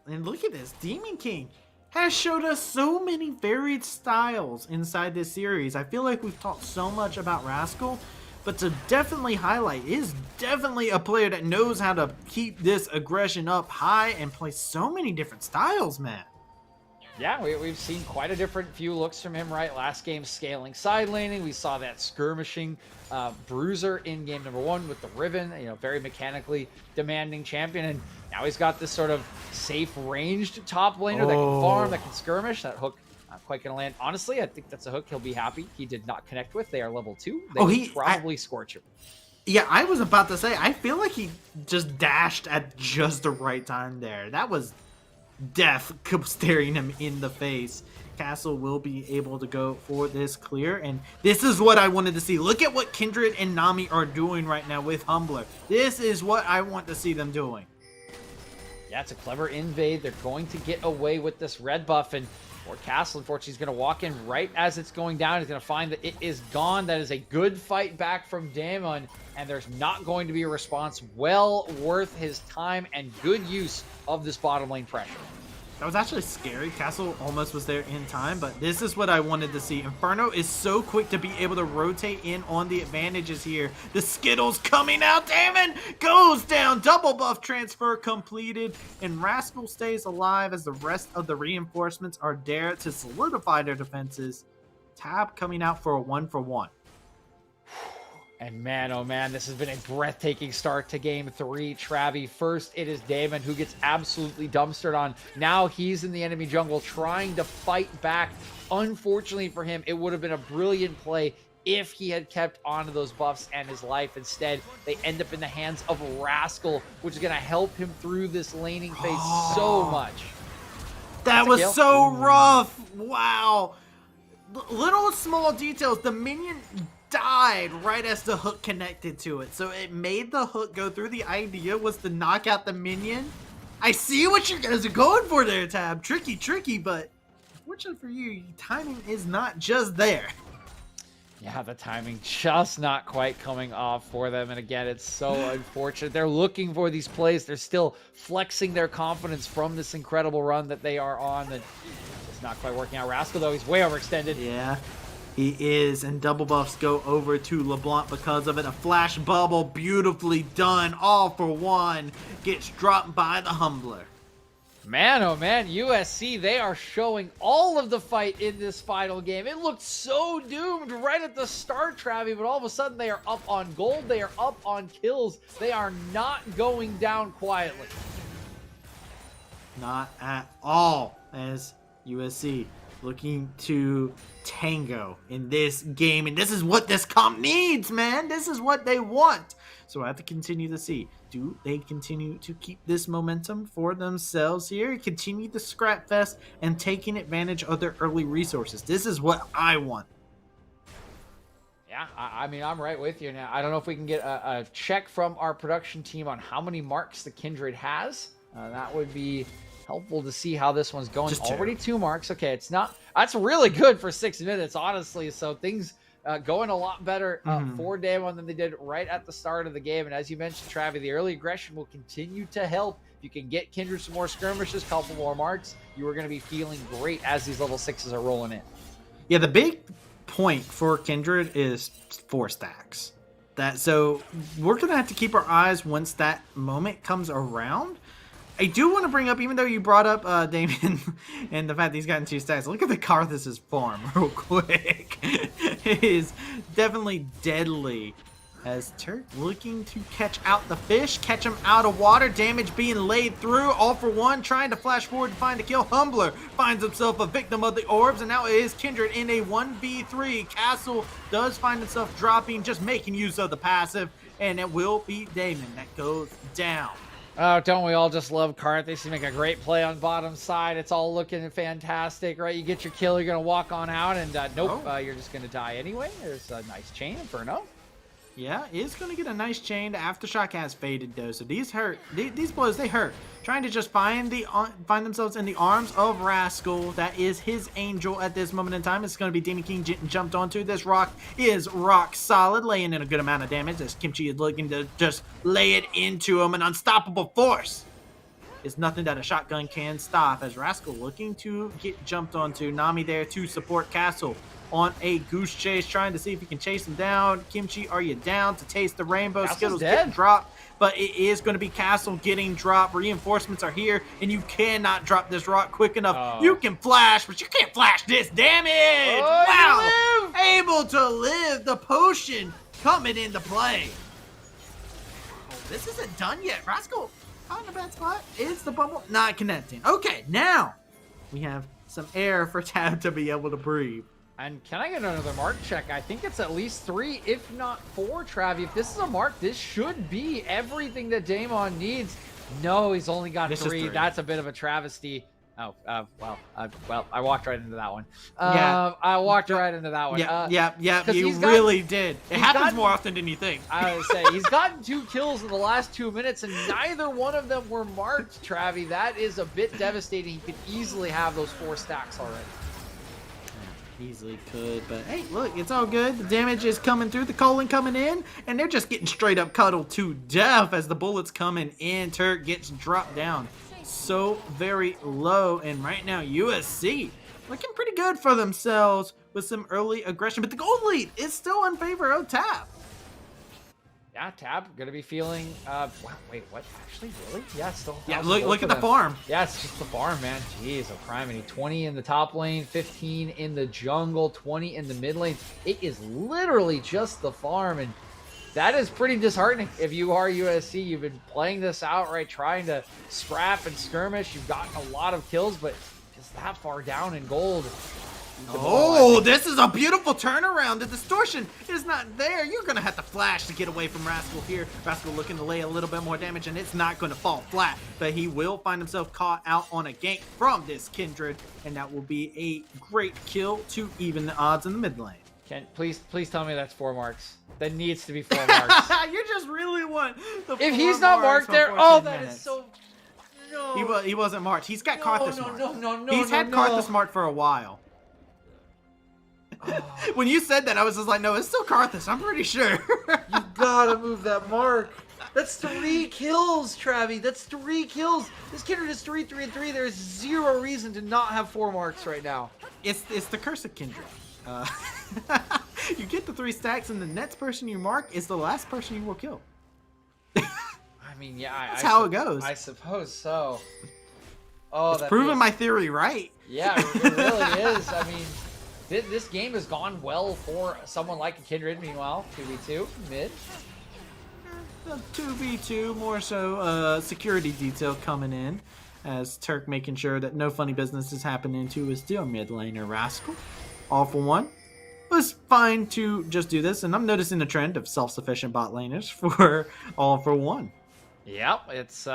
And look at this. Demon King has showed us so many varied styles inside this series. I feel like we've talked so much about Rascal, but to definitely highlight, is definitely a player that knows how to keep this aggression up high and play so many different styles, man. Yeah, we've seen quite a different few looks from him, right? Last game, scaling side laning. We saw that skirmishing bruiser in game number 1 with the Riven, very mechanically demanding champion. And now he's got this sort of safe ranged top laner that can farm, that can skirmish. That hook not quite going to land. Honestly, I think that's a hook he'll be happy he did not connect with. They are level 2. They will probably scorch him. Yeah, I was about to say, I feel like he just dashed at just the right time there. That was death staring him in the face. Castle will be able to go for this clear, and this is what I wanted to see. Look at what Kindred and Nami are doing right now with Humbler. This is what I want to see them doing. Yeah, it's a clever invade. They're going to get away with this red buff, and Fort Castle, unfortunately, is going to walk in right as it's going down. He's going to find that it is gone. That is a good fight back from Damon, and there's not going to be a response. Well worth his time and good use of this bottom lane pressure. That was actually scary. Castle almost was there in time, but this is what I wanted to see. Inferno is so quick to be able to rotate in on the advantages here. The Skittles coming out. Damon goes down. Double buff transfer completed, and Rascal stays alive as the rest of the reinforcements are there to solidify their defenses. Tab coming out for a 1-for-1. And man, oh man, this has been a breathtaking start to game 3, Travi. First, it is Damon who gets absolutely dumpstered on. Now he's in the enemy jungle trying to fight back. Unfortunately for him, it would have been a brilliant play if he had kept on to those buffs and his life. Instead, they end up in the hands of Rascal, which is going to help him through this laning phase so much. That was so rough. Wow. Little small details. The minion died right as the hook connected to it, so it made the hook go through. The idea was to knock out the minion. I see what you guys are going for there, Tab. Tricky, but unfortunately for you, timing is not just there. Yeah, the timing just not quite coming off for them. And again, it's so unfortunate. They're looking for these plays. They're still flexing their confidence from this incredible run that they are on. That it's not quite working out. Rascal, though, he's way overextended. Yeah, he is. And double buffs go over to LeBlanc because of it. A flash bubble, beautifully done. All for one. Gets dropped by the Humbler. Man, oh man, USC, they are showing all of the fight in this final game. It looked so doomed right at the start, Travi, but all of a sudden they are up on gold. They are up on kills. They are not going down quietly. Not at all. As USC looking to tango in this game, and this is what this comp needs, man. This is what they want. So I have to continue to see, do they continue to keep this momentum for themselves here, continue the scrap fest and taking advantage of their early resources. This is what I want. Yeah, I mean, I'm right with you now. I don't know if we can get a check from our production team on how many marks the Kindred has. That would be helpful to see how this one's going. Just already 2 marks. Okay, it's not. That's really good for 6 minutes, honestly. So things going a lot better for Damon than they did right at the start of the game. And as you mentioned, Travi, the early aggression will continue to help. If you can get Kindred some more skirmishes, couple more marks, you are going to be feeling great as these level 6s are rolling in. Yeah, the big point for Kindred is 4 stacks. So we're gonna have to keep our eyes once that moment comes around. I do want to bring up, even though you brought up Damien and the fact that he's gotten 2 stacks, look at the Karthus' farm real quick. It is definitely deadly. As Turk looking to catch out the fish, catch him out of water, damage being laid through, all for one, trying to flash forward to find a kill. Humbler finds himself a victim of the orbs, and now it is Kindred in a 1v3. Castle does find himself dropping, just making use of the passive, and it will be Damon that goes down. Oh, don't we all just love Karthus? He make a great play on bottom side. It's all looking fantastic, right? You get your kill, you're going to walk on out, and nope, you're just going to die anyway. There's a nice chain, Inferno. Yeah, is going to get a nice chain. The Aftershock has faded, though, so these hurt. These blows, they hurt. Trying to just find themselves in the arms of Rascal. That is his angel at this moment in time. It's going to be Demon King jumped onto. This rock is rock solid, laying in a good amount of damage as Kimchi is looking to just lay it into him. An unstoppable force. It's nothing that a shotgun can stop, as Rascal looking to get jumped onto. Nami there to support Castle on a goose chase, trying to see if he can chase him down. Kimchi, are you down to taste the rainbow? Castle's Skittles dead. getting dropped, but it is going to be Castle getting dropped. Reinforcements are here, and you cannot drop this rock quick enough. You can flash, but you can't flash this damage. Wow, able to live. The potion coming into play. Oh, this isn't done yet. Rascal on the bad spot. Is the bubble not connecting? Okay, now we have some air for Tab to be able to breathe. And can I get another mark check? I think it's at least 3, if not 4, Travi. If this is a mark, this should be everything that Damon needs. No, he's only got 3. That's a bit of a travesty. Oh, well, I walked right into that one. I walked right into that one. Yeah, you really did. It happens more often than you think. I would say he's gotten 2 kills in the last 2 minutes, and neither one of them were marked, Travi. That is a bit devastating. He could easily have those 4 stacks already. Easily could, but hey, look, it's all good. The damage is coming through, the colon coming in, and they're just getting straight up cuddled to death as the bullets coming in. Turk gets dropped down so very low, and right now USC looking pretty good for themselves with some early aggression, but the gold lead is still in favor of Tab. Yeah, Tab gonna be feeling. Wow, wait, what? Actually, really? Yeah, still. Yeah, look at the farm. Yeah, it's just the farm, man. Jeez, O'Criminy. 20 in the top lane, 15 in the jungle, 20 in the mid lane. It is literally just the farm, and that is pretty disheartening. If you are USC, you've been playing this out, right? Trying to scrap and skirmish. You've gotten a lot of kills, but just that far down in gold. Oh, this is a beautiful turnaround. The distortion is not there. You're going to have to flash to get away from Rascal here. Rascal looking to lay a little bit more damage, and it's not going to fall flat. But he will find himself caught out on a gank from this Kindred, and that will be a great kill to even the odds in the mid lane. Please tell me that's 4 marks. That needs to be 4 marks. You just really want the If he's not marked there, that is so... No. He wasn't marked. He's got Karthus marked. No, He's had Karthus marked for a while. When you said that, I was just like, no, it's still Karthus. I'm pretty sure. You gotta move that mark. That's 3 kills, Travi. That's 3 kills. This Kindred is 3, 3, and 3. There's 0 reason to not have 4 marks right now. It's the curse of Kindred. You get the 3 stacks, and the next person you mark is the last person you will kill. I mean, yeah, that's how it goes. I suppose so. Oh, it's proving my theory right. Yeah, it really is. I mean, this game has gone well for someone like a Kindred. Meanwhile, 2v2 mid. 2v2, more so security detail coming in. as Turk making sure that no funny business is happening to his dear mid laner Rascal. All for one. It was fine to just do this, and I'm noticing a trend of self-sufficient bot laners for all for one. Yep, it's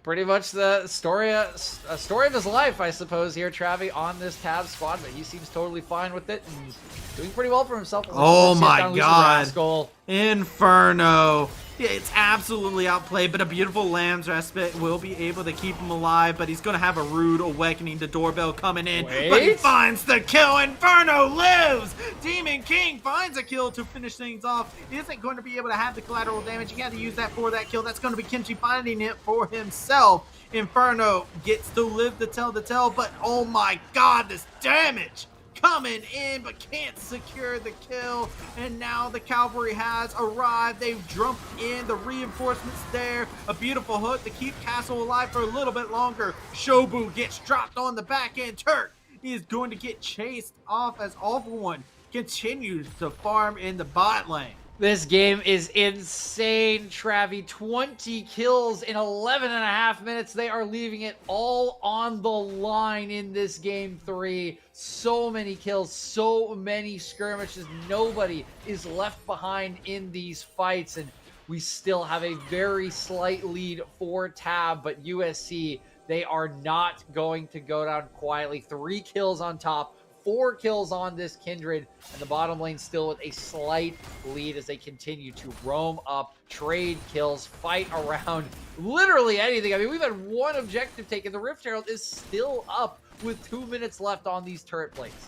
pretty much the story of his life, I suppose, here, Travi, on this Tab squad, but he seems totally fine with it and doing pretty well for himself. Oh my god. Inferno. Yeah, it's absolutely outplayed, but a beautiful Lamb's Respite will be able to keep him alive, but he's going to have a rude awakening. The doorbell coming in, but he finds the kill. Inferno lives! Demon King finds a kill to finish things off. He isn't going to be able to have the collateral damage. He had to use that for that kill. That's going to be Kenshi finding it for himself. Inferno gets to live to tell the tale, but oh my god, this damage! Coming in, but can't secure the kill. And now the cavalry has arrived. They've jumped in. The reinforcements there. A beautiful hook to keep Castle alive for a little bit longer. Shobu gets dropped on the back end. Turk is going to get chased off as All for One continues to farm in the bot lane. This game is insane, Travi. 20 kills in 11 and a half minutes. They are leaving it all on the line in this game 3. So many kills, so many skirmishes. Nobody is left behind in these fights, and we still have a very slight lead for Tab, but USC, they are not going to go down quietly. 3 kills on top. 4 kills on this Kindred, and the bottom lane still with a slight lead as they continue to roam up, trade kills, fight around literally anything. I mean, we've had 1 objective taken. The Rift Herald is still up with 2 minutes left on these turret plates.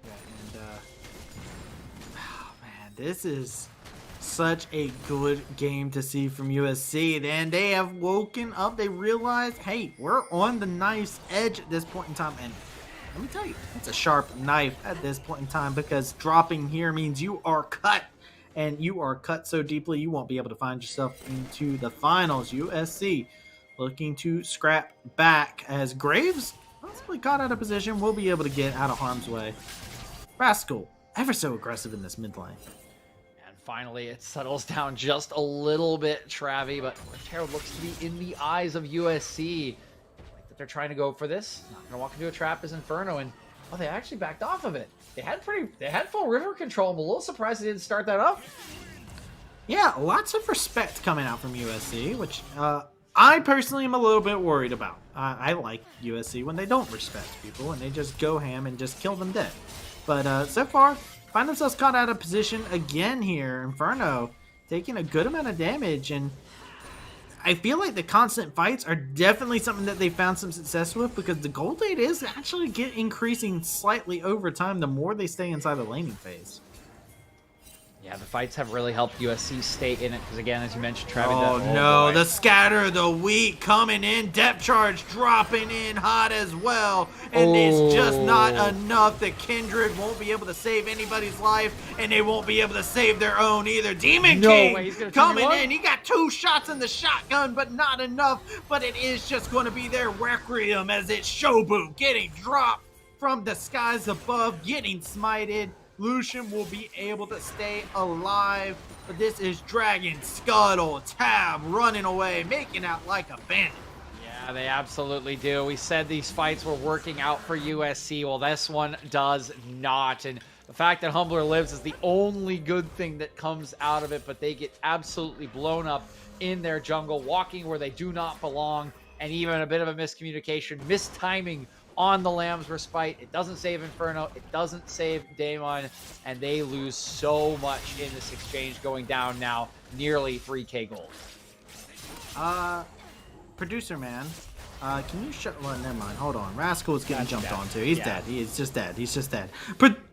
Yeah, and oh man, this is such a good game to see from USC. And they have woken up. They realize, hey, we're on the knife's edge at this point in time, and let me tell you, it's a sharp knife at this point in time, because dropping here means you are cut, and you are cut so deeply you won't be able to find yourself into the finals. USC looking to scrap back as Graves, possibly caught out of position, will be able to get out of harm's way. Rascal, ever so aggressive in this mid lane. And finally, it settles down just a little bit, Travi, but Rift Herald looks to be in the eyes of USC. They're trying to go for this. Not gonna walk into a trap as Inferno, and oh, they actually backed off of it. They had full river control. I'm a little surprised they didn't start that up. Yeah, lots of respect coming out from USC, which I personally am a little bit worried about. I like USC when they don't respect people and they just go ham and just kill them dead. But so far, find themselves caught out of position again here. Inferno taking a good amount of damage, and I feel like the constant fights are definitely something that they found some success with, because the gold rate is actually increasing slightly over time the more they stay inside the laning phase. Yeah, the fights have really helped USC stay in it, because again, as you mentioned, Travis. Oh no, the scatter, the weak coming in, depth charge dropping in hot as well, and it's just not enough. The Kindred won't be able to save anybody's life, and they won't be able to save their own either. Demon King coming in, he got 2 shots in the shotgun, but not enough, but it is just going to be their Requiem as it's Shobu getting dropped from the skies above, getting smited. Lucian will be able to stay alive, but this is Dragon, Scuttle, Tab running away, making out like a bandit. Yeah, they absolutely do. We said these fights were working out for USC. Well, this one does not. And the fact that Humbler lives is the only good thing that comes out of it, but they get absolutely blown up in their jungle, walking where they do not belong, and even a bit of a miscommunication, mistiming on the Lamb's Respite. It doesn't save Inferno, it doesn't save Daemon, and they lose so much in this exchange, going down now nearly 3k gold. Producer man, can you shut? Well, never mind. Hold on. Rascal is getting jumped onto. He's dead. He is just dead. He's just dead.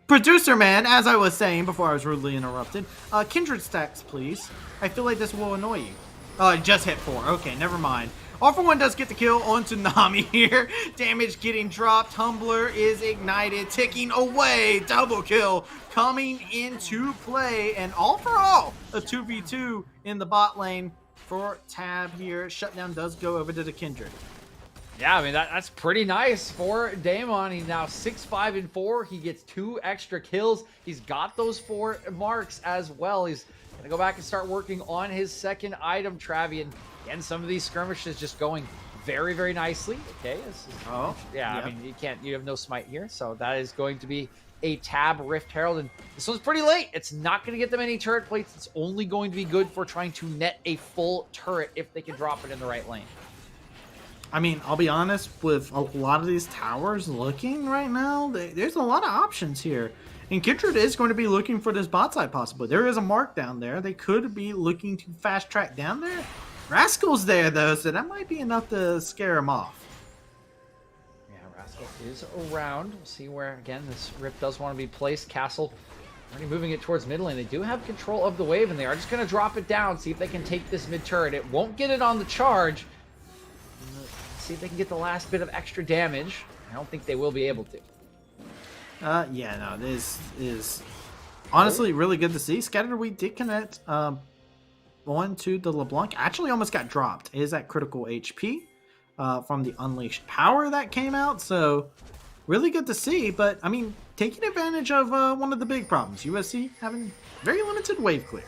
Producer man, as I was saying before I was rudely interrupted, Kindred stacks, please. I feel like this will annoy you. Oh, it just hit 4. Okay, never mind. All for One does get the kill onto Nami here. Damage getting dropped. Humbler is ignited, ticking away. Double kill coming into play. And all for all, a 2v2 in the bot lane for Tab here. Shutdown does go over to the Kindred. Yeah, I mean, that's pretty nice for Daemon. He's now 6-5-4. He gets 2 extra kills. He's got those 4 marks as well. He's going to go back and start working on his second item, Travian. Again, some of these skirmishes just going very, very nicely. Okay. Oh, yeah. yep. I mean, you have no smite here. So that is going to be a Tab Rift Herald. And this one's pretty late. It's not going to get them any turret plates. It's only going to be good for trying to net a full turret if they can drop it in the right lane. I mean, I'll be honest, with a lot of these towers looking right now, there's a lot of options here. And Kindred is going to be looking for this bot side possibly. There is a mark down there. They could be looking to fast track down there. Rascal's there though, so that might be enough to scare him off. Yeah, Rascal is around. We'll see where, again, this Rip does want to be placed. Castle already moving it towards mid lane. They do have control of the wave, and they are just going to drop it down, see if they can take this mid turret. It won't get it on the charge. See if they can get the last bit of extra damage. I don't think they will be able to. Yeah, no, this is honestly really good to see. Scatterweed did connect on to the LeBlanc. Actually almost got dropped. It is at critical HP from the Unleashed Power that came out. So really good to see. But, I mean, taking advantage of one of the big problems. USC having very limited wave clear.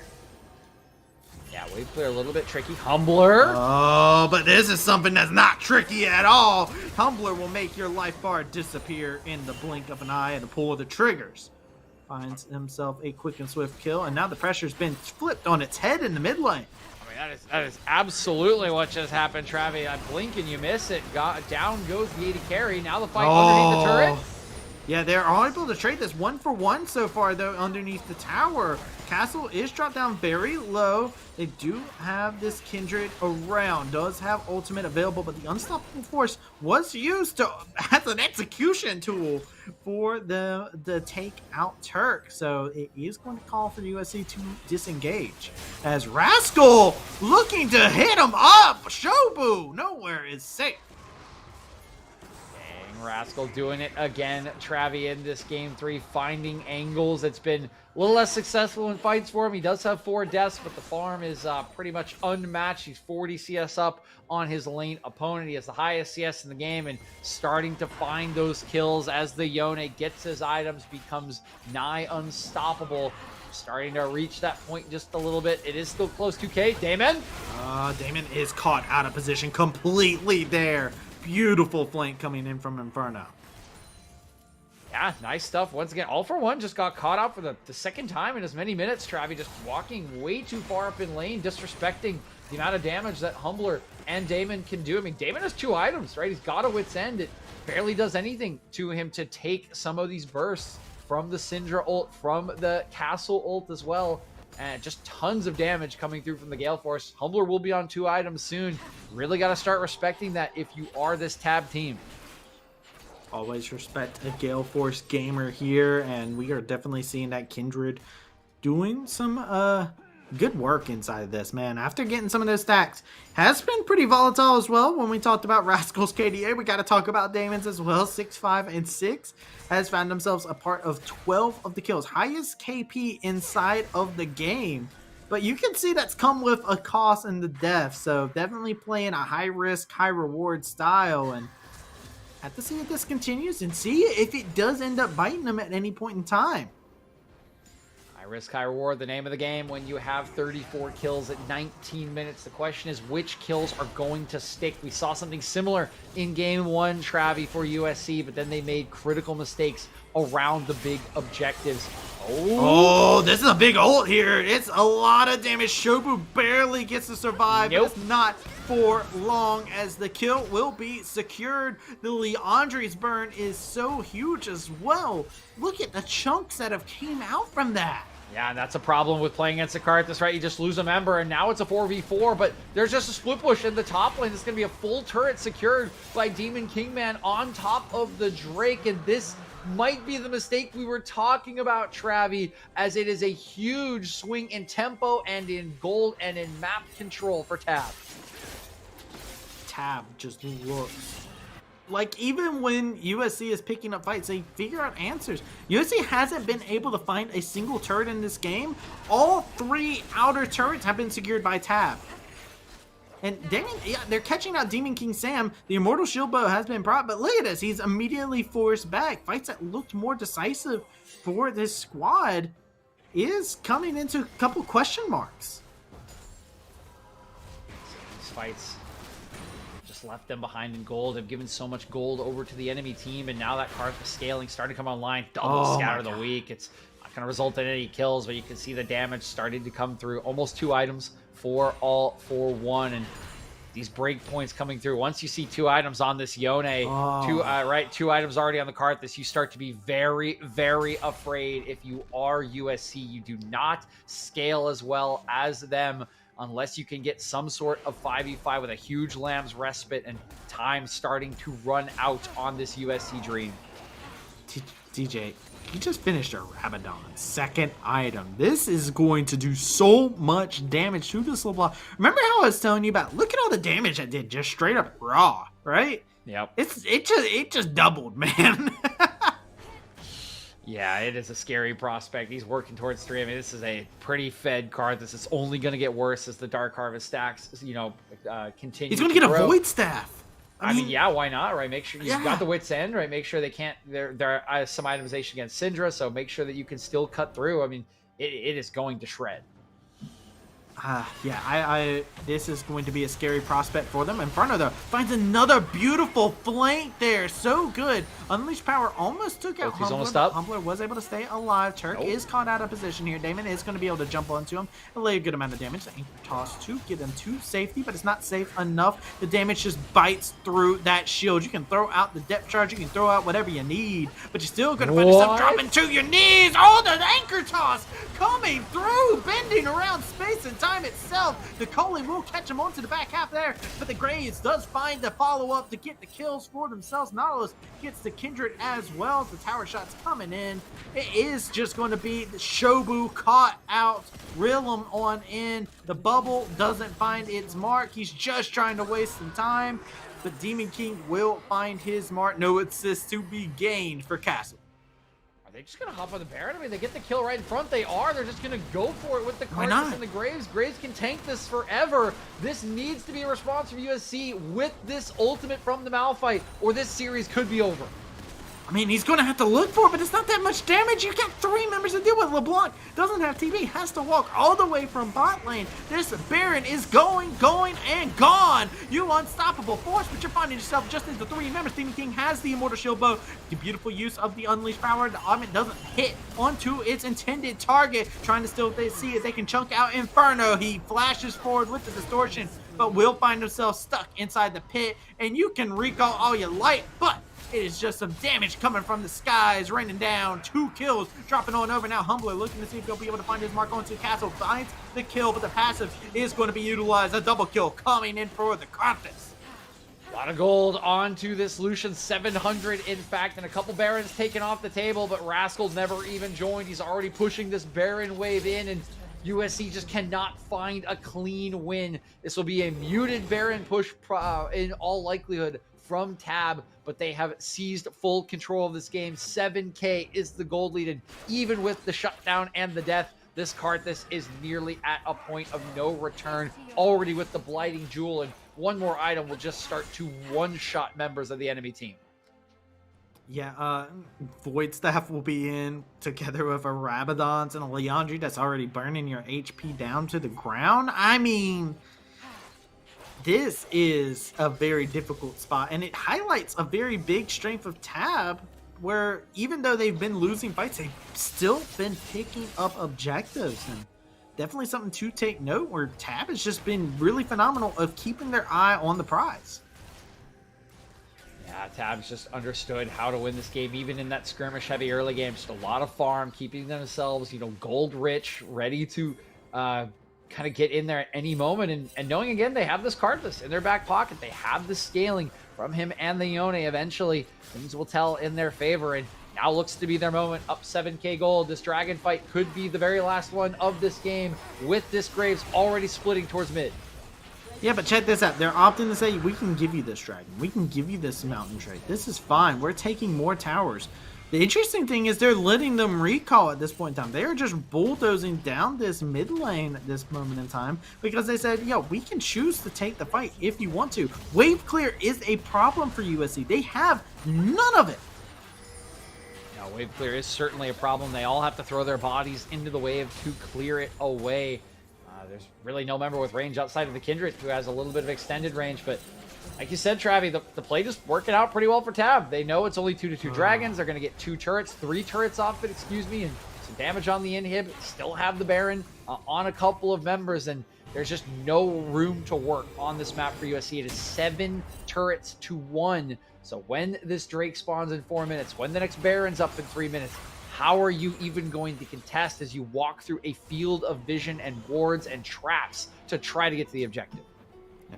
Yeah, wave clear a little bit tricky. Humbler. Oh, but this is something that's not tricky at all. Humbler will make your life bar disappear in the blink of an eye and the pull of the triggers. Finds himself a quick and swift kill, and now the pressure's been flipped on its head in the mid lane. I mean, that is absolutely what just happened, Travi. I blink and you miss it. Down goes the AD carry. Now the fight underneath the turret. Yeah, they're all able to trade this 1-for-1 so far, though, underneath the tower. Castle is dropped down very low. They do have this Kindred around. Does have ultimate available, but the Unstoppable Force was used as an execution tool for the take out Turk. So it is going to call for USC to disengage. As Rascal looking to hit him up. Shobu nowhere is safe. Rascal doing it again. Travi in this game 3, finding angles. It's been a little less successful in fights for him. He does have 4 deaths, but the farm is pretty much unmatched. He's 40 CS up on his lane opponent. He has the highest CS in the game and starting to find those kills as the Yone gets his items, becomes nigh unstoppable. Starting to reach that point just a little bit. It is still close to K. Damon? Damon is caught out of position completely there. Beautiful flank coming in from Inferno. Yeah, nice stuff. Once again, All for One just got caught out for the second time in as many minutes. Travi just walking way too far up in lane, disrespecting the amount of damage that Humbler and Damon can do. I mean, Damon has 2 items, right? He's got a Wit's End. It barely does anything to him to take some of these bursts from the Syndra ult, from the Castle ult as well. And just tons of damage coming through from the Gale Force. Humbler will be on 2 items soon. Really got to start respecting that if you are this Tab team. Always respect a Gale Force gamer here, and we are definitely seeing that Kindred doing some good work inside of this, man. After getting some of those stacks, has been pretty volatile as well. When we talked about Rascal's KDA, we got to talk about Damon's as well. 6, 5, and 6 has found themselves a part of 12 of the kills. Highest KP inside of the game. But you can see that's come with a cost in the death. So definitely playing a high risk, high reward style. And have to see if this continues and see if it does end up biting them at any point in time. High risk, high reward, the name of the game when you have 34 kills at 19 minutes. The question is which kills are going to stick. We saw something similar in game 1, Travi, for USC, but then they made critical mistakes around the big objectives. Oh, this is a big ult here. It's a lot of damage. Shobu barely gets to survive. Nope. But it's not for long as the kill will be secured. The Leandre's burn is so huge as well. Look at the chunks that have came out from that. Yeah, and that's a problem with playing against a Karthus, right? You just lose a member, and now it's a 4v4, but there's just a split push in the top lane. It's going to be a full turret secured by Demon Kingman on top of the Drake, and this might be the mistake we were talking about, Travi, as it is a huge swing in tempo and in gold and in map control for Tab. Tab just looks like, even when USC is picking up fights, they figure out answers. USC hasn't been able to find a single turret in this game. All 3 outer turrets have been secured by Tab. And Damon, yeah, they're catching out Demon King Sam. The Immortal Shield Bow has been brought, but look at this. He's immediately forced back. Fights that looked more decisive for this squad is coming into a couple question marks. These fights just just left them behind in gold, have given so much gold over to the enemy team, and now that card scaling starting to come online. Double scatter of the week. It's not going to result in any kills, but you can see the damage starting to come through. Almost 2 items for all for 1, and these breakpoints coming through. Once you see 2 items on this Yone, 2 items already on the cart, you start to be very, very afraid. If you are USC, you do not scale as well as them unless you can get some sort of 5v5 with a huge Lamb's respite and time starting to run out on this USC Dream. DJ, he just finished a Rabadon. 2nd item. This is going to do so much damage to this LeBlanc. Remember how I was telling you about, look at all the damage I did just straight up raw, right? Yep. It just doubled, man. Yeah, it is a scary prospect. He's working towards 3. I mean, this is a pretty fed card. This is only going to get worse as the Dark Harvest stacks, continue. He's going to get a Void Staff. I mean, yeah, why not, right? Make sure you've got the Wit's End, right? Make sure they can't. There are some itemization against Syndra, so make sure that you can still cut through. I mean, it is going to shred. This is going to be a scary prospect for them. Inferno, though, finds another beautiful flank there. So good. Unleashed Power almost took out Humbler. Almost up. Humbler was able to stay alive. Turk is caught out of position here. Damon is going to be able to jump onto him and lay a good amount of damage. The Anchor Toss to get him to safety, but it's not safe enough. The damage just bites through that shield. You can throw out the depth charge. You can throw out whatever you need, but you're still going to find yourself dropping to your knees. Oh, the Anchor Toss coming through, bending around space and time itself. The Coley will catch him onto the back half there, but the Graves does find the follow-up to get the kills for themselves. Nautilus gets the Kindred as well. The tower shots coming in. It is just going to be the Shobu caught out. Reel him on in. The bubble doesn't find its mark. He's just trying to waste some time, but Demon King will find his mark. No assist to be gained for Castle. Are they just going to hop on the Baron? I mean, they get the kill right in front. They are. They're just going to go for it with the Karthus and the Graves. Graves can tank this forever. This needs to be a response from USC with this ultimate from the Malphite, or this series could be over. I mean, he's going to have to look for it, but it's not that much damage. You got 3 members to deal with. LeBlanc doesn't have TB, has to walk all the way from bot lane. This Baron is going, and gone. You unstoppable force, but you're finding yourself just into 3 members. Demon King has the Immortal Shield Bow. The beautiful use of the Unleashed Power. The Augment doesn't hit onto its intended target. Trying to still see if they can chunk out Inferno. He flashes forward with the distortion, but will find himself stuck inside the pit. And you can recall all you like, but it is just some damage coming from the skies, raining down. 2 kills, dropping on over now. Humbler looking to see if he'll be able to find his mark onto Castle. Finds the kill, but the passive is going to be utilized. A double kill coming in for the Karthus. A lot of gold onto this Lucian, 700 in fact, and a couple Barons taken off the table, but Rascal never even joined. He's already pushing this Baron wave in, and USC just cannot find a clean win. This will be a muted Baron push in all likelihood from Tab, but they have seized full control of this game. 7K is the gold lead, and even with the shutdown and the death, this Karthus is nearly at a point of no return, already with the Blighting Jewel, and one more item will just start to one-shot members of the enemy team. Yeah, Void Staff will be in together with a Rabadons and a Liandry that's already burning your HP down to the ground. I mean, this is a very difficult spot, and it highlights a very big strength of Tab, where even though they've been losing fights, they've still been picking up objectives, and definitely something to take note, where Tab has just been really phenomenal of keeping their eye on the prize. Yeah, Tab's just understood how to win this game, even in that skirmish-heavy early game. Just a lot of farm, keeping themselves, gold-rich, ready to kind of get in there at any moment, and knowing again they have this Karthus in their back pocket. They have the scaling from him and the Yone. Eventually things will tell in their favor, and now looks to be their moment. Up 7k gold. This dragon fight could be the very last one of this game, with this Graves already splitting towards mid. Yeah, but check this out. They're opting to say, we can give you this dragon, we can give you this mountain trade, this is fine, we're taking more towers. The interesting thing is they're letting them recall at this point in time. They are just bulldozing down this mid lane at this moment in time, because they said, yo, we can choose to take the fight if you want to. Wave clear is a problem for USC. They have none of it. Now, wave clear is certainly a problem. They all have to throw their bodies into the wave to clear it away. There's really no member with range outside of the Kindred, who has a little bit of extended range, but Like you said, Travi, the play just working out pretty well for Tab. They know it's only 2-2 dragons. They're going to get 2 turrets, 3 turrets off it, and some damage on the inhib. Still have the Baron on a couple of members, and there's just no room to work on this map for USC. It is 7 turrets to 1. So when this Drake spawns in 4 minutes, when the next Baron's up in 3 minutes, how are you even going to contest as you walk through a field of vision and wards and traps to try to get to the objective?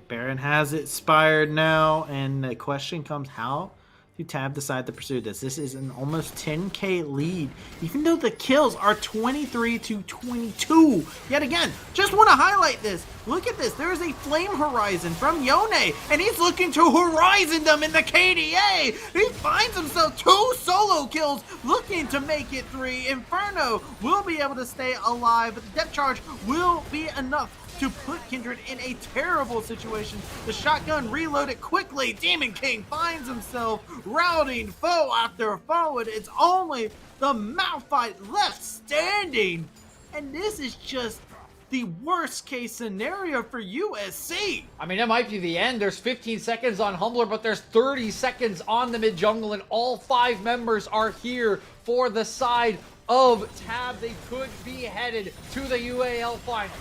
Baron has expired now, and the question comes, how do Tab decide to pursue this? This is an almost 10k lead, even though the kills are 23 to 22. Yet again, just want to highlight this. Look at this. There is a Flame Horizon from Yone, and he's looking to Horizon them in the KDA. He finds himself 2 solo kills, looking to make it 3. Inferno will be able to stay alive, but the depth charge will be enough to put Kindred in a terrible situation. The shotgun reloaded quickly. Demon King finds himself routing foe after foe, and it's only the Malphite left standing. And this is just the worst case scenario for USC. I mean, it might be the end. There's 15 seconds on Humbler, but there's 30 seconds on the mid jungle, and all 5 members are here for the side of Tab. They could be headed to the UAL final.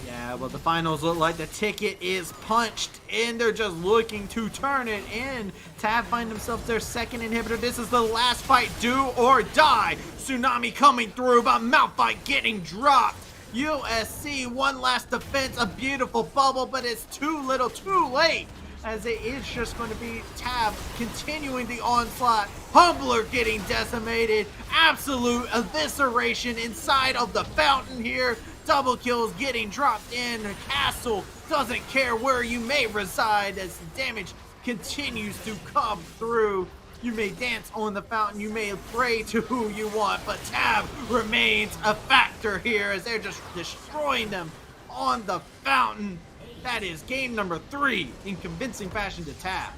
Yeah, well, the finals look like the ticket is punched, and they're just looking to turn it in. Tab find themselves their second inhibitor. This is the last fight, do or die. Tsunami coming through, but Malphite getting dropped. USC, one last defense, a beautiful bubble, but it's too little, too late, as it is just going to be Tab continuing the onslaught. Humbler getting decimated. Absolute evisceration inside of the fountain here. Double kills getting dropped in. Castle doesn't care where you may reside as the damage continues to come through. You may dance on the fountain, you may pray to who you want, but Tab remains a factor here as they're just destroying them on the fountain. That is game number 3 in convincing fashion to Tab.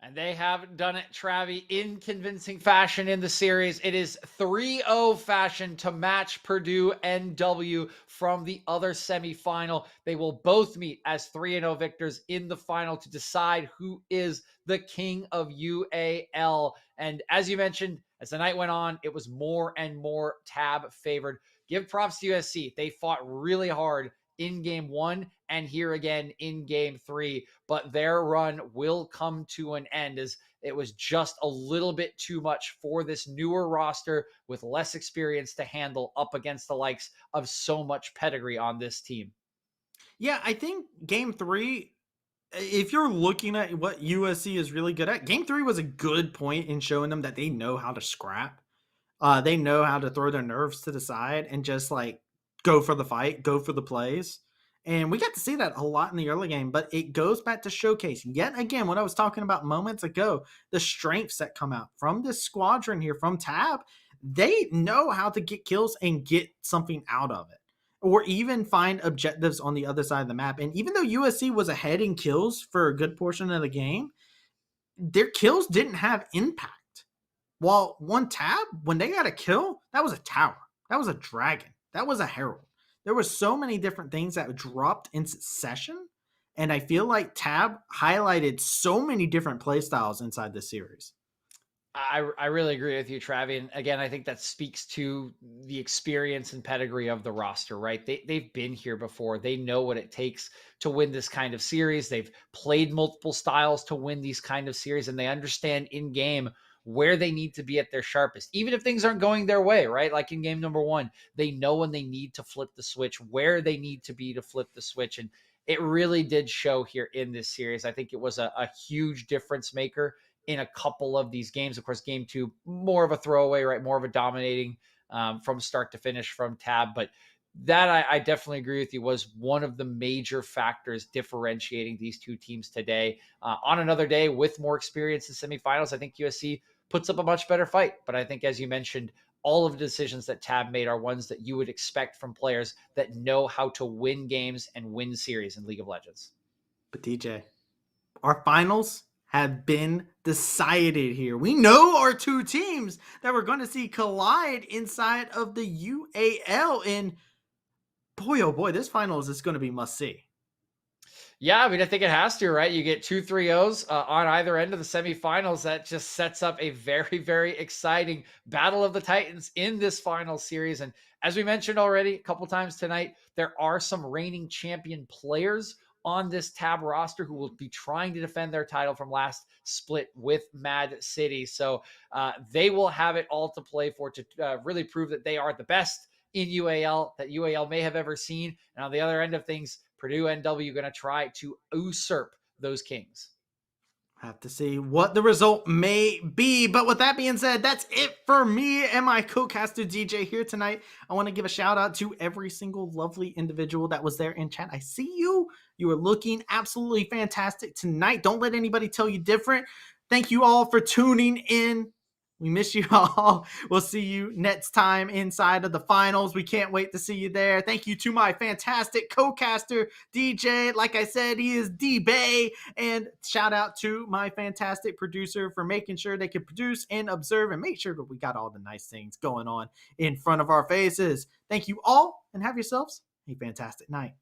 And they have done it, Travi, in convincing fashion in the series. It is 3-0 fashion to match Purdue NW from the other semifinal. They will both meet as 3-0 victors in the final to decide who is the king of UAL. And as you mentioned, as the night went on, it was more and more Tab favored. Give props to USC. They fought really hard in game 1 and here again in game 3, but their run will come to an end as it was just a little bit too much for this newer roster with less experience to handle up against the likes of so much pedigree on this team. Yeah, I think game 3, if you're looking at what USC is really good at, game 3 was a good point in showing them that they know how to scrap. They know how to throw their nerves to the side and just like go for the fight, go for the plays. And we got to see that a lot in the early game, but it goes back to showcase yet again what I was talking about moments ago, the strengths that come out from this squadron here from Tab. They know how to get kills and get something out of it, or even find objectives on the other side of the map. And even though USC was ahead in kills for a good portion of the game, their kills didn't have impact. While one Tab, when they got a kill, that was a tower, that was a dragon, that was a herald. There were so many different things that dropped in succession, and I feel like Tab highlighted so many different playstyles inside this series. I really agree with you, Travi. And again, I think that speaks to the experience and pedigree of the roster, right? They've been here before. They know what it takes to win this kind of series. They've played multiple styles to win these kind of series, and they understand in game where they need to be at their sharpest, even if things aren't going their way, right? Like in game number 1, they know when they need to flip the switch, where they need to be to flip the switch. And it really did show here in this series. I think it was a huge difference maker in a couple of these games. Of course, game 2, more of a throwaway, right? More of a dominating from start to finish from Tab. But that I definitely agree with you was one of the major factors differentiating these two teams today. On another day with more experience in semifinals, I think USC puts up a much better fight. But I think, as you mentioned, all of the decisions that Tab made are ones that you would expect from players that know how to win games and win series in League of Legends. But DJ, our finals have been decided here. We know our two teams that we're going to see collide inside of the UAL. And boy, oh boy, this finals is going to be must see. Yeah, I mean, I think it has to, right? You get 2 3-0s on either end of the semifinals. That just sets up a very, very exciting battle of the Titans in this final series. And as we mentioned already a couple times tonight, there are some reigning champion players on this tab roster who will be trying to defend their title from last split with Mad City. So they will have it all to play for to really prove that they are the best in UAL that UAL may have ever seen. And on the other end of things, Purdue NW going to try to usurp those Kings. Have to see what the result may be. But with that being said, that's it for me and my co-caster DJ here tonight. I want to give a shout out to every single lovely individual that was there in chat. I see you. You are looking absolutely fantastic tonight. Don't let anybody tell you different. Thank you all for tuning in. We miss you all. We'll see you next time inside of the finals. We can't wait to see you there. Thank you to my fantastic co-caster, DJ. Like I said, he is D-Bay. And shout out to my fantastic producer for making sure they can produce and observe and make sure that we got all the nice things going on in front of our faces. Thank you all and have yourselves a fantastic night.